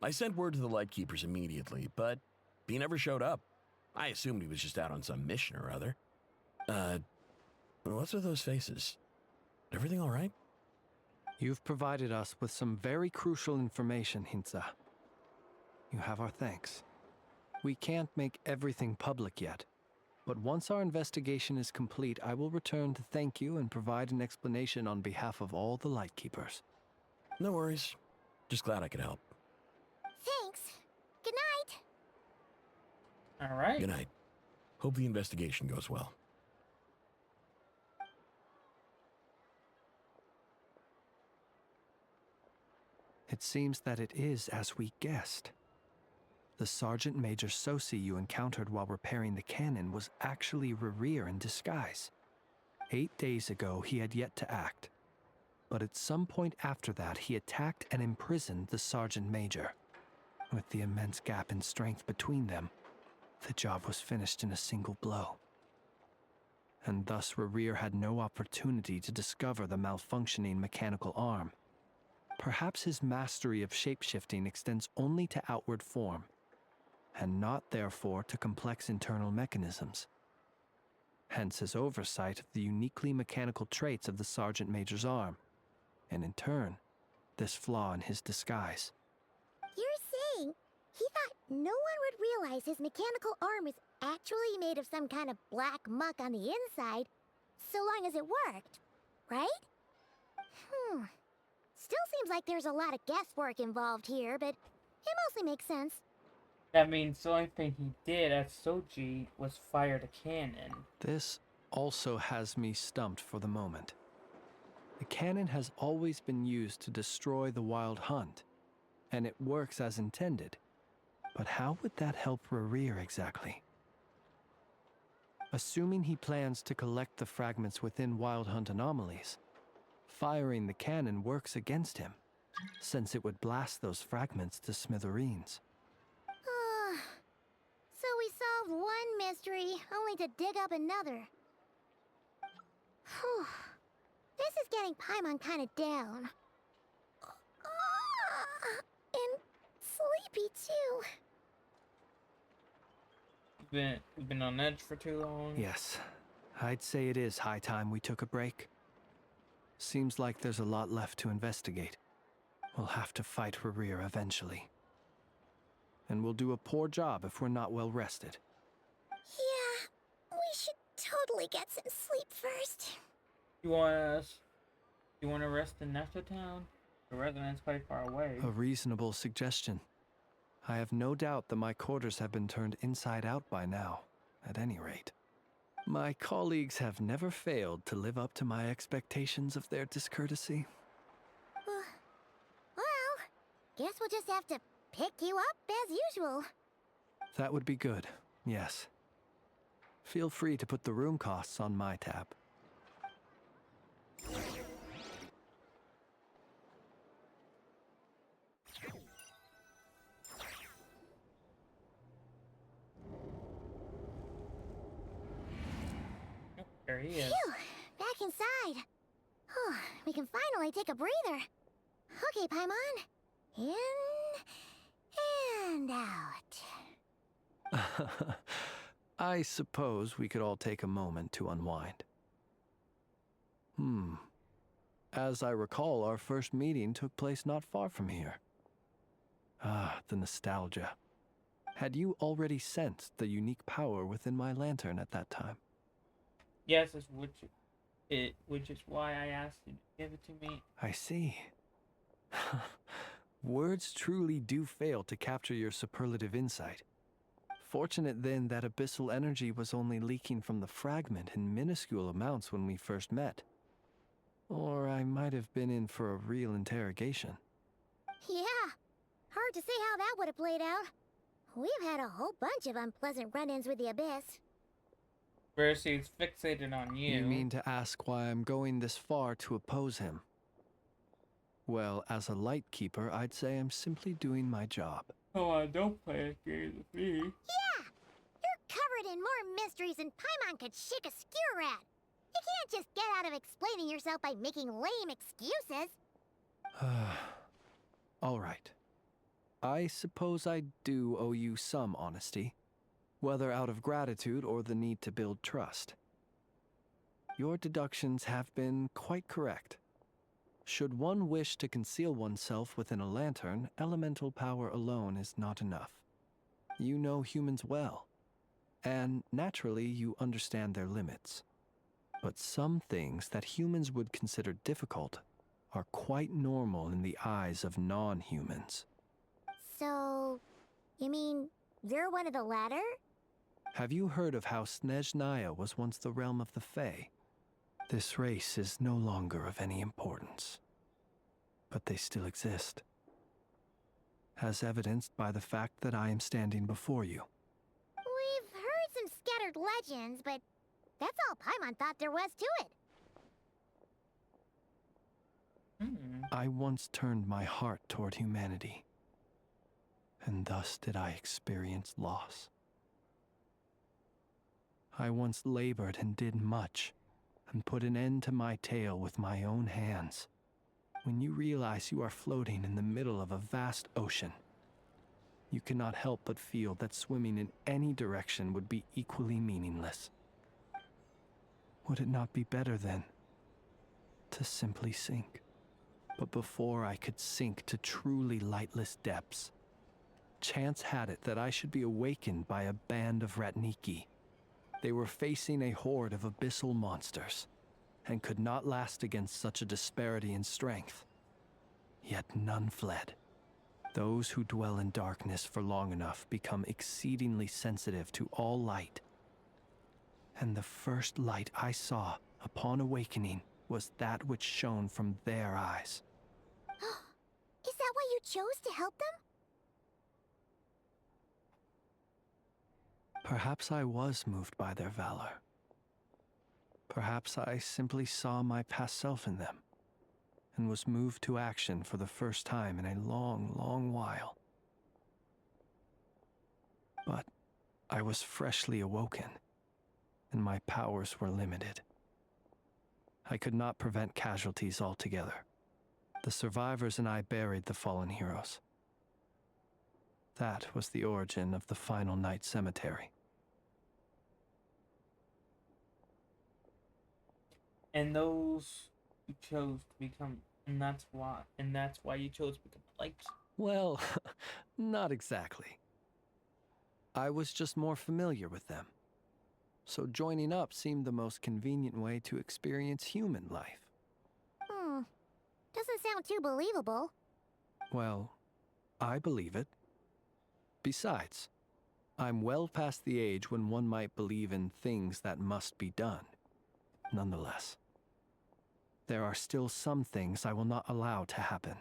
I sent word to the Lightkeepers immediately, but he never showed up. I assumed he was just out on some mission or other. What's with those faces? Everything all right? You've provided us with some very crucial information, Hintsa. You have our thanks. We can't make everything public yet, but once our investigation is complete, I will return to thank you and provide an explanation on behalf of all the Lightkeepers. No worries. Just glad I could help. Thanks. Good night. All right. Good night. Hope the investigation goes well. It seems that it is as we guessed. The Sergeant Major Sosi you encountered while repairing the cannon was actually Rerir in disguise. 8 days ago, he had yet to act. But at some point after that, he attacked and imprisoned the Sergeant Major. With the immense gap in strength between them, the job was finished in a single blow. And thus Rerir had no opportunity to discover the malfunctioning mechanical arm. Perhaps his mastery of shapeshifting extends only to outward form, and not therefore to complex internal mechanisms. hence his oversight of the uniquely mechanical traits of the Sergeant Major's arm, and in turn, this flaw in his disguise. You're saying he thought no one would realize his mechanical arm was actually made of some kind of black muck on the inside, so long as it worked, right? Still seems like there's a lot of guesswork involved here, but it mostly makes sense. That means the only thing he did at Soji was fire the cannon. This also has me stumped for the moment. The cannon has always been used to destroy the Wild Hunt, and it works as intended. But how would that help Rerir exactly? Assuming he plans to collect the fragments within Wild Hunt anomalies, firing the cannon works against him, since it would blast those fragments to smithereens. So we solved one mystery, only to dig up another. Whew. This is getting Paimon kind of down. And sleepy too. You've been on edge for too long? Yes, I'd say it is high time we took a break. Seems like there's a lot left to investigate. We'll have to fight Rerir eventually. And we'll do a poor job if we're not well rested. Yeah, we should totally get some sleep first. You want to rest in Nacho Town? The residence quite far away. A reasonable suggestion. I have no doubt that my quarters have been turned inside out by now, at any rate. My colleagues have never failed to live up to my expectations of their discourtesy. Well, guess we'll just have to pick you up as usual. That would be good, yes. Feel free to put the room costs on my tab. There he is. Phew, back inside. We can finally take a breather. Okay, Paimon. In and out. I suppose we could all take a moment to unwind. As I recall, our first meeting took place not far from here. Ah, the nostalgia. Had you already sensed the unique power within my lantern at that time? Yes, which is why I asked you to give it to me. I see. Words truly do fail to capture your superlative insight. Fortunate then that abyssal energy was only leaking from the fragment in minuscule amounts when we first met. Or I might have been in for a real interrogation. Yeah, hard to say how that would have played out. We've had a whole bunch of unpleasant run-ins with the Abyss. Versus fixated on you. You mean to ask why I'm going this far to oppose him? Well, as a light keeper, I'd say I'm simply doing my job. Oh, don't play a game with me. Yeah! You're covered in more mysteries than Paimon could shake a skewer at. You can't just get out of explaining yourself by making lame excuses. All right. I suppose I do owe you some honesty, whether out of gratitude or the need to build trust. Your deductions have been quite correct. Should one wish to conceal oneself within a lantern, elemental power alone is not enough. You know humans well, and naturally you understand their limits. But some things that humans would consider difficult are quite normal in the eyes of non-humans. So, you mean you're one of the latter? Have you heard of how Snezhnaya was once the realm of the Fae? This race is no longer of any importance, but they still exist, as evidenced by the fact that I am standing before you. We've heard some scattered legends, but that's all Paimon thought there was to it. I once turned my heart toward humanity, and thus did I experience loss. I once labored and did much, and put an end to my tale with my own hands. When you realize you are floating in the middle of a vast ocean, you cannot help but feel that swimming in any direction would be equally meaningless. Would it not be better then to simply sink? But before I could sink to truly lightless depths, chance had it that I should be awakened by a band of Ratniki. They were facing a horde of abyssal monsters, and could not last against such a disparity in strength. Yet none fled. Those who dwell in darkness for long enough become exceedingly sensitive to all light. And the first light I saw upon awakening was that which shone from their eyes. Is that why you chose to help them? Perhaps I was moved by their valor. Perhaps I simply saw my past self in them, and was moved to action for the first time in a long, long while. But I was freshly awoken, and my powers were limited. I could not prevent casualties altogether. The survivors and I buried the fallen heroes. That was the origin of the final night cemetery. And those who chose to become, and that's why you chose to become a light. Well, not exactly. I was just more familiar with them. So joining up seemed the most convenient way to experience human life. Doesn't sound too believable. Well, I believe it. Besides, I'm well past the age when one might believe in things that must be done. Nonetheless, there are still some things I will not allow to happen.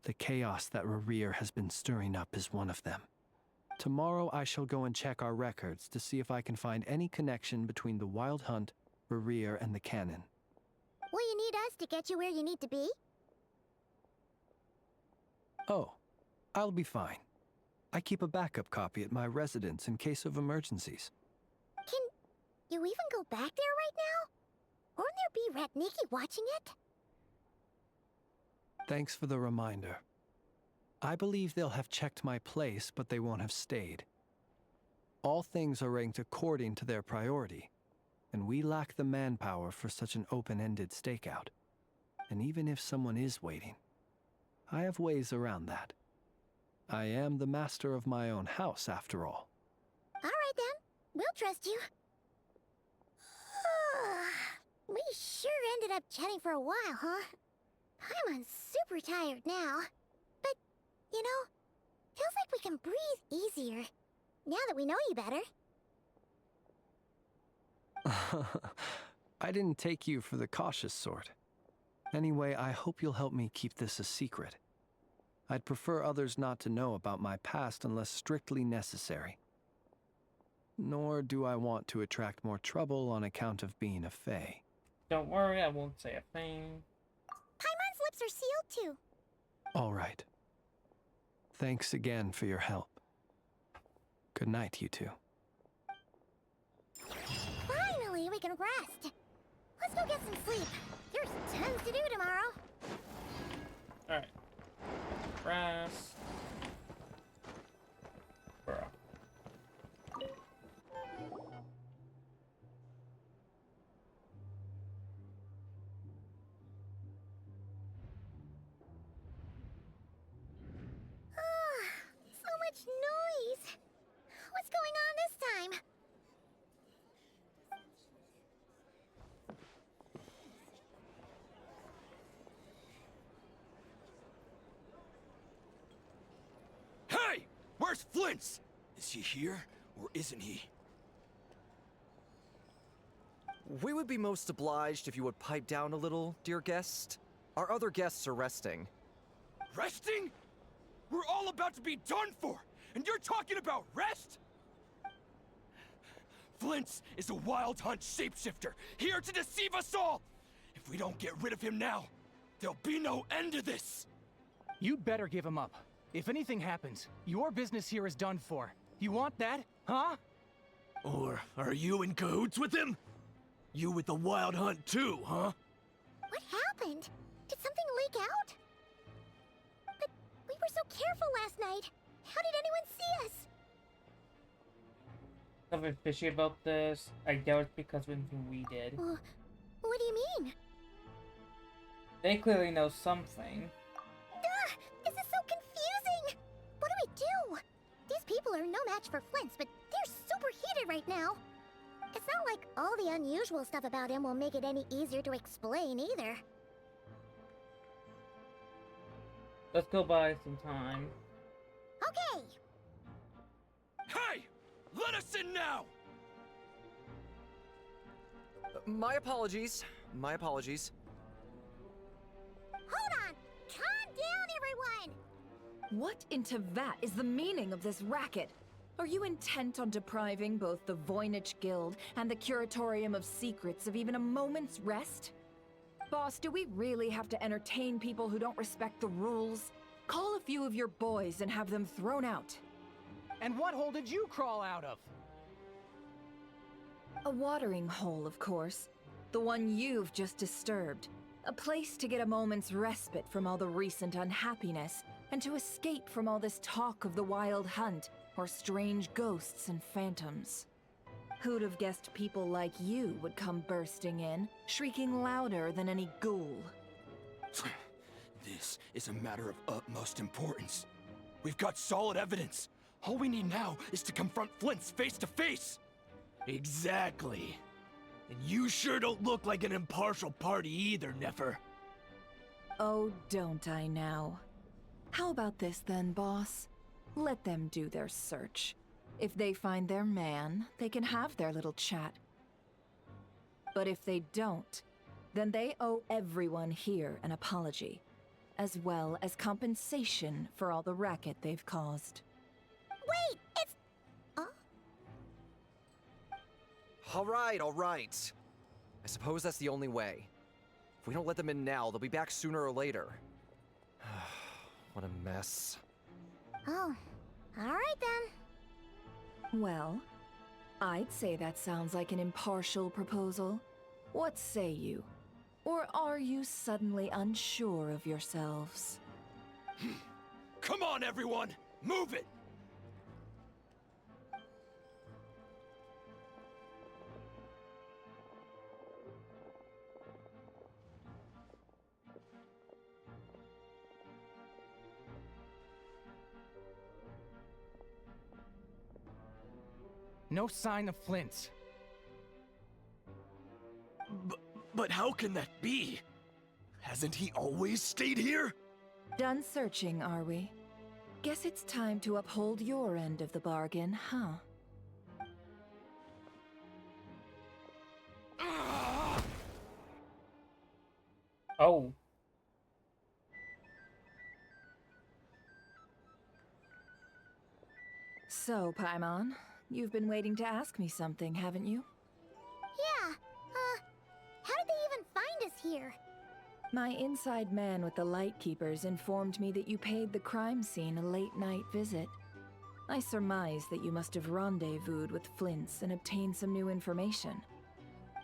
The chaos that Rerir has been stirring up is one of them. Tomorrow I shall go and check our records to see if I can find any connection between the Wild Hunt, Rerir, and the Cannon. Will you need us to get you where you need to be? Oh, I'll be fine. I keep a backup copy at my residence in case of emergencies. Can you even go back there right now? Won't there be Ratniki watching it? Thanks for the reminder. I believe they'll have checked my place, but they won't have stayed. All things are ranked according to their priority, and we lack the manpower for such an open-ended stakeout. And even if someone is waiting, I have ways around that. I am the master of my own house, after all. All right then, we'll trust you. We sure ended up chatting for a while, huh? I'm super tired now. But, you know, feels like we can breathe easier, now that we know you better. I didn't take you for the cautious sort. Anyway, I hope you'll help me keep this a secret. I'd prefer others not to know about my past unless strictly necessary. Nor do I want to attract more trouble on account of being a fae. Don't worry, I won't say a thing. Paimon's lips are sealed too. All right. Thanks again for your help. Good night, you two. Finally, we can rest. Let's go get some sleep. There's tons to do tomorrow. Alright. Rest. Bro. So much noise. What's going on this time? Hey! Where's Flint's? Is he here, or isn't he? We would be most obliged if you would pipe down a little, dear guest. Our other guests are resting. Resting? We're all about to be done for, and you're talking about rest? Flint's is a Wild Hunt shapeshifter, here to deceive us all! If we don't get rid of him now, there'll be no end to this! You'd better give him up. If anything happens, your business here is done for. You want that, huh? Or are you in cahoots with him? You with the Wild Hunt too, huh? What happened? Did something leak out? But we were so careful last night. How did anyone see us? something fishy about this. I doubt it's because of anything we did. What do you mean? They clearly know something. This is so confusing! What do we do? These people are no match for Flint's, but they're super heated right now. It's not like all the unusual stuff about him will make it any easier to explain either. Let's go buy some time. Okay! Hey! Let us in now! My apologies. My apologies. Hold on! Calm down, everyone! What in Tevat is the meaning of this racket? Are you intent on depriving both the Voynich Guild and the Curatorium of Secrets of even a moment's rest? Boss, do we really have to entertain people who don't respect the rules? Call a few of your boys and have them thrown out. And what hole did you crawl out of? A watering hole, of course. The one you've just disturbed. A place to get a moment's respite from all the recent unhappiness, and to escape from all this talk of the Wild Hunt, or strange ghosts and phantoms. Who'd have guessed people like you would come bursting in, shrieking louder than any ghoul? This is a matter of utmost importance. We've got solid evidence. All we need now is to confront Flint's face to face. Exactly. And you sure don't look like an impartial party either, Nefer. Oh, don't I now? How about this then, boss? Let them do their search. If they find their man, they can have their little chat. But if they don't, then they owe everyone here an apology, as well as compensation for all the racket they've caused. Wait, it's... All right. I suppose that's the only way. If we don't let them in now, they'll be back sooner or later. What a mess. Oh, alright then. Well, I'd say that sounds like an impartial proposal. What say you? Or are you suddenly unsure of yourselves? Come on, everyone! Move it! No sign of Flint's. But how can that be? Hasn't he always stayed here? Done searching, are we? Guess it's time to uphold your end of the bargain, huh? Oh. So, Paimon, you've been waiting to ask me something, haven't you? Yeah, how did they even find us here? My inside man with the Lightkeepers informed me that you paid the crime scene a late-night visit. I surmise that you must have rendezvoused with Flint's and obtained some new information.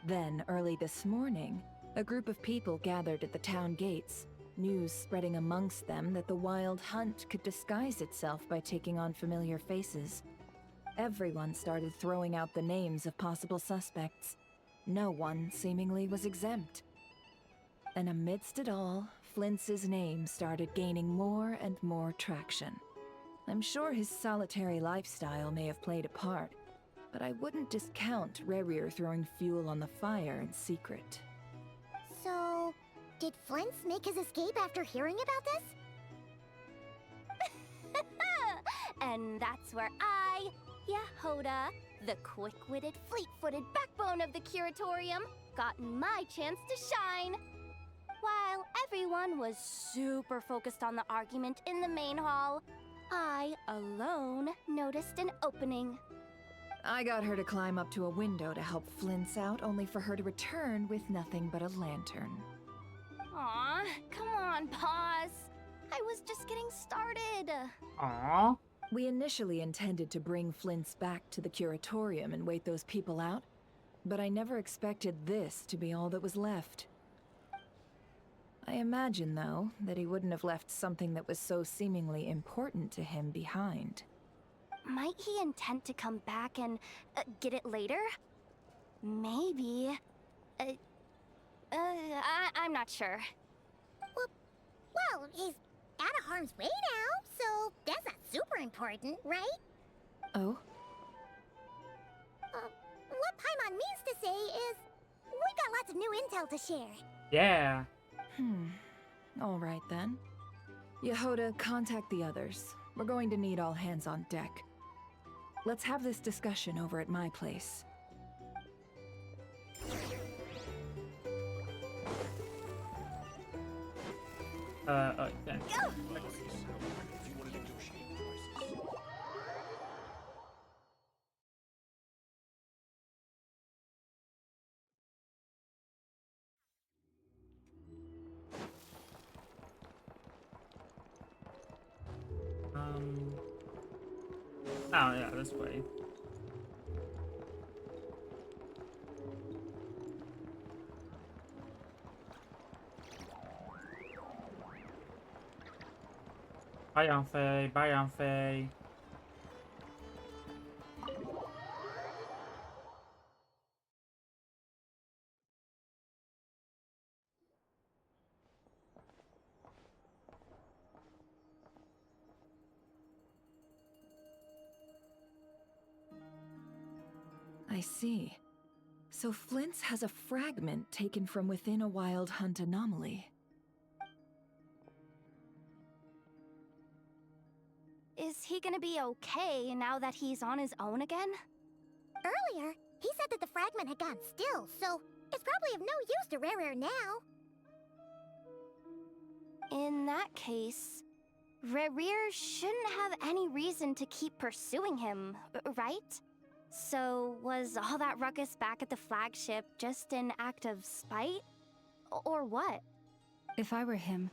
Then, early this morning, a group of people gathered at the town gates, news spreading amongst them that the Wild Hunt could disguise itself by taking on familiar faces. Everyone started throwing out the names of possible suspects. No one, seemingly, was exempt. And amidst it all, Flint's name started gaining more and more traction. I'm sure his solitary lifestyle may have played a part, but I wouldn't discount Rerir throwing fuel on the fire in secret. So, did Flint's make his escape after hearing about this? And that's where I, Yehoda, the quick-witted, fleet-footed backbone of the Curatorium, got my chance to shine. While everyone was super focused on the argument in the main hall, I alone noticed an opening. I got her to climb up to a window to help Flint's out, only for her to return with nothing but a lantern. Aw, come on, pause. I was just getting started. Aww. We initially intended to bring Flint's back to the Curatorium and wait those people out, but I never expected this to be all that was left. I imagine, though, that he wouldn't have left something that was so seemingly important to him behind. Might he intend to come back and get it later? Maybe. I'm not sure. Well, he's out of harm's way now, so that's not super important, right? Oh? What Paimon means to say is, we got lots of new intel to share. Yeah. All right then. Yehoda, contact the others. We're going to need all hands on deck. Let's have this discussion over at my place. Okay. Oh yeah, this way. Bye, Yanfei. Bye, Yanfei. I see. So Flint's has a fragment taken from within a wild hunt anomaly. Is he gonna be okay now that he's on his own again? Earlier, he said that the fragment had gone still, so it's probably of no use to Rare now. In that case, Rerir shouldn't have any reason to keep pursuing him, right? So, was all that ruckus back at the flagship just an act of spite? Or what? If I were him,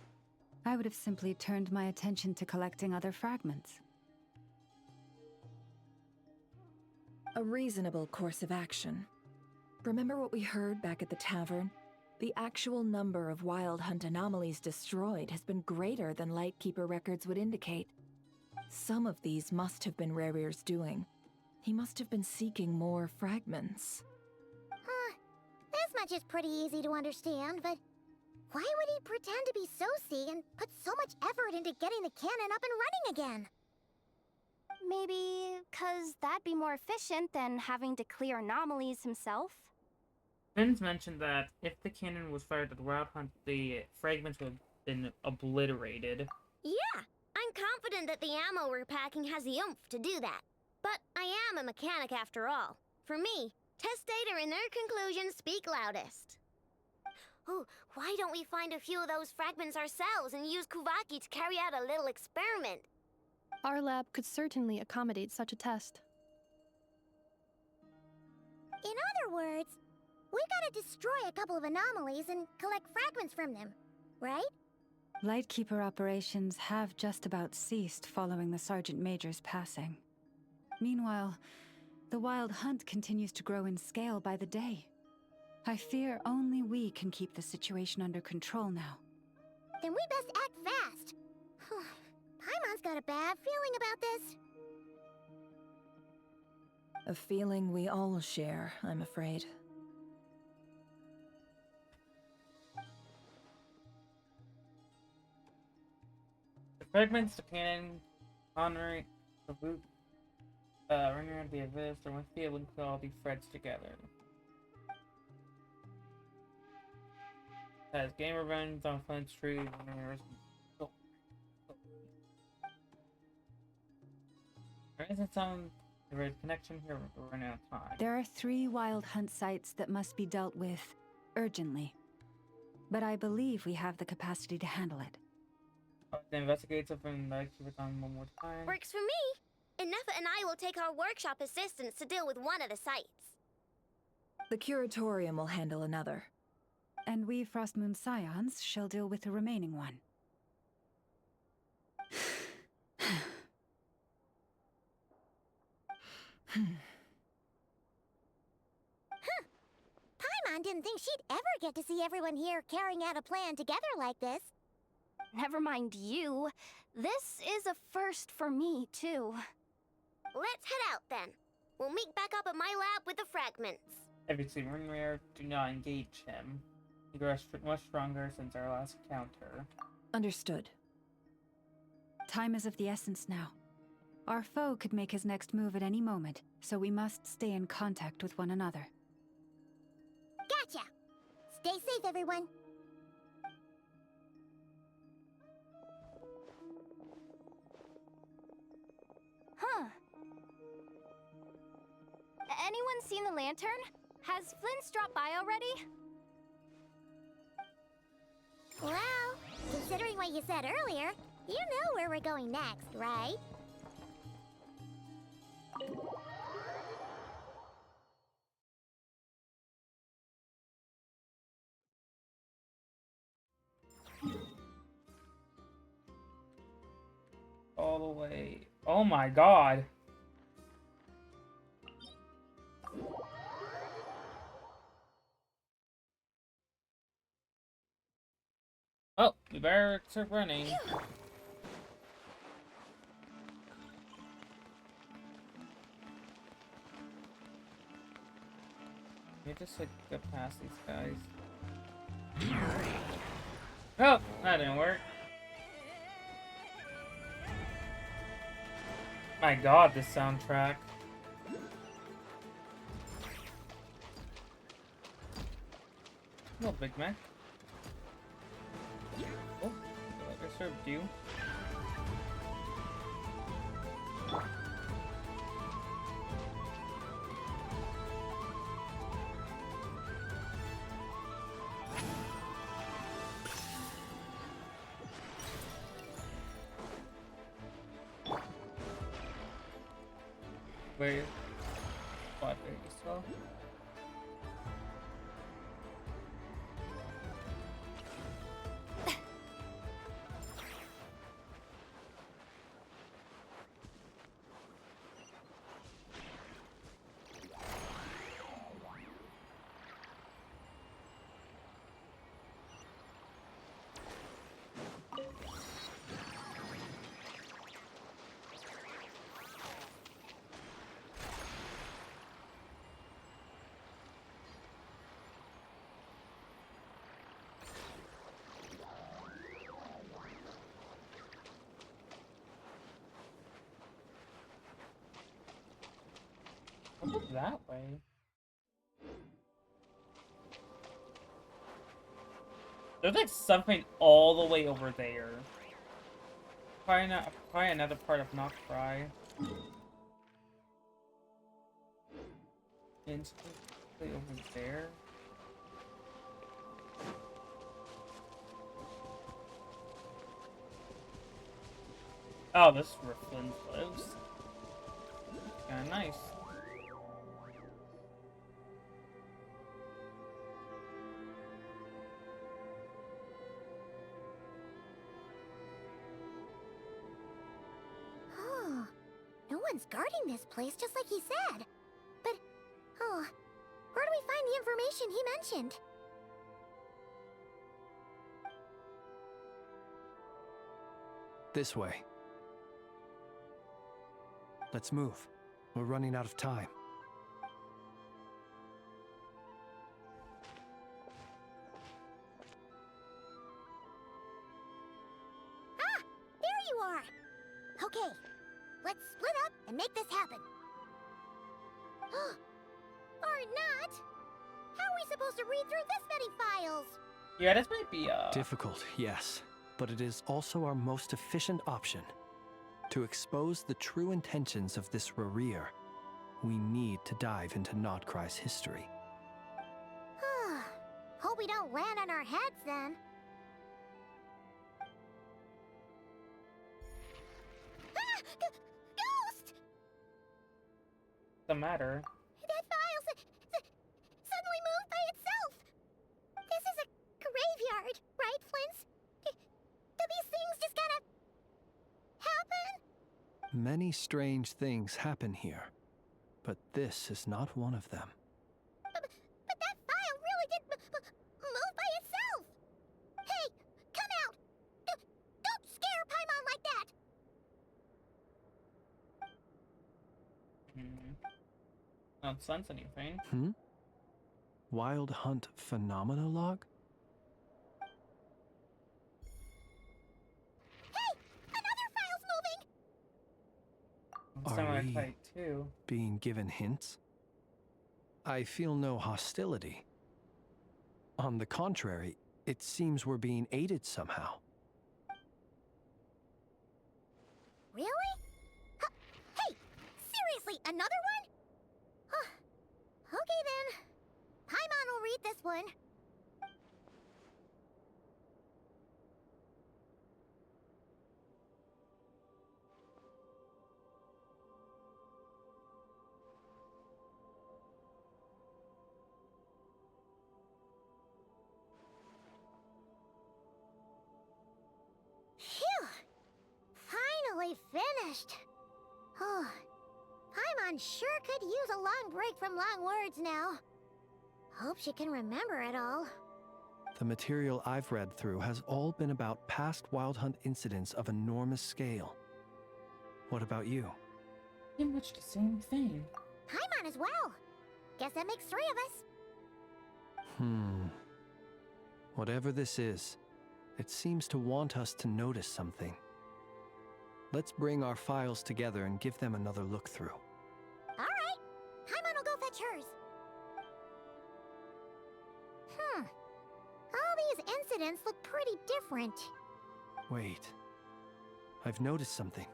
I would have simply turned my attention to collecting other fragments. A reasonable course of action. Remember what we heard back at the tavern? The actual number of wild hunt anomalies destroyed has been greater than Lightkeeper records would indicate. Some of these must have been Rerir's doing. He must have been seeking more fragments. This much is pretty easy to understand, but why would he pretend to be Soci and put so much effort into getting the cannon up and running again? Maybe 'cause that'd be more efficient than having to clear anomalies himself? Vince mentioned that if the cannon was fired at the Wild Hunt, the fragments would have been obliterated. Yeah, I'm confident that the ammo we're packing has the oomph to do that. But I am a mechanic after all. For me, test data and their conclusions speak loudest. Oh, why don't we find a few of those fragments ourselves and use Kuvaki to carry out a little experiment? Our lab could certainly accommodate such a test. In other words, we gotta destroy a couple of anomalies and collect fragments from them, right? Lightkeeper operations have just about ceased following the Sergeant Major's passing. Meanwhile, the Wild Hunt continues to grow in scale by the day. I fear only we can keep the situation under control now. Then we best act fast. Paimon's got a bad feeling about this. A feeling we all share, I'm afraid. The fragments, the cannon, honoring the boot, running around the abyss, or one feeling to all be threads together. As gamer runs on Flint Street, there isn't some connection here. We're running out of time. There are 3 Wild Hunt sites that must be dealt with urgently. But I believe we have the capacity to handle it. The investigates have been keep it on one more time. Works for me. Enough and I will take our workshop assistants to deal with one of the sites. The Curatorium will handle another. And we Frostmoon Scions shall deal with the remaining one. Paimon didn't think she'd ever get to see everyone here carrying out a plan together like this. Never mind you. This is a first for me, too. Let's head out then. We'll meet back up at my lab with the fragments. If it's even rare, do not engage him. He grows much stronger since our last encounter. Understood. Time is of the essence now. Our foe could make his next move at any moment, so we must stay in contact with one another. Gotcha! Stay safe, everyone. Huh. Anyone seen the lantern? Has Flint's dropped by already? Well, considering what you said earlier, you know where we're going next, right? All the way. Oh my god. Oh, we better start running. You just like get past these guys. Oh, that didn't work. My god, this soundtrack. Hello, Big Mac. Oh, I served you. Wait. What? There you go. Look that way. There's like something all the way over there. Probably another part of Noctry. Instantly over there. Oh, this is where Flynn lives. Kinda nice. Oh, no one's guarding this place, just like he said. But, oh, where do we find the information he mentioned? This way. Let's move. We're running out of time. Ah! There you are! Okay, let's split up and make this happen. Or not! How are we supposed to read through this many files? Yeah, this might be difficult, yes, but it is also our most efficient option. To expose the true intentions of this Rarir, we need to dive into Nodcry's history. Hope we don't land on our heads then. Ah! Ghost! the matter? That file suddenly moved by itself. This is a graveyard, right, Flint? Do these things just kind of happen? Many strange things happen here, but this is not one of them. But that file really did move by itself. Hey, come out! Don't scare Paimon like that! Not sense anything. Wild Hunt Phenomenologue? Are we Semi-tight too. being given hints? I feel no hostility. On the contrary, it seems we're being aided somehow. Really? Hey, seriously, another one? Okay then. Paimon will read this one. Phew! Finally finished. Oh, Paimon sure could use a long break from long words now. Hope she can remember it all. The material I've read through has all been about past Wild Hunt incidents of enormous scale. What about you? Pretty much the same thing. Paimon as well. Guess that makes 3 of us. Whatever this is, it seems to want us to notice something. Let's bring our files together and give them another look through. All right. Paimon will go fetch hers. All these incidents look pretty different. Wait. I've noticed something.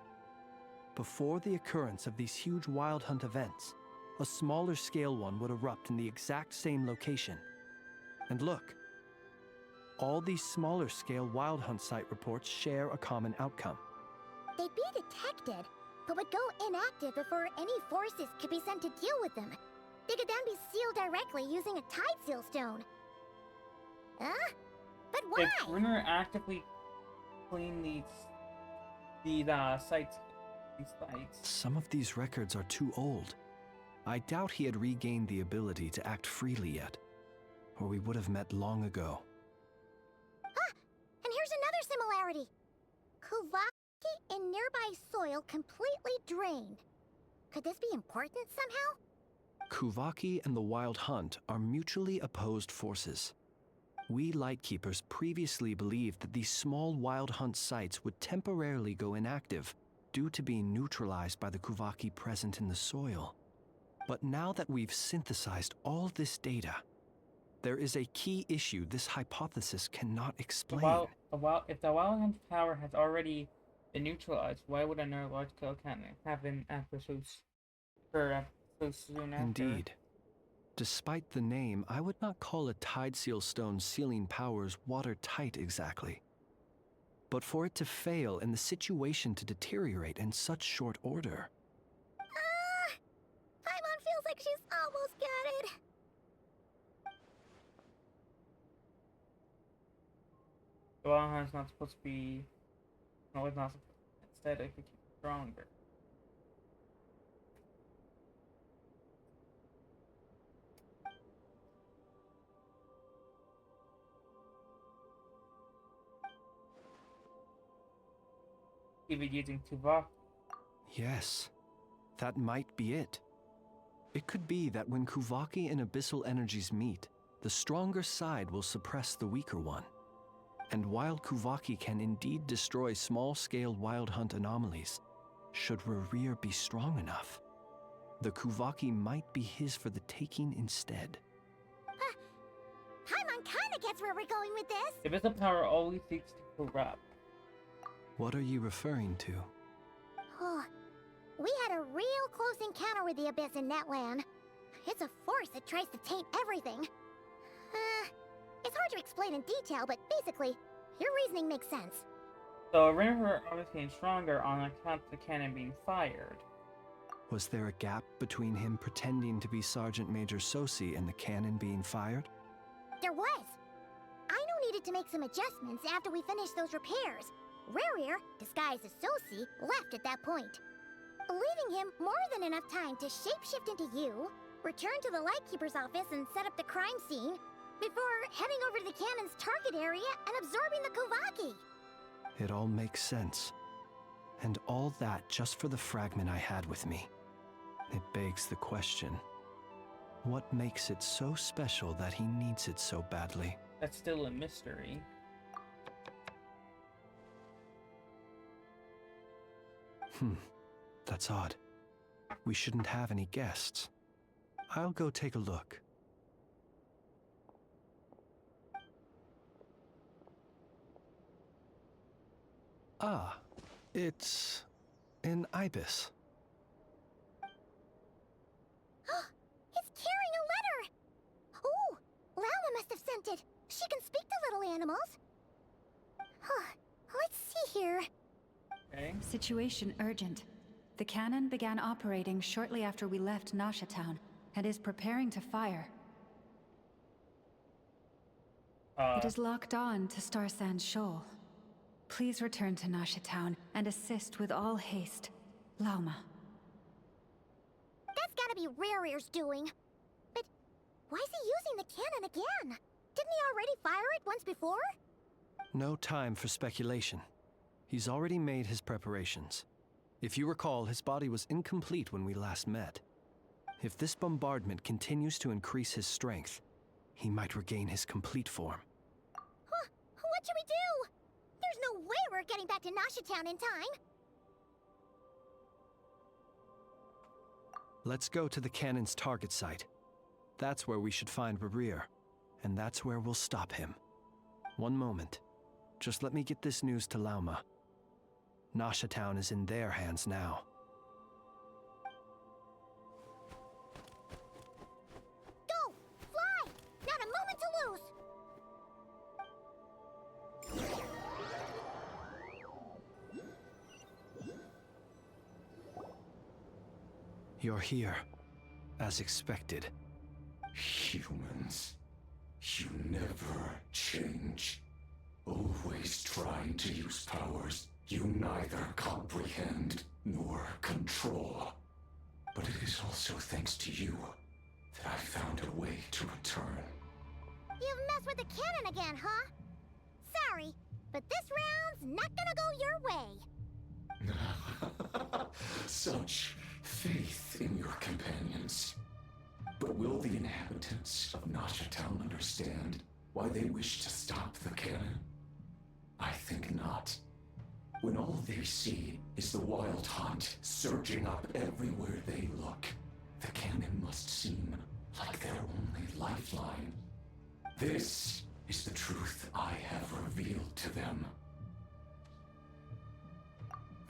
Before the occurrence of these huge Wild Hunt events, a smaller scale one would erupt in the exact same location. And look, all these smaller scale Wild Hunt site reports share a common outcome. They'd be detected, but would go inactive before any forces could be sent to deal with them. They could then be sealed directly using a tide seal stone. But why? If Runner actively clean these sites. Some of these records are too old. I doubt he had regained the ability to act freely yet, or we would have met long ago. And here's another similarity. Kuvaki in nearby soil completely drained. Could this be important somehow? Kuvaki and the Wild Hunt are mutually opposed forces. We Lightkeepers previously believed that these small Wild Hunt sites would temporarily go inactive due to being neutralized by the Kuvaki present in the soil. But now that we've synthesized all this data, there is a key issue this hypothesis cannot explain. If the Wild Hunt power has already been neutralized, why would another large-scale cannon have been after so soon after? Indeed. Despite the name, I would not call a tide seal stone's sealing powers watertight exactly. But for it to fail and the situation to deteriorate in such short order. Paimon feels like she's almost got it. The Wild Hunt's not supposed to be... No, it's not supposed to. Instead, it could keep stronger. Even using Tuvok. Yes, that might be it. It could be that when Kuvaki and Abyssal energies meet, the stronger side will suppress the weaker one. And while Kuvaki can indeed destroy small-scale Wild Hunt anomalies, should Rerir be strong enough, the Kuvaki might be his for the taking instead. Paimon kinda gets where we're going with this. The Abyssal power always seeks to corrupt. What are you referring to? We had a real close encounter with the Abyss in Netland. It's a force that tries to taint everything. It's hard to explain in detail, but basically, your reasoning makes sense. So Renner obviously getting stronger on account of the cannon being fired. Was there a gap between him pretending to be Sergeant Major Sosi and the cannon being fired? There was. Aino needed to make some adjustments after we finished those repairs. Rerir, disguised as Sosi, left at that point, leaving him more than enough time to shapeshift into you, return to the Lightkeeper's office and set up the crime scene, before heading over to the cannon's target area and absorbing the Kuvaki. It all makes sense. And all that just for the fragment I had with me. It begs the question, what makes it so special that he needs it so badly? That's still a mystery. That's odd. We shouldn't have any guests. I'll go take a look. Ah, it's an ibis. It's carrying a letter! Ooh, Lama must have sent it. She can speak to little animals. Let's see here. Okay. Situation urgent. The cannon began operating shortly after we left Nasha Town and is preparing to fire. It is locked on to Star Sand Shoal. Please return to Nasha Town and assist with all haste. Lauma. That's gotta be Rare's doing. But why is he using the cannon again? Didn't he already fire it once before? No time for speculation. He's already made his preparations. If you recall, his body was incomplete when we last met. If this bombardment continues to increase his strength, he might regain his complete form. Huh? What should we do? There's no way we're getting back to Nasha Town in time. Let's go to the cannon's target site. That's where we should find Rarir, and that's where we'll stop him. One moment. Just let me get this news to Lauma. Nasha Town is in their hands now. Go! Fly! Not a moment to lose! You're here, as expected. Humans, you never change. Always trying to use powers you neither comprehend nor control. But it is also thanks to you that I found a way to return. You've messed with the cannon again, huh? Sorry, but this round's not gonna go your way. Such faith in your companions. But will the inhabitants of Nasha Town understand why they wish to stop the cannon? I think not. When all they see is the wild hunt surging up everywhere they look, the cannon must seem like their only lifeline. This is the truth I have revealed to them.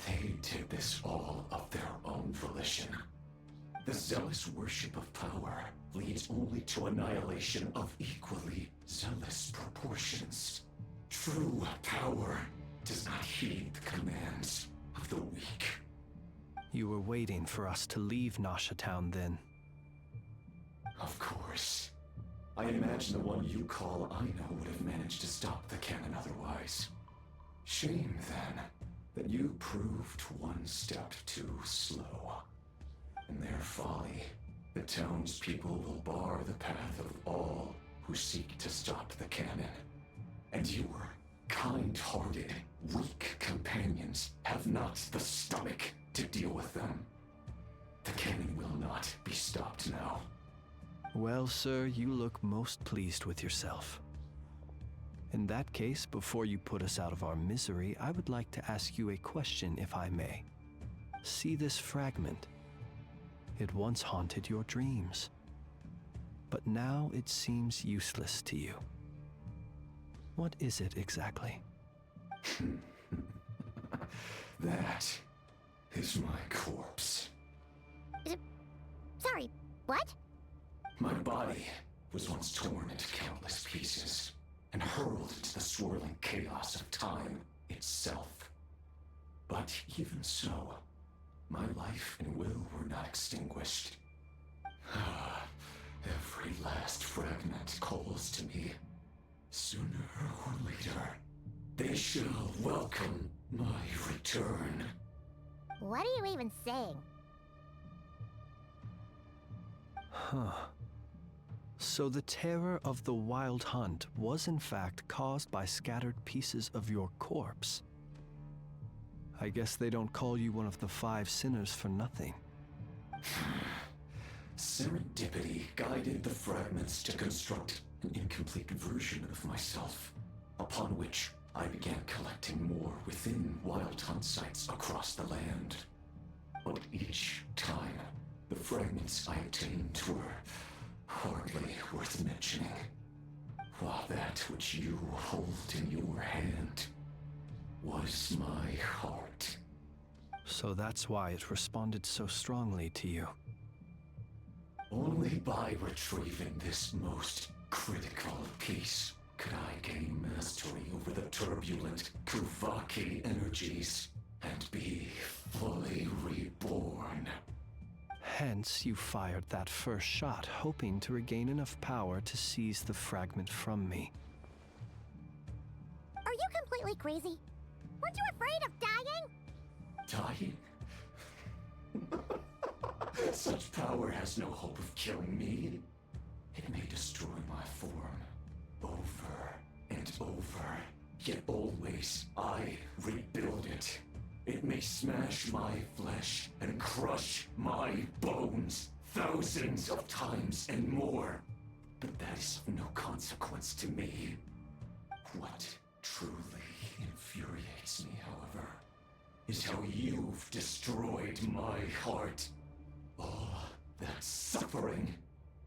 They did this all of their own volition. The zealous worship of power leads only to annihilation of equally zealous proportions. True power does not heed the commands of the weak. You were waiting for us to leave Nasha Town then. Of course. I imagine the one you call Aina would have managed to stop the cannon otherwise. Shame, then, that you proved one step too slow. In their folly, the townspeople will bar the path of all who seek to stop the cannon. And your kind-hearted, weak companions have not the stomach to deal with them. The cannon will not be stopped now. Well, sir, you look most pleased with yourself. In that case, before you put us out of our misery, I would like to ask you a question, if I may. See this fragment? It once haunted your dreams, but now it seems useless to you. What is it exactly? That is my corpse. Sorry, what? My body was once torn into countless pieces and hurled into the swirling chaos of time itself. But even so, my life and will were not extinguished. Every last fragment calls to me. Sooner or later, they shall welcome my return. What are you even saying? Huh. So the terror of the wild hunt was in fact caused by scattered pieces of your corpse. I guess they don't call you one of the 5 sinners for nothing. serendipity guided the fragments to construct an incomplete version of myself, upon which I began collecting more within Wild Hunt sites across the land. But each time, the fragments I obtained were hardly worth mentioning, while that which you hold in your hand was my heart. So that's why it responded so strongly to you. Only by retrieving this most critical piece could I gain mastery over the turbulent Kuvaki energies and be fully reborn. Hence, you fired that first shot, hoping to regain enough power to seize the fragment from me. Are you completely crazy? Weren't you afraid of dying? Dying? Such power has no hope of killing me. It may destroy my form over and over, yet always I rebuild it. It may smash my flesh and crush my bones thousands of times and more, but that is of no consequence to me. What truly infuriates me, however, is how you've destroyed my heart. All that suffering,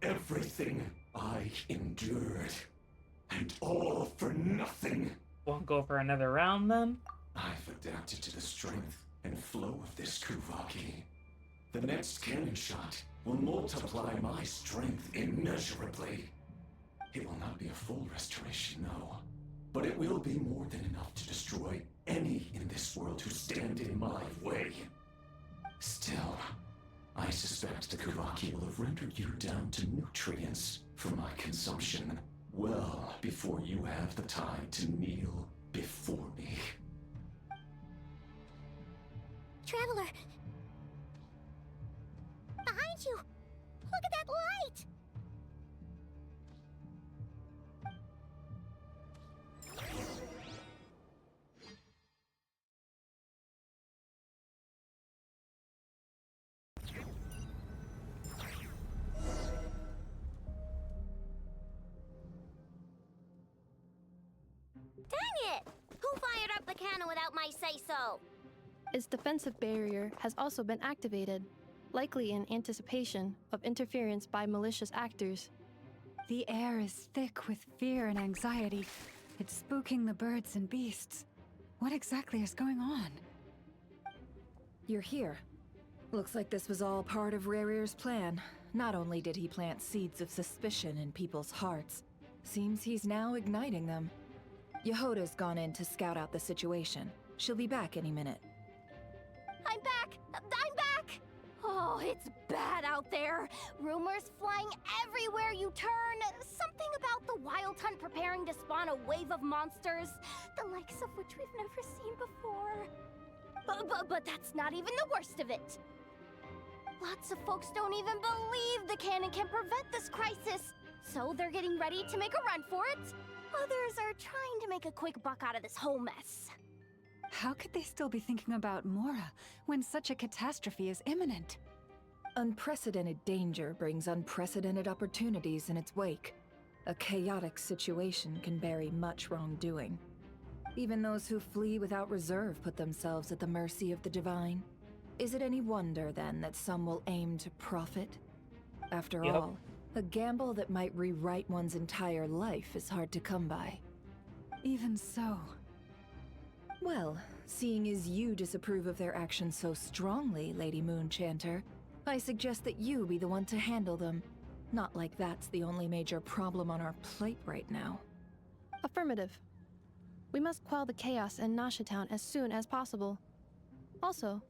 everything I endured, and all for nothing. Won't go for another round then? I've adapted to the strength and flow of this Kuvaki. The next cannon shot will multiply my strength immeasurably. It will not be a full restoration, no, but it will be more than enough to destroy any in this world who stand in my way. Still, I suspect the Kuvaki will have rendered you down to nutrients for my consumption well before you have the time to kneel before me. Traveler! Behind you! Look at that light! Dang it! Who fired up the cannon without my say-so? Its defensive barrier has also been activated, likely in anticipation of interference by malicious actors. The air is thick with fear and anxiety. It's spooking the birds and beasts. What exactly is going on? You're here. Looks like this was all part of Rarir's plan. Not only did he plant seeds of suspicion in people's hearts, seems he's now igniting them. Yehoda's gone in to scout out the situation. She'll be back any minute. I'm back! I'm back! Oh, it's bad out there. Rumors flying everywhere you turn. Something about the Wild Hunt preparing to spawn a wave of monsters, the likes of which we've never seen before. But that's not even the worst of it. Lots of folks don't even believe the cannon can prevent this crisis, so they're getting ready to make a run for it. Others are trying to make a quick buck out of this whole mess. How could they still be thinking about Mora when such a catastrophe is imminent? Unprecedented danger brings unprecedented opportunities in its wake. A chaotic situation can bury much wrongdoing. Even those who flee without reserve put themselves at the mercy of the divine. Is it any wonder, then, that some will aim to profit? After all, a gamble that might rewrite one's entire life is hard to come by. Even so. Well, seeing as you disapprove of their actions so strongly, Lady Moonchanter, I suggest that you be the one to handle them. Not like that's the only major problem on our plate right now. Affirmative. We must quell the chaos in Nasha Town as soon as possible. Also,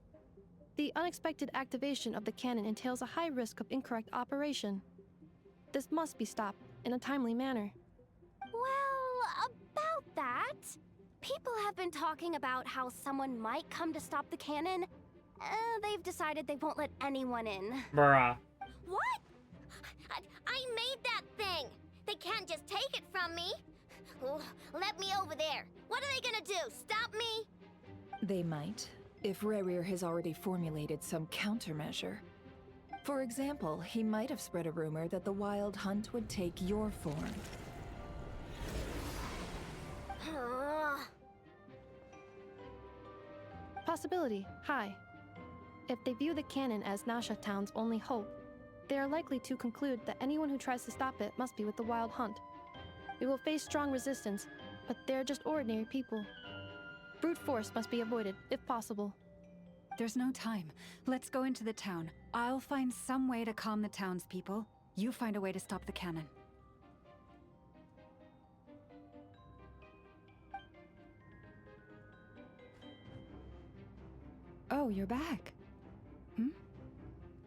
the unexpected activation of the cannon entails a high risk of incorrect operation. This must be stopped in a timely manner. Well, about that, people have been talking about how someone might come to stop the cannon. They've decided they won't let anyone in. Bruh. What? I made that thing! They can't just take it from me! Oh, let me over there! What are they gonna do, stop me? They might, if Rarir has already formulated some countermeasure. For example, he might have spread a rumor that the Wild Hunt would take your form. Possibility, high. If they view the cannon as Nasha Town's only hope, they are likely to conclude that anyone who tries to stop it must be with the Wild Hunt. It will face strong resistance, but they're just ordinary people. Brute force must be avoided, if possible. There's no time. Let's go into the town. I'll find some way to calm the townspeople. You find a way to stop the cannon. Oh, you're back.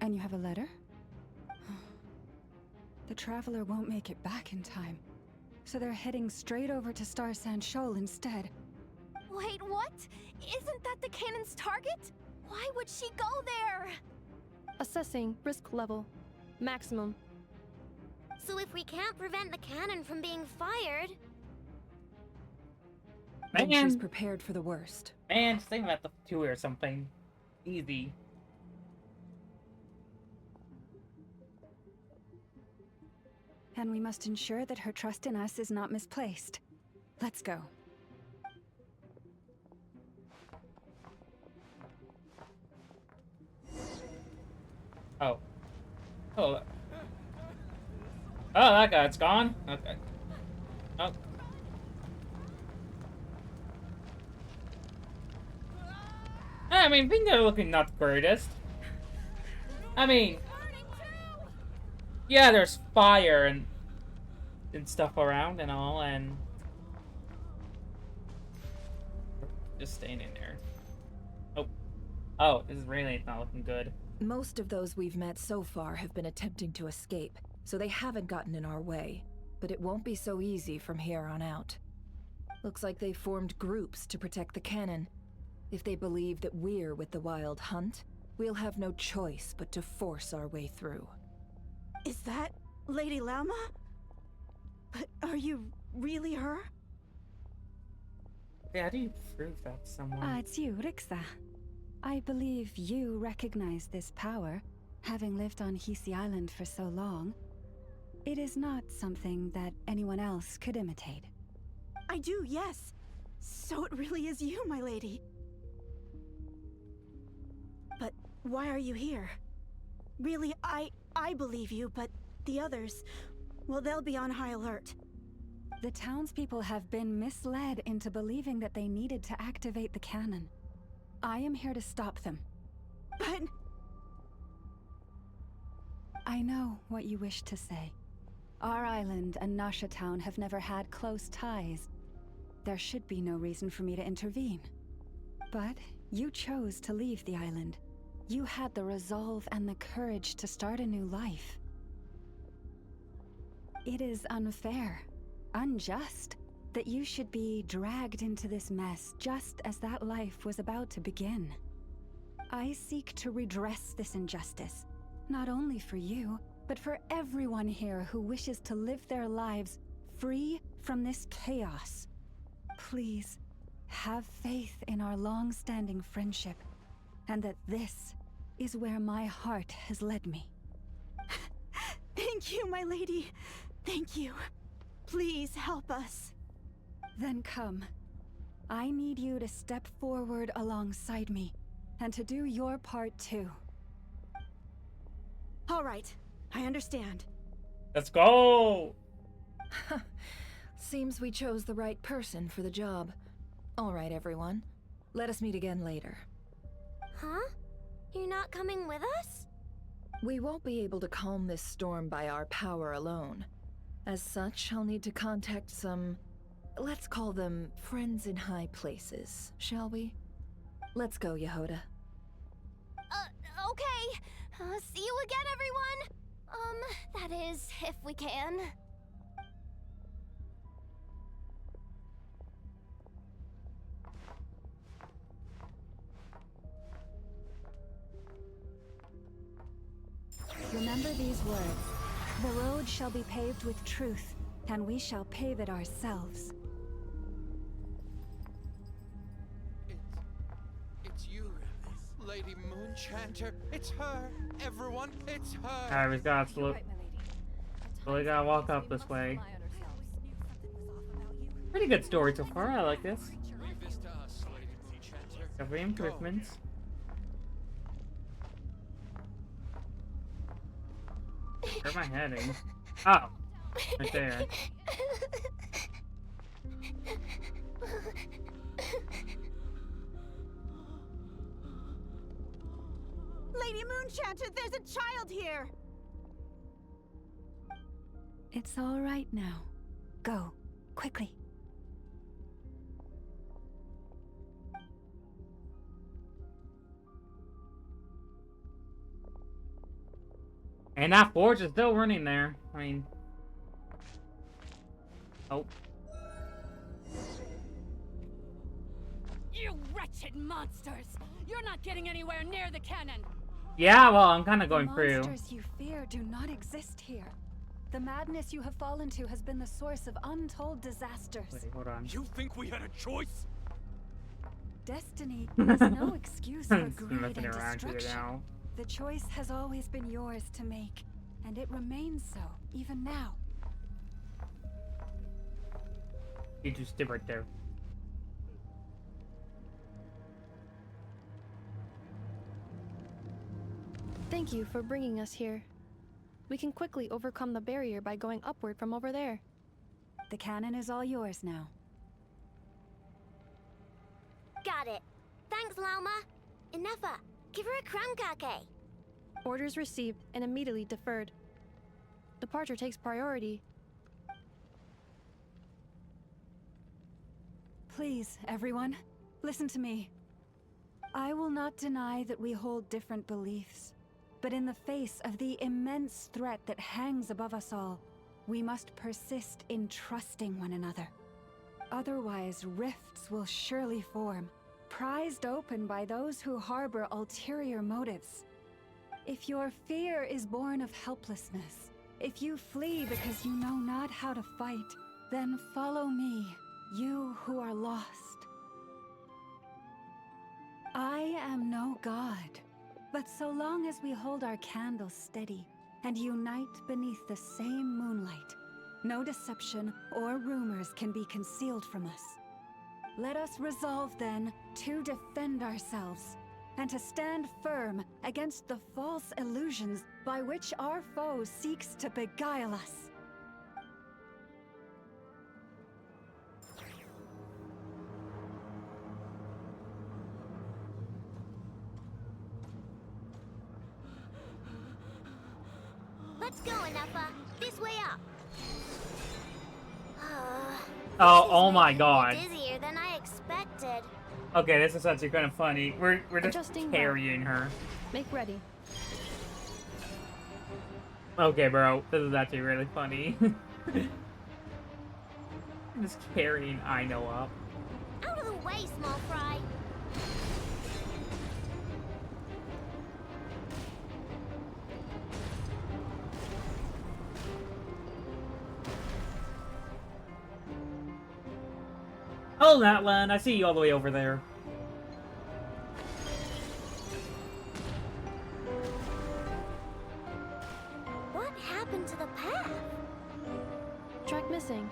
And you have a letter? The Traveler won't make it back in time. So they're heading straight over to Star Sand Shoal instead. Wait, what? Isn't that the cannon's target? Why would she go there? Assessing risk level. Maximum. So if we can't prevent the cannon from being fired... Then she's prepared for the worst. Man, just think about the two or something. Easy. And we must ensure that her trust in us is not misplaced. Let's go. Oh. Oh. Oh, that guy's gone? Okay. Oh. I mean, things are looking not the greatest. I mean... Yeah, there's fire and stuff around and all, and... Just staying in there. Oh. Oh, this is really not looking good. Most of those we've met so far have been attempting to escape, so they haven't gotten in our way. But it won't be so easy from here on out. Looks like they formed groups to protect the cannon. If they believe that we're with the Wild Hunt, we'll have no choice but to force our way through. Is that Lady Lama? But are you really her? Yeah, how do you prove that to someone? It's you, Rixa. I believe you recognize this power, having lived on Hisi Island for so long. It is not something that anyone else could imitate. I do, yes. So it really is you, my lady. But why are you here? Really, I believe you, but the others, well, they'll be on high alert. The townspeople have been misled into believing that they needed to activate the cannon. I am here to stop them. But... I know what you wish to say. Our island and Nasha Town have never had close ties. There should be no reason for me to intervene. But you chose to leave the island. You had the resolve and the courage to start a new life. It is unfair, unjust, that you should be dragged into this mess just as that life was about to begin. I seek to redress this injustice, not only for you, but for everyone here who wishes to live their lives free from this chaos. Please, have faith in our long-standing friendship, and that this is where my heart has led me. Thank you, my lady. Thank you. Please help us. Then come. I need you to step forward alongside me, and to do your part too. All right, I understand. Let's go! Seems we chose the right person for the job. All right, everyone. Let us meet again later. Huh? You're not coming with us? We won't be able to calm this storm by our power alone. As such, I'll need to contact some... let's call them friends in high places, shall we? Let's go, Yehoda. Okay. See you again, everyone! That is, if we can. Remember these words. The road shall be paved with truth, and we shall pave it ourselves. It's you, Lady Lady Moonchanter. It's her. Everyone, it's her. Alright, we gotta slow. So we gotta walk up this way. Pretty good story so far. I like this. Leave this to us, Lady Moonchanter. Every improvements. Where am I heading? Oh, right there. Lady Moonchanter, there's a child here! It's all right now. Go, quickly. And that forge is still running there. I mean... Oh. You wretched monsters! You're not getting anywhere near the cannon! Yeah, well, I'm kind of going the through. monsters you fear do not exist here. The madness you have fallen to has been the source of untold disasters. Wait, hold on. You think we had a choice? Destiny is no excuse for Just greed messing and around here destruction. now. The choice has always been yours to make, and it remains so, even now. You just stay right there. Thank you for bringing us here. We can quickly overcome the barrier by going upward from over there. The cannon is all yours now. Got it. Thanks, Lauma. Enougha, give her a crankake. Orders received and immediately deferred. Departure takes priority. Please, everyone, listen to me. I will not deny that we hold different beliefs, but in the face of the immense threat that hangs above us all, we must persist in trusting one another. Otherwise, rifts will surely form, prized open by those who harbor ulterior motives. If your fear is born of helplessness, if you flee because you know not how to fight, then follow me, you who are lost. I am no god, but so long as we hold our candles steady and unite beneath the same moonlight, no deception or rumors can be concealed from us. Let us resolve then to defend ourselves and to stand firm against the false illusions by which our foe seeks to beguile us. Let's go, Enougha. This way up. Oh my god. Busier than I expected. Okay, this is actually kind of funny. We're just Adjusting carrying her. Make ready. Okay, bro. This is actually really funny. Just carrying Aino up. Out of the way, small fry. Oh, that one. I see you all the way over there. What happened to the path? Track missing.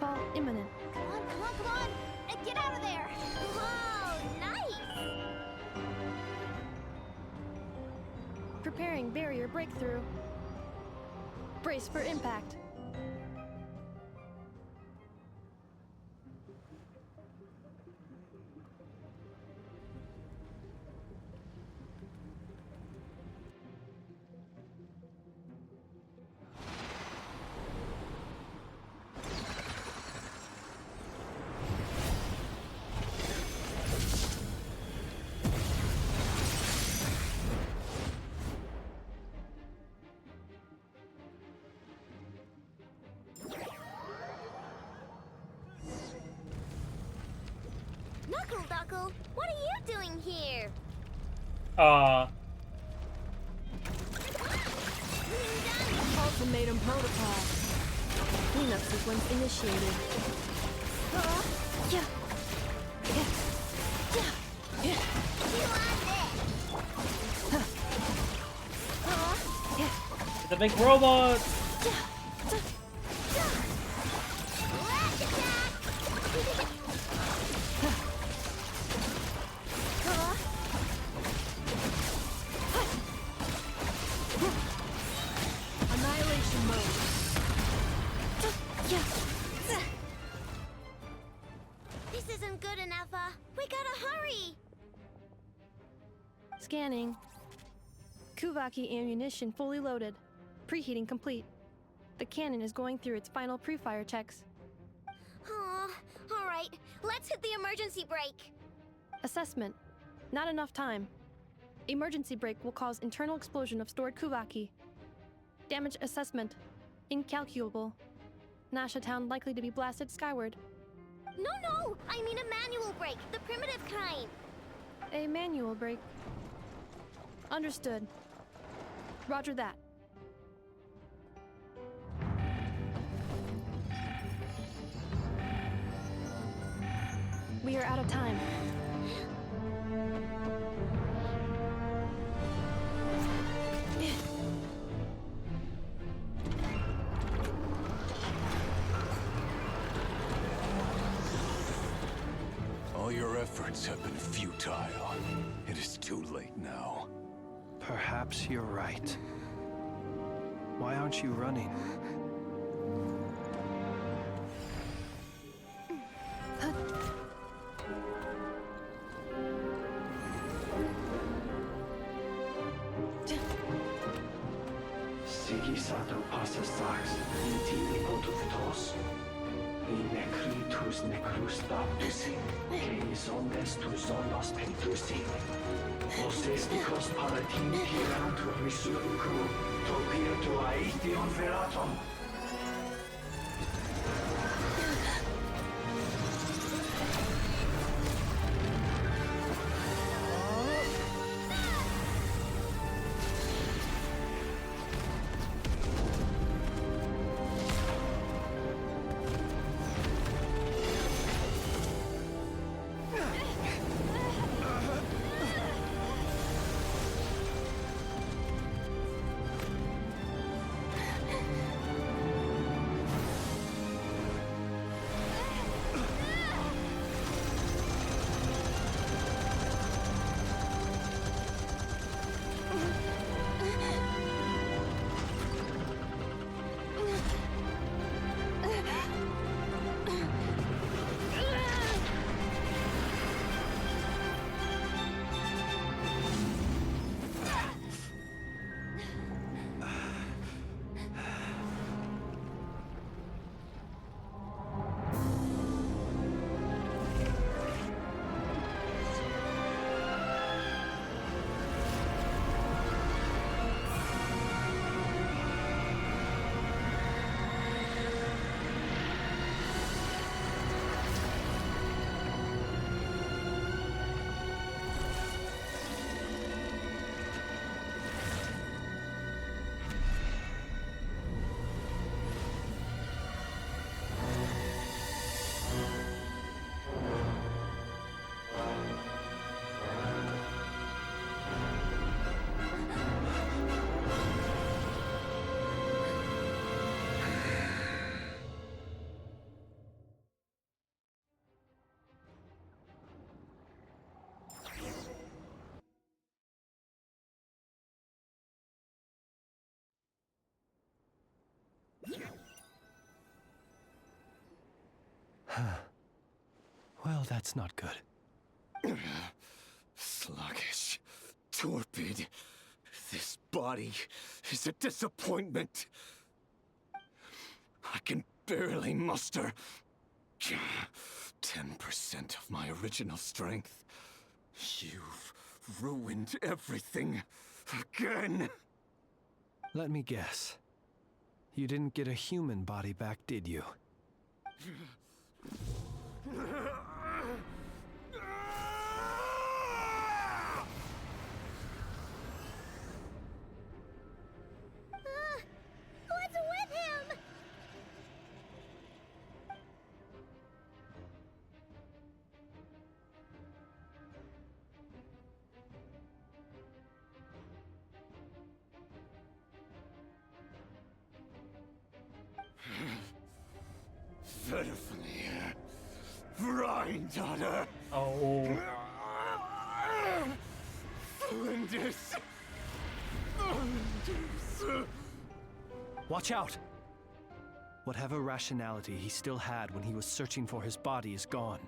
Fall imminent. Come on, come on, come on! And get out of there! Whoa, nice! Preparing barrier breakthrough. Brace for impact. Knuckle Duckle, what are you doing here? Ultimatum protocol. Cleanup sequence initiated. You want this? big robot! Annihilation mode. This isn't good enough, we gotta hurry! Scanning. Kuvaki ammunition fully loaded. Preheating complete. The cannon is going through its final pre-fire checks. Aw, alright, let's hit the emergency brake! Assessment. Not enough time. Emergency brake will cause internal explosion of stored Kuvaki. Damage assessment. Incalculable. Nasha Town likely to be blasted skyward. No! I mean a manual brake, the primitive kind! A manual brake. Understood. Roger that. We are out of time. All your efforts have been futile. It is too late now. Perhaps you're right. Why aren't you running? Sigi sato passa sax, inti ipotutos. In necritus necrus baptusi, que omnes tu zonos pentusi. Os esticos palatin pirantur resurcu, topir tu aetion veratum. Well, that's not good. Sluggish. Torpid. This body is a disappointment. I can barely muster 10% of my original strength. You've ruined everything again. Let me guess. You didn't get a human body back, did you? What's with him? pitifully. Granddaughter. Oh. Flinders. Watch out! Whatever rationality he still had when he was searching for his body is gone.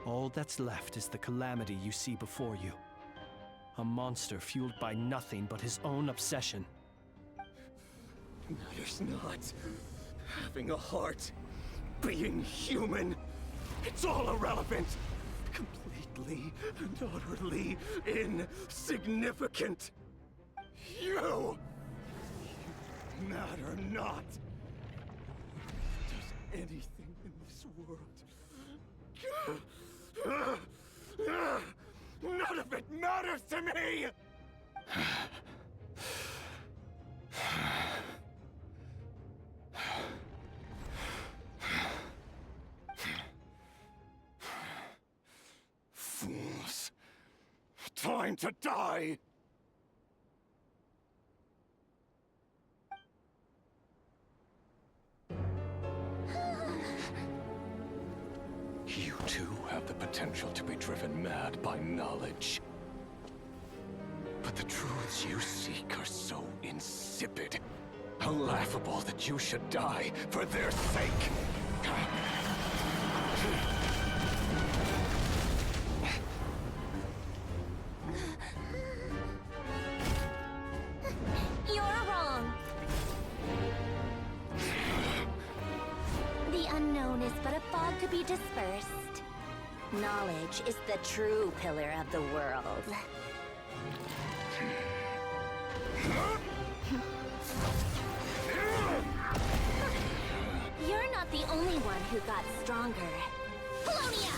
All that's left is the calamity you see before you. A monster fueled by nothing but his own obsession. Matters not. Having a heart. Being human. It's all irrelevant. Completely and utterly insignificant. You matter not. Does anything in this world. None of it matters to me! Fools. Time to die! You too have the potential to be driven mad by knowledge. But the truths you seek are so insipid, laughable that you should die for their sake. You're wrong. The unknown is but a fog to be dispersed. Knowledge is the true pillar of the world. You're not the only one who got stronger. Polonia!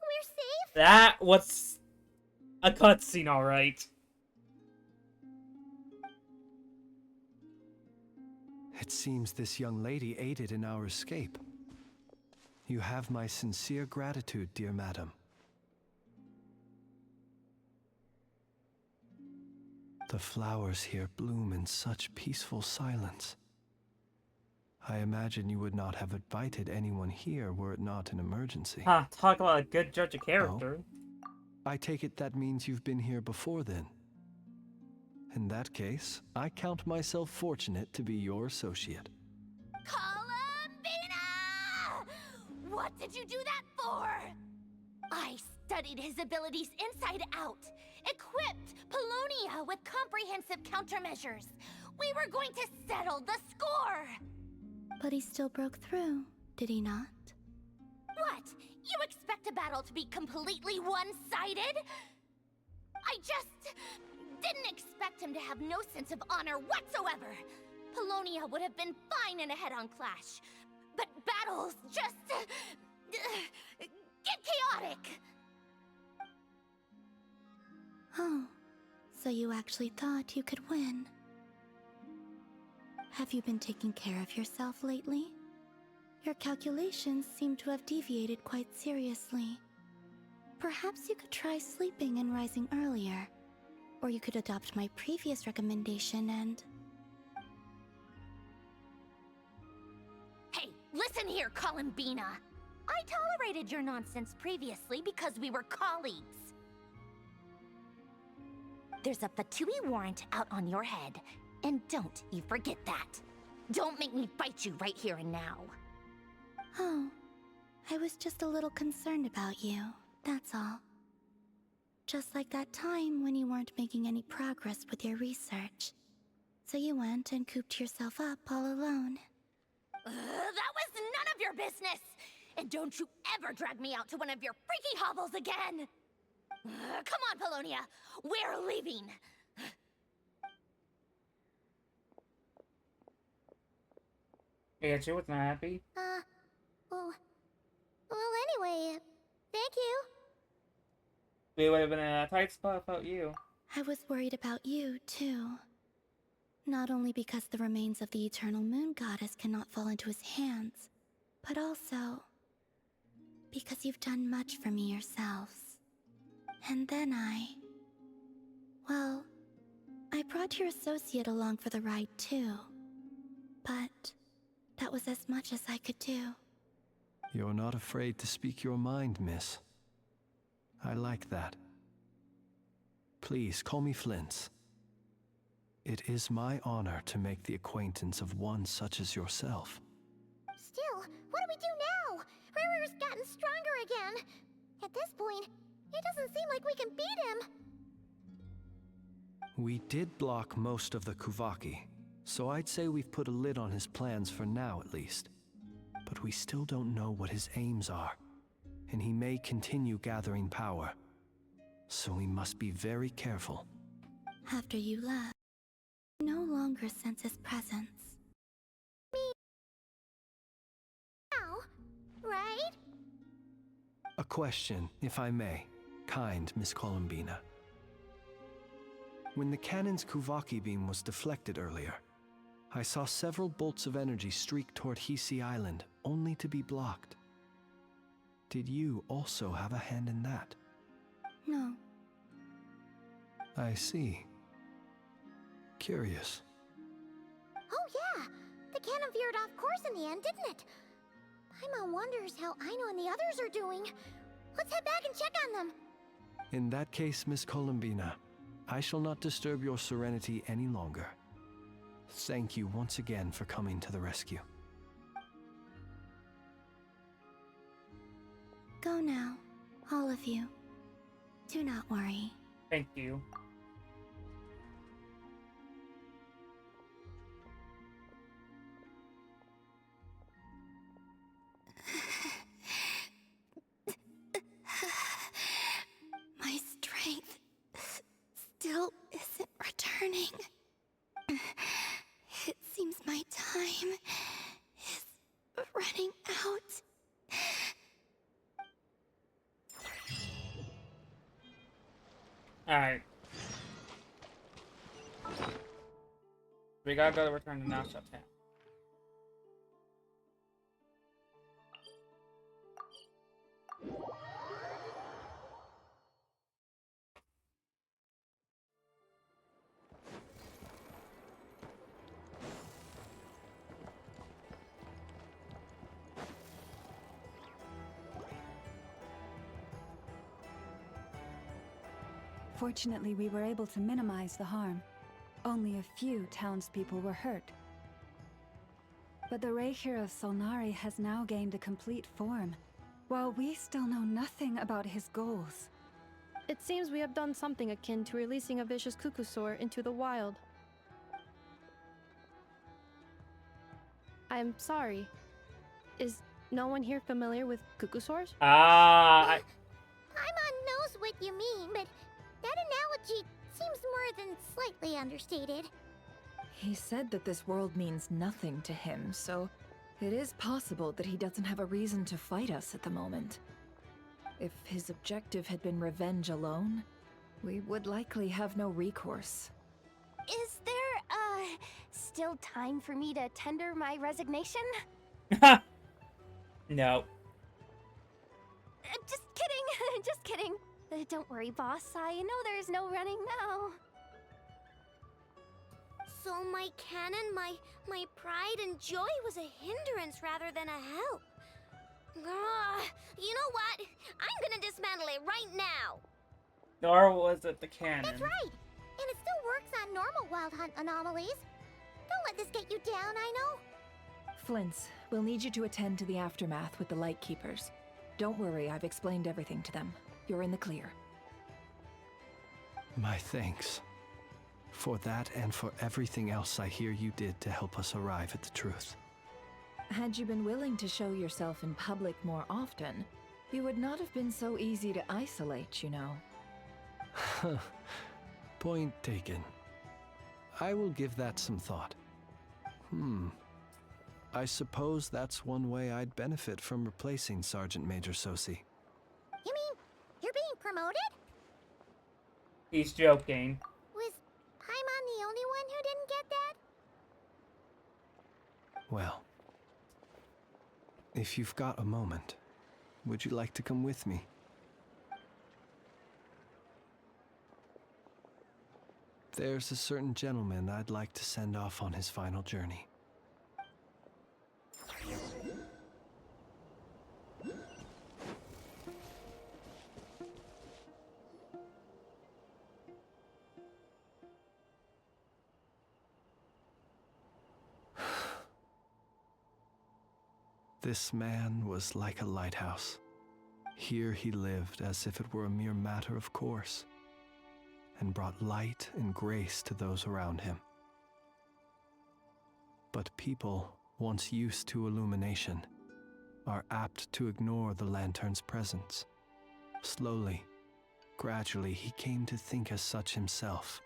We're safe? That was a cutscene, alright. It seems this young lady aided in our escape. You have my sincere gratitude, dear madam. The flowers here bloom in such peaceful silence. I imagine you would not have invited anyone here were it not an emergency. Huh, talk about a good judge of character. Oh? I take it that means you've been here before then. In that case, I count myself fortunate to be your associate. Columbina! What did you do that for? I studied his abilities inside out, equipped Polonia with comprehensive countermeasures. We were going to settle the score! But he still broke through, did he not? the battle to be completely one-sided? I just didn't expect him to have no sense of honor whatsoever. Polonia would have been fine in a head-on clash, but battles just get chaotic. Oh, so you actually thought you could win. Have you been taking care of yourself lately? Your calculations seem to have deviated quite seriously. Perhaps you could try sleeping and rising earlier. Or you could adopt my previous recommendation and... Hey, listen here, Columbina. I tolerated your nonsense previously because we were colleagues. There's a Fatui warrant out on your head, and don't you forget that. Don't make me fight you right here and now. Oh, I was just a little concerned about you, that's all. Just like that time when you weren't making any progress with your research. So you went and cooped yourself up all alone. That was none of your business! And don't you ever drag me out to one of your freaky hovels again! Come on, Polonia! We're leaving! Yeah, she was not happy. Well, anyway, thank you. We would have been in a tight spot without you. I was worried about you, too. Not only because the remains of the Eternal Moon Goddess cannot fall into his hands, but also because you've done much for me yourselves. And then well, I brought your associate along for the ride, too. But that was as much as I could do. You're not afraid to speak your mind, miss. I like that. Please, call me Flint's. It is my honor to make the acquaintance of one such as yourself. Still, what do we do now? Rirer's gotten stronger again. At this point, it doesn't seem like we can beat him. We did block most of the Kuvaki, so I'd say we've put a lid on his plans for now at least. But we still don't know what his aims are, and he may continue gathering power. So we must be very careful. After you left, I no longer sense his presence. Now, right? A question, if I may, kind Miss Columbina. When the cannon's Kuvaki beam was deflected earlier, I saw several bolts of energy streak toward Hisi Island, only to be blocked. Did you also have a hand in that? No. I see. Curious. Oh yeah, the cannon veered off course in the end, didn't it? Paimon wonders how Aino and the others are doing. Let's head back and check on them. In that case, Miss Columbina, I shall not disturb your serenity any longer. Thank you once again for coming to the rescue. Go now, all of you. Do not worry. Thank you. My strength still isn't returning. It seems my time is running out. Alright. We gotta go to return to Nasha Town. Fortunately, we were able to minimize the harm. Only a few townspeople were hurt. But the Reikir of Solnari has now gained a complete form, while we still know nothing about his goals. It seems we have done something akin to releasing a vicious Kukusaur into the wild. I am sorry. Is No one here familiar with cuckoosaurs? Paimon knows what you mean, but that analogy seems more than slightly understated. He said that this world means nothing to him, so it is possible that he doesn't have a reason to fight us at the moment. If his objective had been revenge alone, we would likely have no recourse. Is there, still time for me to tender my resignation? No. Just kidding, just kidding. Don't worry, boss. I know there's no running now. So my canon, my pride and joy was a hindrance rather than a help. Ugh, you know what? I'm gonna dismantle it right now. Or was it the cannon? That's right. And it still works on normal wild hunt anomalies. Don't let this get you down, I know. Flints, we'll need you to attend to the aftermath with the Lightkeepers. Don't worry, I've explained everything to them. You're in the clear. My thanks. For that and for everything else I hear you did to help us arrive at the truth. Had you been willing to show yourself in public more often, you would not have been so easy to isolate, you know. Point taken. I will give that some thought. I suppose that's one way I'd benefit from replacing Sergeant Major Sosi. You mean you're being promoted? He's joking. Was Paimon the only one who didn't get that? Well, if you've got a moment, would you like to come with me? There's a certain gentleman I'd like to send off on his final journey. This man was like a lighthouse. Here he lived as if it were a mere matter of course, and brought light and grace to those around him. But people, once used to illumination, are apt to ignore the lantern's presence. Slowly, gradually, he came to think as such himself.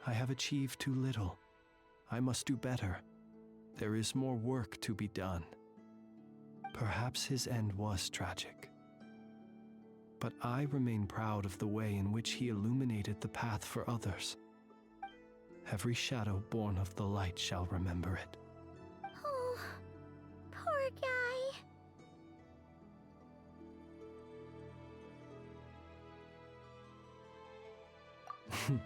I have achieved too little. I must do better. There is more work to be done. Perhaps his end was tragic. But I remain proud of the way in which he illuminated the path for others. Every shadow born of the light shall remember it. Oh, poor guy.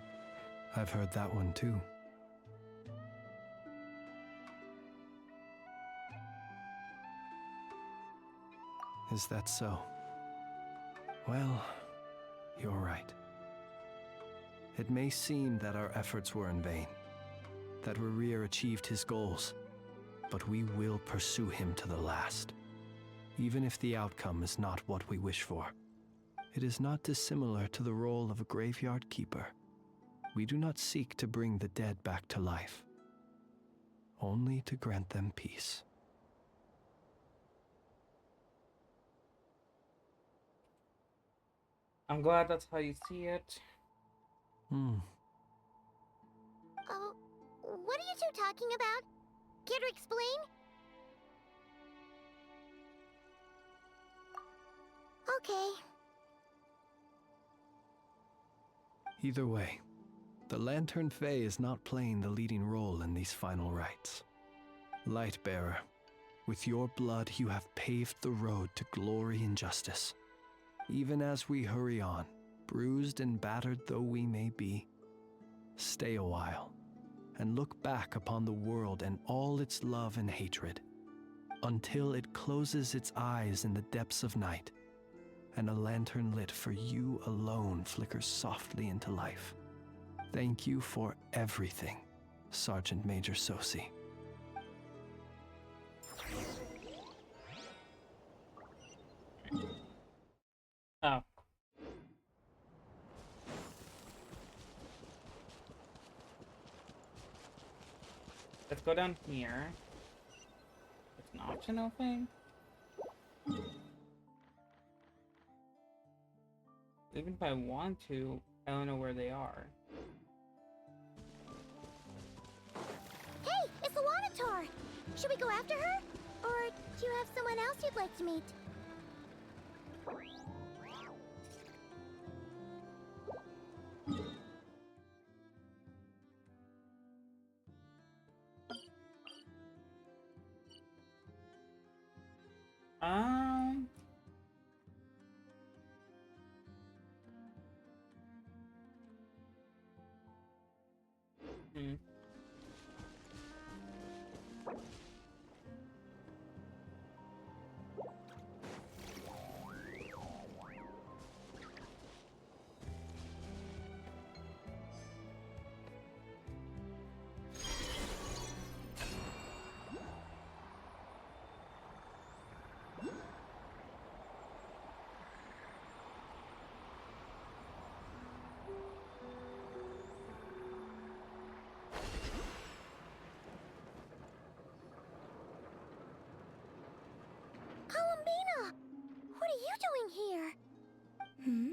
I've heard that one too. Is that so? Well, you're right. It may seem that our efforts were in vain, that Rerir achieved his goals, but we will pursue him to the last, even if the outcome is not what we wish for. It is not dissimilar to the role of a graveyard keeper. We do not seek to bring the dead back to life, only to grant them peace. I'm glad that's how you see it. Oh, what are you two talking about? Care to explain? Okay. Either way, the Lantern Fae is not playing the leading role in these final rites. Lightbearer, with your blood you have paved the road to glory and justice. Even as we hurry on, bruised and battered though we may be, stay a while and look back upon the world and all its love and hatred, until it closes its eyes in the depths of night, and a lantern lit for you alone flickers softly into life. Thank you for everything, Sergeant Major Sosi. Oh. Let's go down here. It's an optional thing. even if I want to, I don't know where they are. Hey, it's the Wanatar! Should we go after her? Or do you have someone else you'd like to meet? Um... Hmm. Columbina! What are you doing here? Hmm?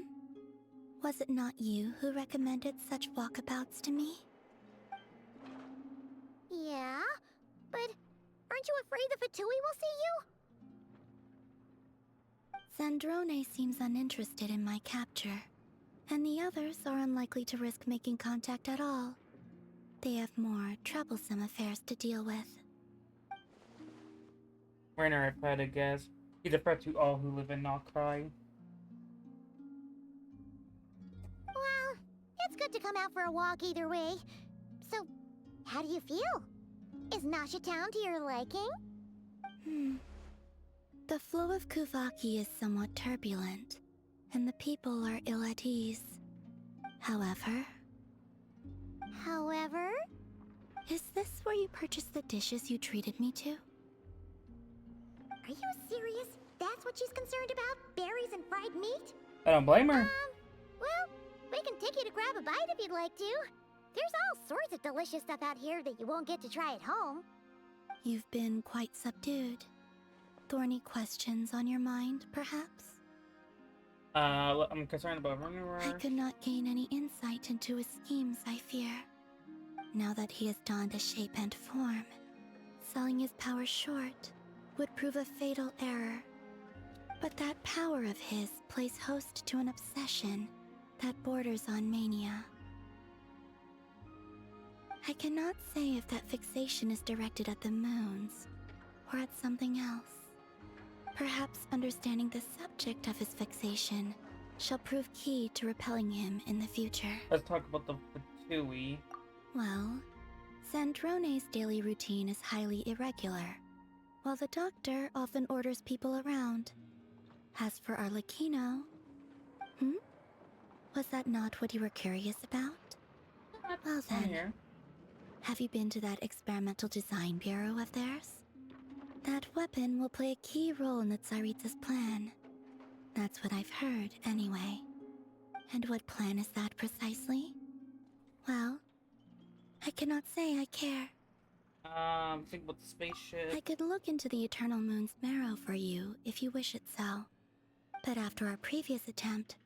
Was it not you who recommended such walkabouts to me? Yeah, but aren't you afraid the Fatui will see you? Zandrone seems uninterested in my capture, and the others are unlikely to risk making contact at all. They have more troublesome affairs to deal with. Rainer, I've had a guess. He's a threat to all who live in Nokrai. Well, it's good to come out for a walk either way. So, how do you feel? Is Nasha Town to your liking? The flow of Kuvaki is somewhat turbulent, and the people are ill at ease. However... Is this where you purchased the dishes you treated me to? Are you serious? That's what she's concerned about? Berries and fried meat? I don't blame her. Well, we can take you to grab a bite if you'd like to. There's all sorts of delicious stuff out here that you won't get to try at home. You've been quite subdued. Thorny questions on your mind, perhaps? I'm concerned about Rainer. I could not gain any insight into his schemes, I fear. Now that he has donned a shape and form, selling his power short would prove a fatal error. But that power of his plays host to an obsession that borders on mania. I cannot say if that fixation is directed at the moons or at something else. Perhaps understanding the subject of his fixation shall prove key to repelling him in the future. Let's talk about the Fatui. Well, Zandrone's daily routine is highly irregular, while the doctor often orders people around. As for Arlecchino... Was that not what you were curious about? Well then, have you been to that experimental design bureau of theirs? That weapon will play a key role in the Tsaritsa's plan. That's what I've heard, anyway. And what plan is that precisely? Well, I cannot say I care. Think about the spaceship. I could look into the Eternal Moon's marrow for you if you wish it so. But after our previous attempt,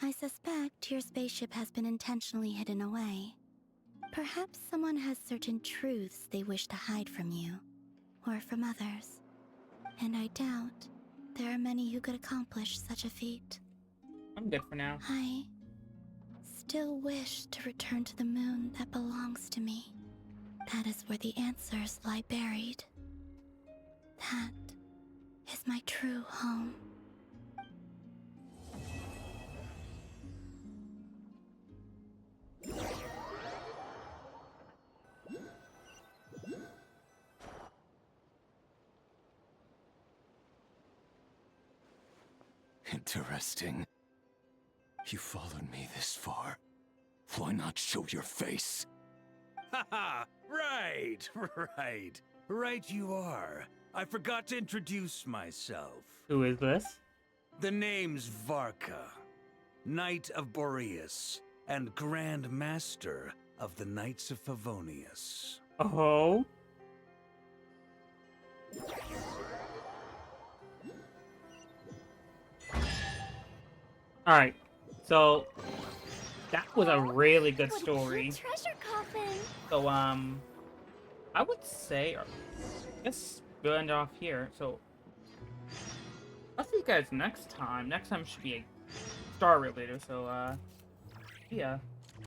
I suspect your spaceship has been intentionally hidden away. Perhaps someone has certain truths they wish to hide from you, or from others. And I doubt there are many who could accomplish such a feat. I'm good for now. I still wish to return to the moon that belongs to me. That is where the answers lie buried. That is my true home. Interesting. You followed me this far. Why not show your face? Haha! Right, right. Right you are. I forgot to introduce myself. Who is this? The name's Varka, Knight of Boreas, and Grand Master of the Knights of Favonius. Oh? Alright. So that was a really good What a story. cute treasure coffin. So I would say, let's go end off here. So I'll see you guys next time. Next time should be a Star related. So yeah.